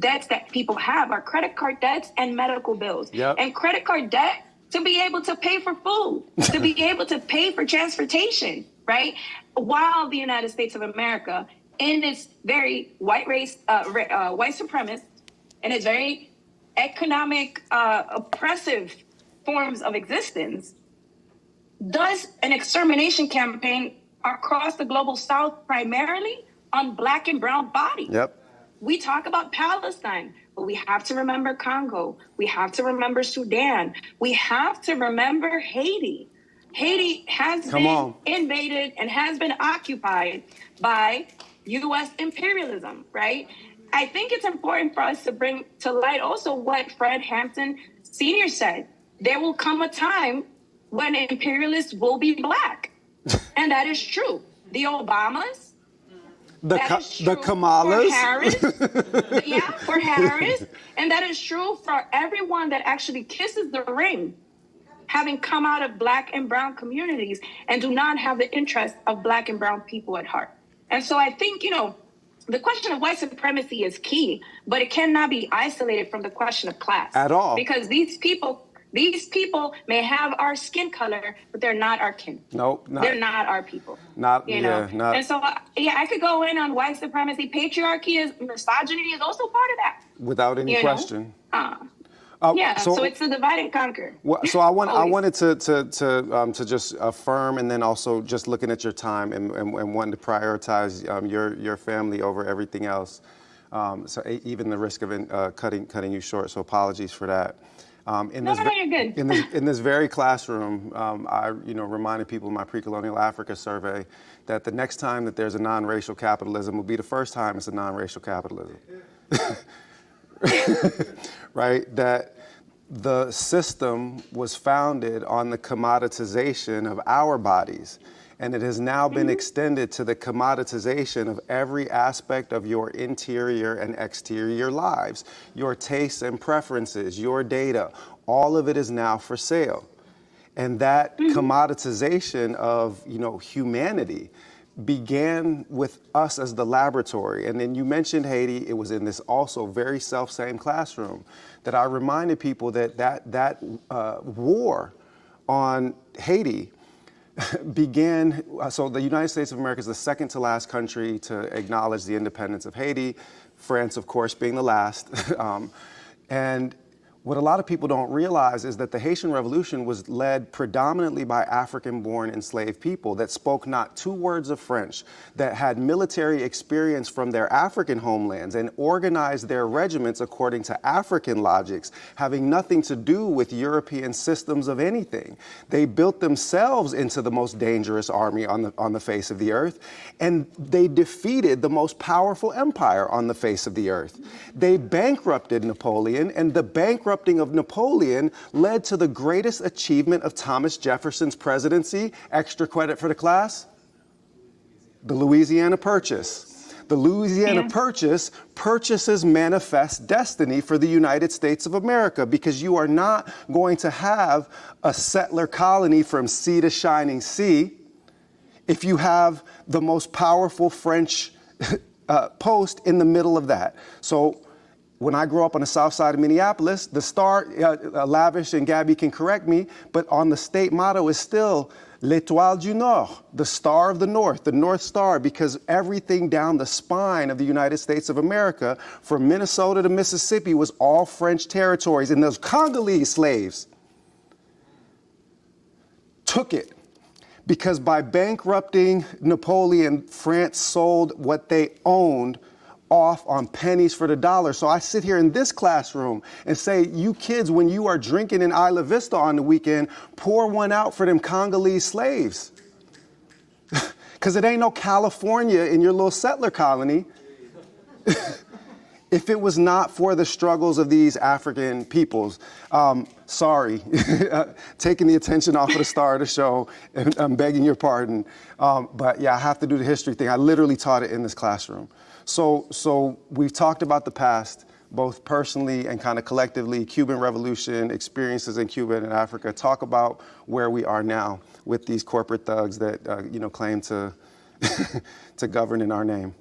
L: debts that people have are credit card debts and medical bills.
D: Yep.
L: And credit card debt to be able to pay for food, to be able to pay for transportation, right? While the United States of America, in its very white supremacist, and its very economic oppressive forms of existence, does an extermination campaign across the global South primarily on Black and brown bodies.
D: Yep.
L: we talk about Palestine, but we have to remember Congo. We have to remember Sudan. We have to remember Haiti. Haiti has been invaded and has been occupied by U.S. imperialism, right? I think it's important for us to bring to light also what Fred Hampton Sr. said. There will come a time when imperialists will be black. And that is true. The Obamas,
H: the Kamalas,
L: for Harris. And that is true for everyone that actually kisses the ring, having come out of black and brown communities and do not have the interest of black and brown people at heart. And so I think, the question of white supremacy is key, but it cannot be isolated from the question of class.
H: At all.
L: Because these people may have our skin color, but they're not our kin.
H: Nope,
L: they're not our people.
H: Not.
L: And so, I could go in on white supremacy. Patriarchy misogyny is also part of that.
H: Without any question.
L: So it's a divide and conquer.
H: So I wanted to just affirm, and then also just looking at your time and wanting to prioritize your family over everything else. So even the risk of cutting you short. So apologies for that. You're good. In this very classroom, I reminded people in my pre-colonial Africa survey that the next time that there's a non-racial capitalism will be the first time it's a non-racial capitalism. Right? That the system was founded on the commoditization of our bodies, and it has now been extended to the commoditization of every aspect of your interior and exterior lives, your tastes and preferences, your data. All of it is now for sale. And that commoditization of, humanity began with us as the laboratory. And then you mentioned Haiti. It was in this also very self-same classroom that I reminded people that war on Haiti began, so the United States of America is the second to last country to acknowledge the independence of Haiti, France, of course, being the last. And what a lot of people don't realize is that the Haitian Revolution was led predominantly by African-born enslaved people that spoke not two words of French, that had military experience from their African homelands and organized their regiments according to African logics, having nothing to do with European systems of anything. They built themselves into the most dangerous army on the face of the earth, and they defeated the most powerful empire on the face of the earth. They bankrupted Napoleon, and the bankrupting of Napoleon led to the greatest achievement of Thomas Jefferson's presidency. Extra credit for the class? The Louisiana Purchase. The Louisiana Purchase purchases manifest destiny for the United States of America, because you are not going to have a settler colony from sea to shining sea if you have the most powerful French post in the middle of that. So when I grew up on the south side of Minneapolis, the star, Lavish and Gabby can correct me, but on the state motto is still L'Étoile du Nord, the Star of the North, the North Star, because everything down the spine of the United States of America, from Minnesota to Mississippi, was all French territories, and those Congolese slaves took it. Because by bankrupting Napoleon, France sold what they owned off on pennies for the dollar. So I sit here in this classroom and say, you kids, when you are drinking in Isla Vista on the weekend, pour one out for them Congolese slaves. Because it ain't no California in your little settler colony if it was not for the struggles of these African peoples. Sorry, taking the attention off of the star of the show, and I'm begging your pardon. But yeah, I have to do the history thing. I literally taught it in this classroom. So we've talked about the past, both personally and kind of collectively, Cuban Revolution, experiences in Cuba and Africa. Talk about where we are now with these corporate thugs that claim to to govern in our name.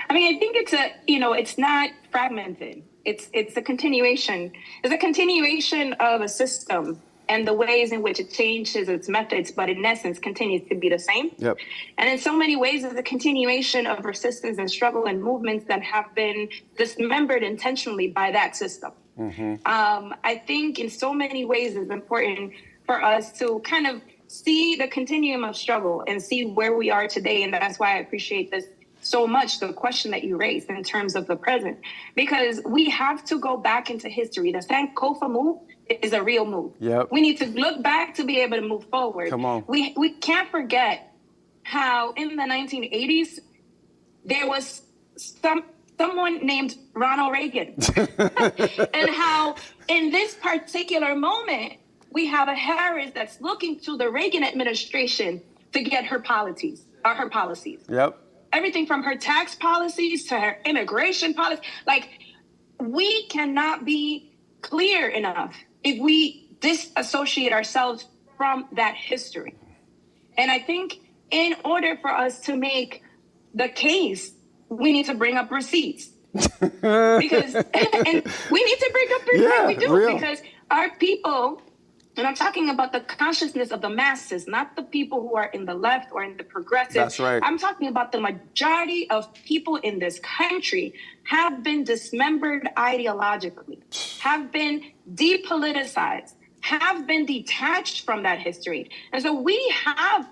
L: I mean, I think it's not fragmented. It's a continuation. It's a continuation of a system and the ways in which it changes its methods, but in essence continues to be the same.
H: Yep.
L: And in so many ways, it's a continuation of resistance and struggle and movements that have been dismembered intentionally by that system.
H: Mm-hmm.
L: I think in so many ways it's important for us to kind of see the continuum of struggle and see where we are today. And that's why I appreciate this so much the question that you raised in terms of the present, because we have to go back into history. The Sankofa move is a real move.
H: Yep.
L: We need to look back to be able to move forward.
H: Come on.
L: We can't forget how in the 1980s, there was someone named Ronald Reagan. And how in this particular moment, we have a Harris that's looking to the Reagan administration to get her policies.
H: Yep.
L: Everything from her tax policies to her immigration policy. Like, we cannot be clear enough if we disassociate ourselves from that history. And I think in order for us to make the case, we need to bring up receipts. Because, and we need to bring up receipts.
H: Yeah,
L: we do,
H: real.
L: because our people, and I'm talking about the consciousness of the masses, not the people who are in the left or in the progressive.
H: That's right.
L: I'm talking about the majority of people in this country have been dismembered ideologically, have been depoliticized, have been detached from that history. And so we have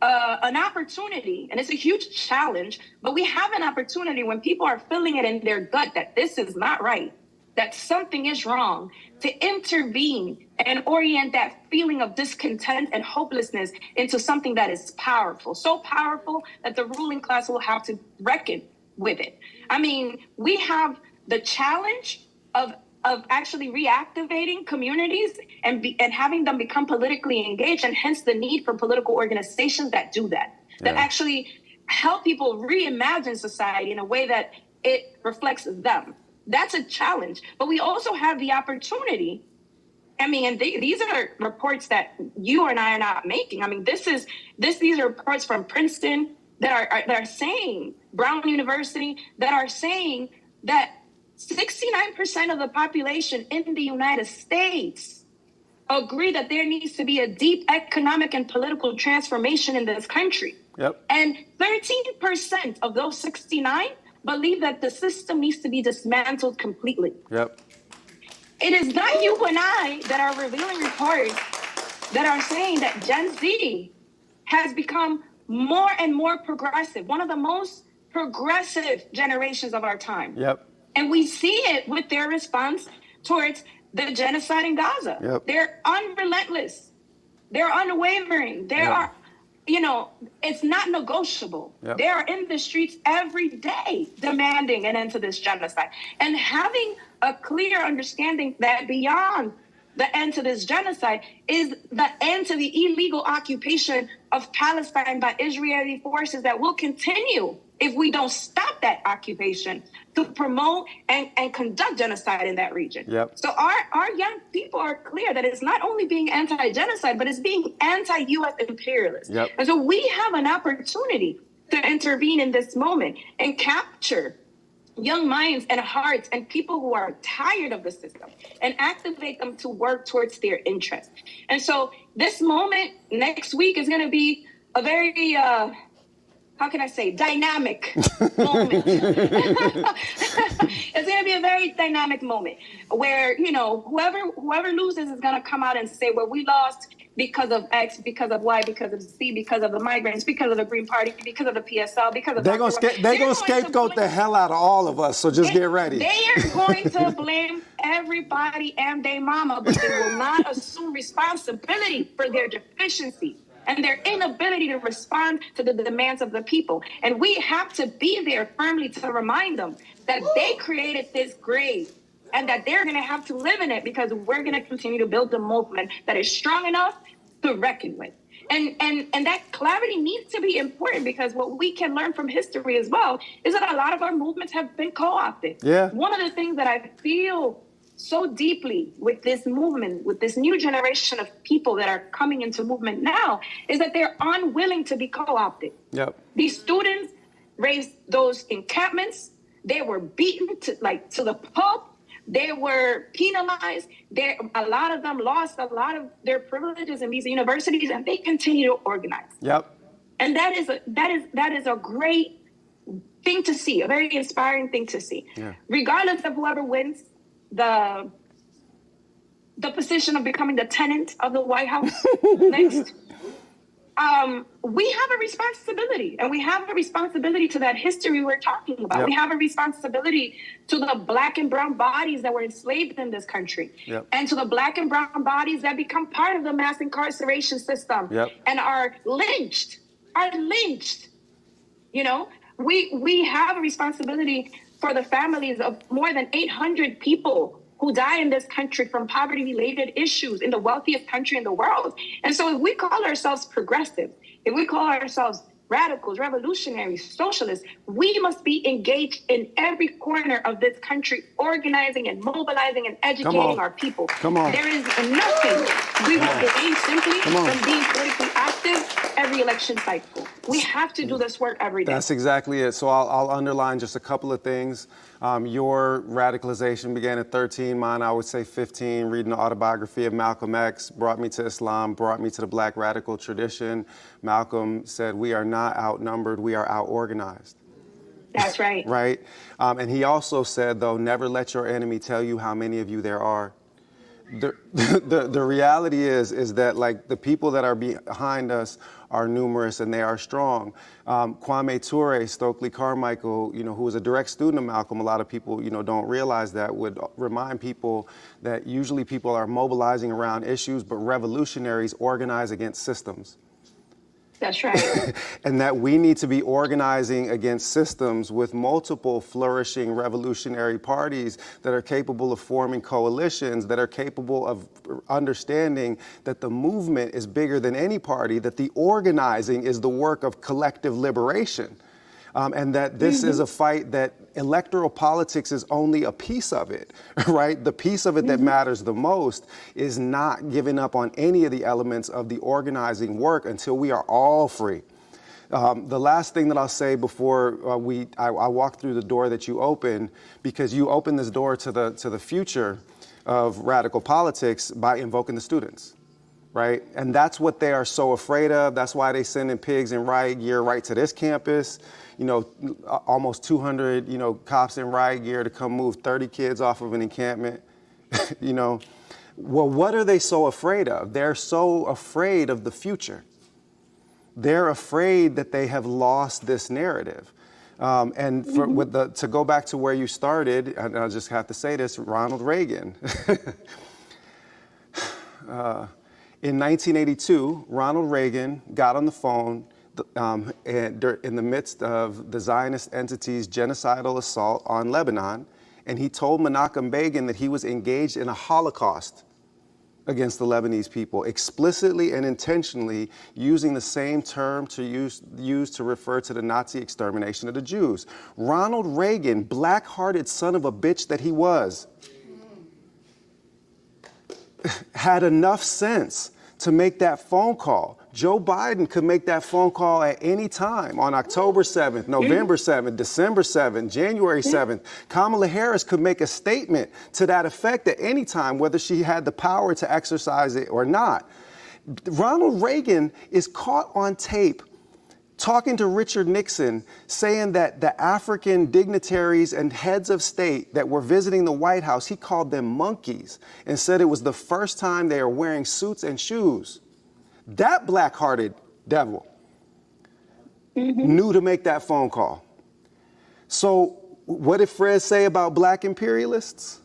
L: an opportunity, and it's a huge challenge, but we have an opportunity when people are feeling it in their gut that this is not right, that something is wrong, to intervene and orient that feeling of discontent and hopelessness into something that is powerful, so powerful that the ruling class will have to reckon with it. I mean, we have the challenge of actually reactivating communities and having them become politically engaged, and hence the need for political organizations that do that, that actually help people reimagine society in a way that it reflects them. That's a challenge. But we also have the opportunity. I mean, and these are reports that you and I are not making. I mean, these are reports from Princeton that are saying, Brown University, that are saying that 69% of the population in the United States agree that there needs to be a deep economic and political transformation in this country.
H: Yep.
L: And 13% of those 69 believe that the system needs to be dismantled completely.
H: Yep.
L: It is not you and I that are revealing reports that are saying that Gen Z has become more and more progressive, one of the most progressive generations of our time.
H: Yep.
L: And we see it with their response towards the genocide in Gaza.
H: Yep.
L: They're unrelentless. They're unwavering. They are, it's not negotiable.
H: Yep.
L: They are in the streets every day demanding an end to this genocide. And having a clear understanding that beyond the end to this genocide is the end to the illegal occupation of Palestine by Israeli forces that will continue if we don't stop that occupation to promote and conduct genocide in that region.
H: Yep.
L: So our young people are clear that it's not only being anti-genocide, but it's being anti-U.S. imperialist.
H: Yep.
L: And so we have an opportunity to intervene in this moment and capture young minds and hearts and people who are tired of the system and activate them to work towards their interests. And so this moment next week is going to be a very, dynamic moment. It's going to be a very dynamic moment where, whoever loses is going to come out and say, well, we lost because of X, because of Y, because of Z, because of the migrants, because of the Green Party, because of the PSL, because of...
H: They're going to scapegoat the hell out of all of us, so just get ready.
L: They are going to blame everybody and their mama, but they will not assume responsibility for their deficiency and their inability to respond to the demands of the people. And we have to be there firmly to remind them that they created this grave and that they're going to have to live in it, because we're going to continue to build a movement that is strong enough to reckon with. And that clarity needs to be important, because what we can learn from history as well is that a lot of our movements have been co-opted.
H: Yeah.
L: One of the things that I feel so deeply with this movement, with this new generation of people that are coming into movement now, is that they're unwilling to be co-opted.
H: Yep.
L: These students raised those encampments. They were beaten to the pulp. They were penalized. A lot of them lost a lot of their privileges in these universities, and they continue to organize.
H: Yep.
L: And that is a great thing to see, a very inspiring thing to see.
H: Yeah.
L: Regardless of whoever wins the position of becoming the tenant of the White House next, we have a responsibility, and we have a responsibility to that history we're talking about.
H: Yep.
L: We have a responsibility to the Black and brown bodies that were enslaved in this country,
H: Yep.
L: and to the Black and brown bodies that become part of the mass incarceration system,
H: Yep.
L: and are lynched. You know, we have a responsibility for the families of more than 800 people who die in this country from poverty-related issues in the wealthiest country in the world. And so if we call ourselves progressive, if we call ourselves radicals, revolutionaries, socialists, we must be engaged in every corner of this country, organizing and mobilizing and educating our people.
H: Come on.
L: There is nothing we will gain simply from being politically active every election cycle. We have to do this work every day.
H: That's exactly it. So I'll underline just a couple of things. Your radicalization began at 13, mine I would say 15, reading the autobiography of Malcolm X, brought me to Islam, brought me to the Black radical tradition. Malcolm said, we are not outnumbered, we are out-organized.
L: That's right.
H: Right? And he also said, though, never let your enemy tell you how many of you there are. The reality is that, like, the people that are behind us are numerous and they are strong. Kwame Ture, Stokely Carmichael, you know, who was a direct student of Malcolm, a lot of people, you know, don't realize that, would remind people that usually people are mobilizing around issues, but revolutionaries organize against systems.
L: That's right.
H: And that we need to be organizing against systems with multiple flourishing revolutionary parties that are capable of forming coalitions, that are capable of understanding that the movement is bigger than any party, that the organizing is the work of collective liberation. And that this is a fight that electoral politics is only a piece of it, right? The piece of it that matters the most is not giving up on any of the elements of the organizing work until we are all free. The last thing that I'll say before I walk through the door that you open, because you open this door to the future of radical politics by invoking the students. Right? And that's what they are so afraid of. That's why they send in pigs in riot gear right to this campus. You know, almost 200, you know, cops in riot gear to come move 30 kids off of an encampment. You know, well, what are they so afraid of? They're so afraid of the future. They're afraid that they have lost this narrative. And to go back to where you started, and I'll just have to say this, Ronald Reagan. In 1982, Ronald Reagan got on the phone in the midst of the Zionist entity's genocidal assault on Lebanon, and he told Menachem Begin that he was engaged in a Holocaust against the Lebanese people, explicitly and intentionally using the same term to use to refer to the Nazi extermination of the Jews. Ronald Reagan, black-hearted son of a bitch that he was, had enough sense to make that phone call. Joe Biden could make that phone call at any time on October 7th, November 7th, December 7th, January 7th. Kamala Harris could make a statement to that effect at any time, whether she had the power to exercise it or not. Ronald Reagan is caught on tape talking to Richard Nixon, saying that the African dignitaries and heads of state that were visiting the White House, he called them monkeys and said it was the first time they are wearing suits and shoes. That black-hearted devil knew to make that phone call. So what did Fred say about black imperialists?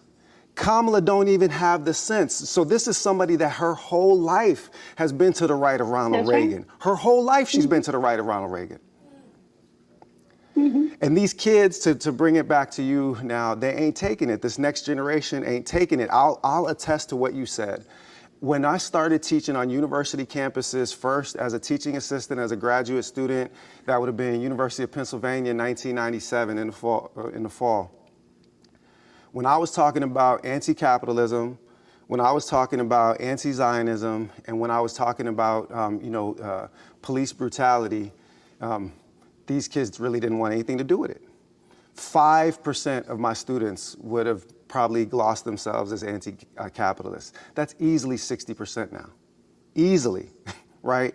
H: Kamala don't even have the sense. So this is somebody that her whole life has been to the right of Ronald Reagan. Her whole life she's been to the right of Ronald Reagan. And these kids, to bring it back to you now, they ain't taking it. This next generation ain't taking it. I'll attest to what you said. When I started teaching on university campuses, first as a teaching assistant, as a graduate student, that would have been University of Pennsylvania in 1997 in the fall. When I was talking about anti-capitalism, when I was talking about anti-Zionism, and when I was talking about, police brutality, these kids really didn't want anything to do with it. 5% of my students would have probably glossed themselves as anti-capitalists. That's easily 60% now. Easily, right?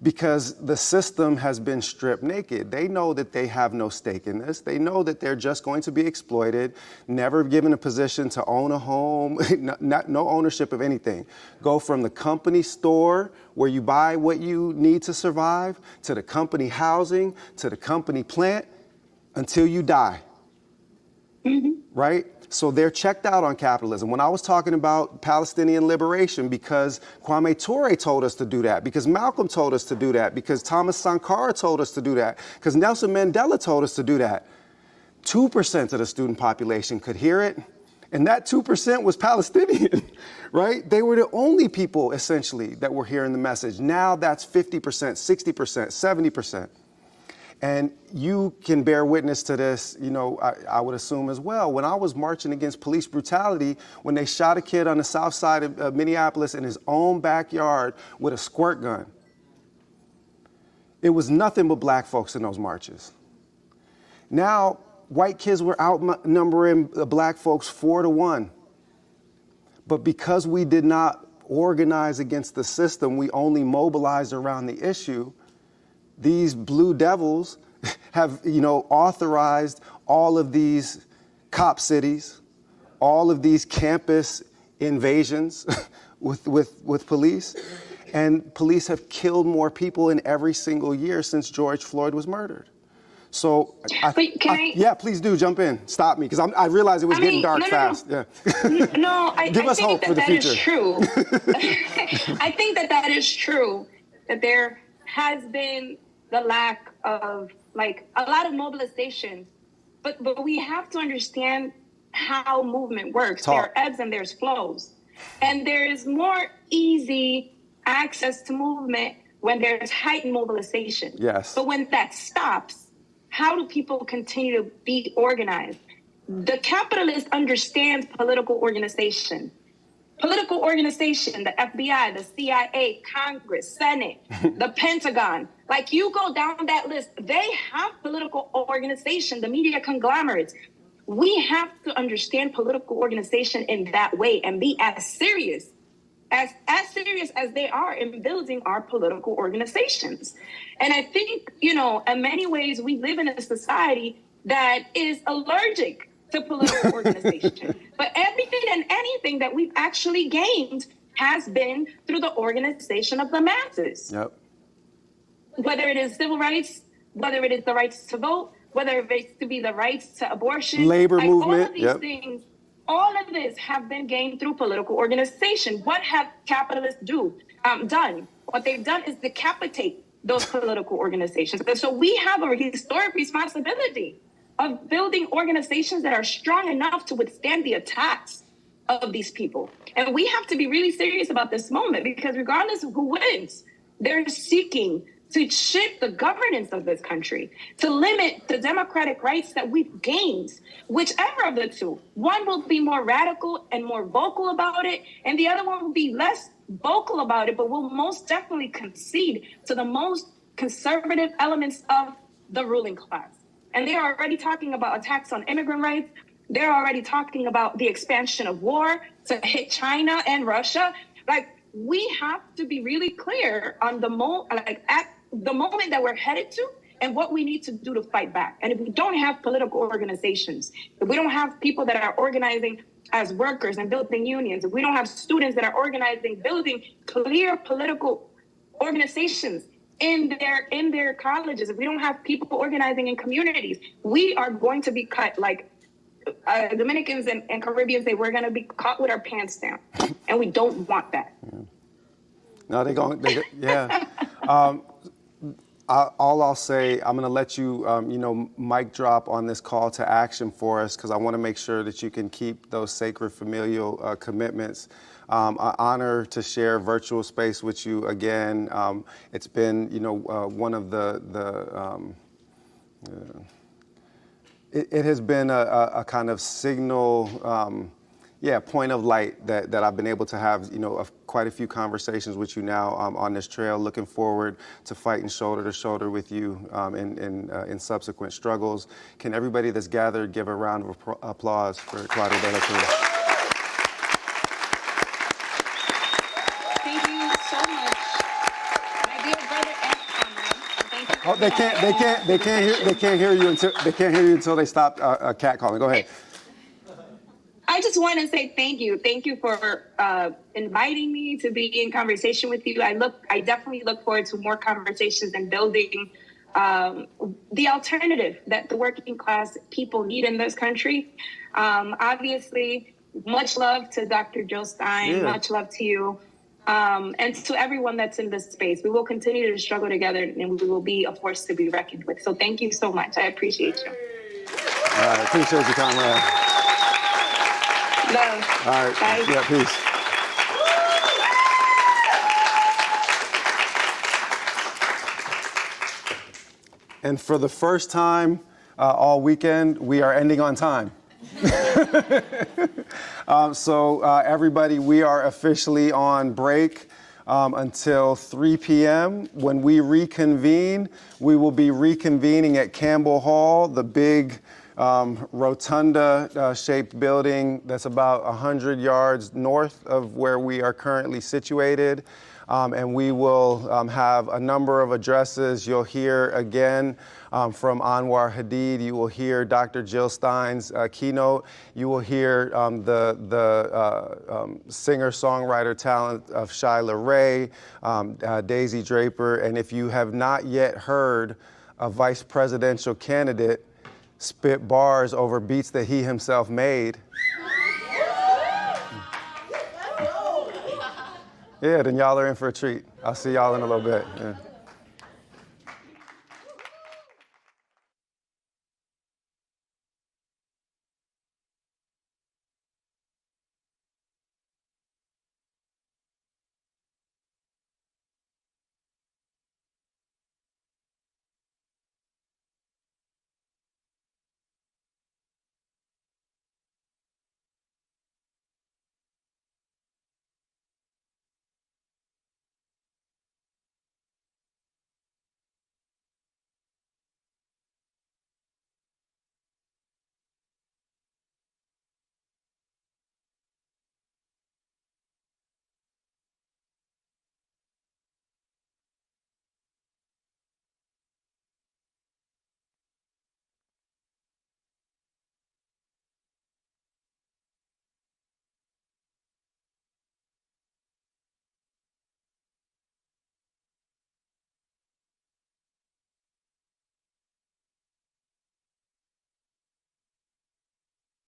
H: because the system has been stripped naked. They know that they have no stake in this. They know that they're just going to be exploited, never given a position to own a home, no ownership of anything. Go from the company store where you buy what you need to survive, to the company housing, to the company plant, until you die. Right? So they're checked out on capitalism. When I was talking about Palestinian liberation, because Kwame Ture told us to do that, because Malcolm told us to do that, because Thomas Sankara told us to do that, because Nelson Mandela told us to do that, 2% of the student population could hear it, and that 2% was Palestinian, right? They were the only people, essentially, that were hearing the message. Now that's 50%, 60%, 70%. And you can bear witness to this, you know, I would assume as well. When I was marching against police brutality, when they shot a kid on the south side of Minneapolis in his own backyard with a squirt gun, it was nothing but black folks in those marches. Now, white kids were outnumbering black folks 4-1. But because we did not organize against the system, we only mobilized around the issue. These blue devils have, you know, authorized all of these cop cities, all of these campus invasions with police. And police have killed more people in every single year since George Floyd was murdered. So, yeah, please do jump in. Stop me, because I realized it was getting dark fast. Yeah. Give us hope for the future.
L: Is true. I think that is true, that there has been the lack of, like, a lot of mobilization, but we have to understand how movement works. There are ebbs and there's flows, and there is more easy access to movement when there's heightened mobilization.
H: Yes.
L: But when that stops, how do people continue to be organized? The capitalist understands political organization. Political organization, the FBI, the CIA, Congress, Senate, the Pentagon. Like, you go down that list, they have political organization, the media conglomerates. We have to understand political organization in that way and be as serious as they are in building our political organizations. And I think, you know, in many ways, we live in a society that is allergic to political organization. But everything and anything that we've actually gained has been through the organization of the masses.
H: Yep.
L: Whether it is civil rights, whether it is the rights to vote, whether it is to be the rights to abortion,
H: labor movement,
L: all of these things, all of this have been gained through political organization. What have capitalists done? What they've done is decapitate those political organizations. And so we have a historic responsibility of building organizations that are strong enough to withstand the attacks of these people. And we have to be really serious about this moment, because regardless of who wins, they're seeking to shift the governance of this country, to limit the democratic rights that we've gained, whichever of the two. One will be more radical and more vocal about it, and the other one will be less vocal about it, but will most definitely concede to the most conservative elements of the ruling class. And they're already talking about attacks on immigrant rights. They're already talking about the expansion of war to hit China and Russia. Like, we have to be really clear on at the moment that we're headed to and what we need to do to fight back. And if we don't have political organizations, if we don't have people that are organizing as workers and building unions, if we don't have students that are organizing, building clear political organizations in their colleges, if we don't have people organizing in communities, we are going to be cut. Like Dominicans and Caribbeans say, we're going to be caught with our pants down, and we don't want that.
H: No, yeah. All I'll say, I'm going to let you, mic drop on this call to action for us, because I want to make sure that you can keep those sacred familial commitments. An honor to share virtual space with you again. It's been, one of it has been a kind of signal, point of light that I've been able to have, quite a few conversations with you now on this trail. Looking forward to fighting shoulder to shoulder with you in subsequent struggles. Can everybody that's gathered give a round of applause for Claudia de la Cruz?
L: Thank you so much, my dear brother
H: Oh, they can't hear you until they stop catcalling. Go ahead.
L: I just want to say thank you. Thank you for inviting me to be in conversation with you. I definitely look forward to more conversations and building the alternative that the working class people need in this country. Obviously, much love to Dr. Jill Stein.
H: Yeah.
L: Much love to you. And to everyone that's in this space. We will continue to struggle together and we will be a force to be reckoned with. So thank you so much. I appreciate you.
H: All right, appreciate you, Conrad.
L: Love.
H: All right.
L: Bye.
H: Yeah, peace. And for the first time all weekend, we are ending on time. So everybody, we are officially on break until 3 p.m. When we reconvene, we will be reconvening at Campbell Hall, the big rotunda-shaped building that's about 100 yards north of where we are currently situated. And we will have a number of addresses. You'll hear again from Anwar Hadid. You will hear Dr. Jill Stein's keynote. You will hear the singer-songwriter talent of Shylah Ray, Daisy Draper. And if you have not yet heard a vice presidential candidate spit bars over beats that he himself made, yeah, then y'all are in for a treat. I'll see y'all in a little bit. Yeah.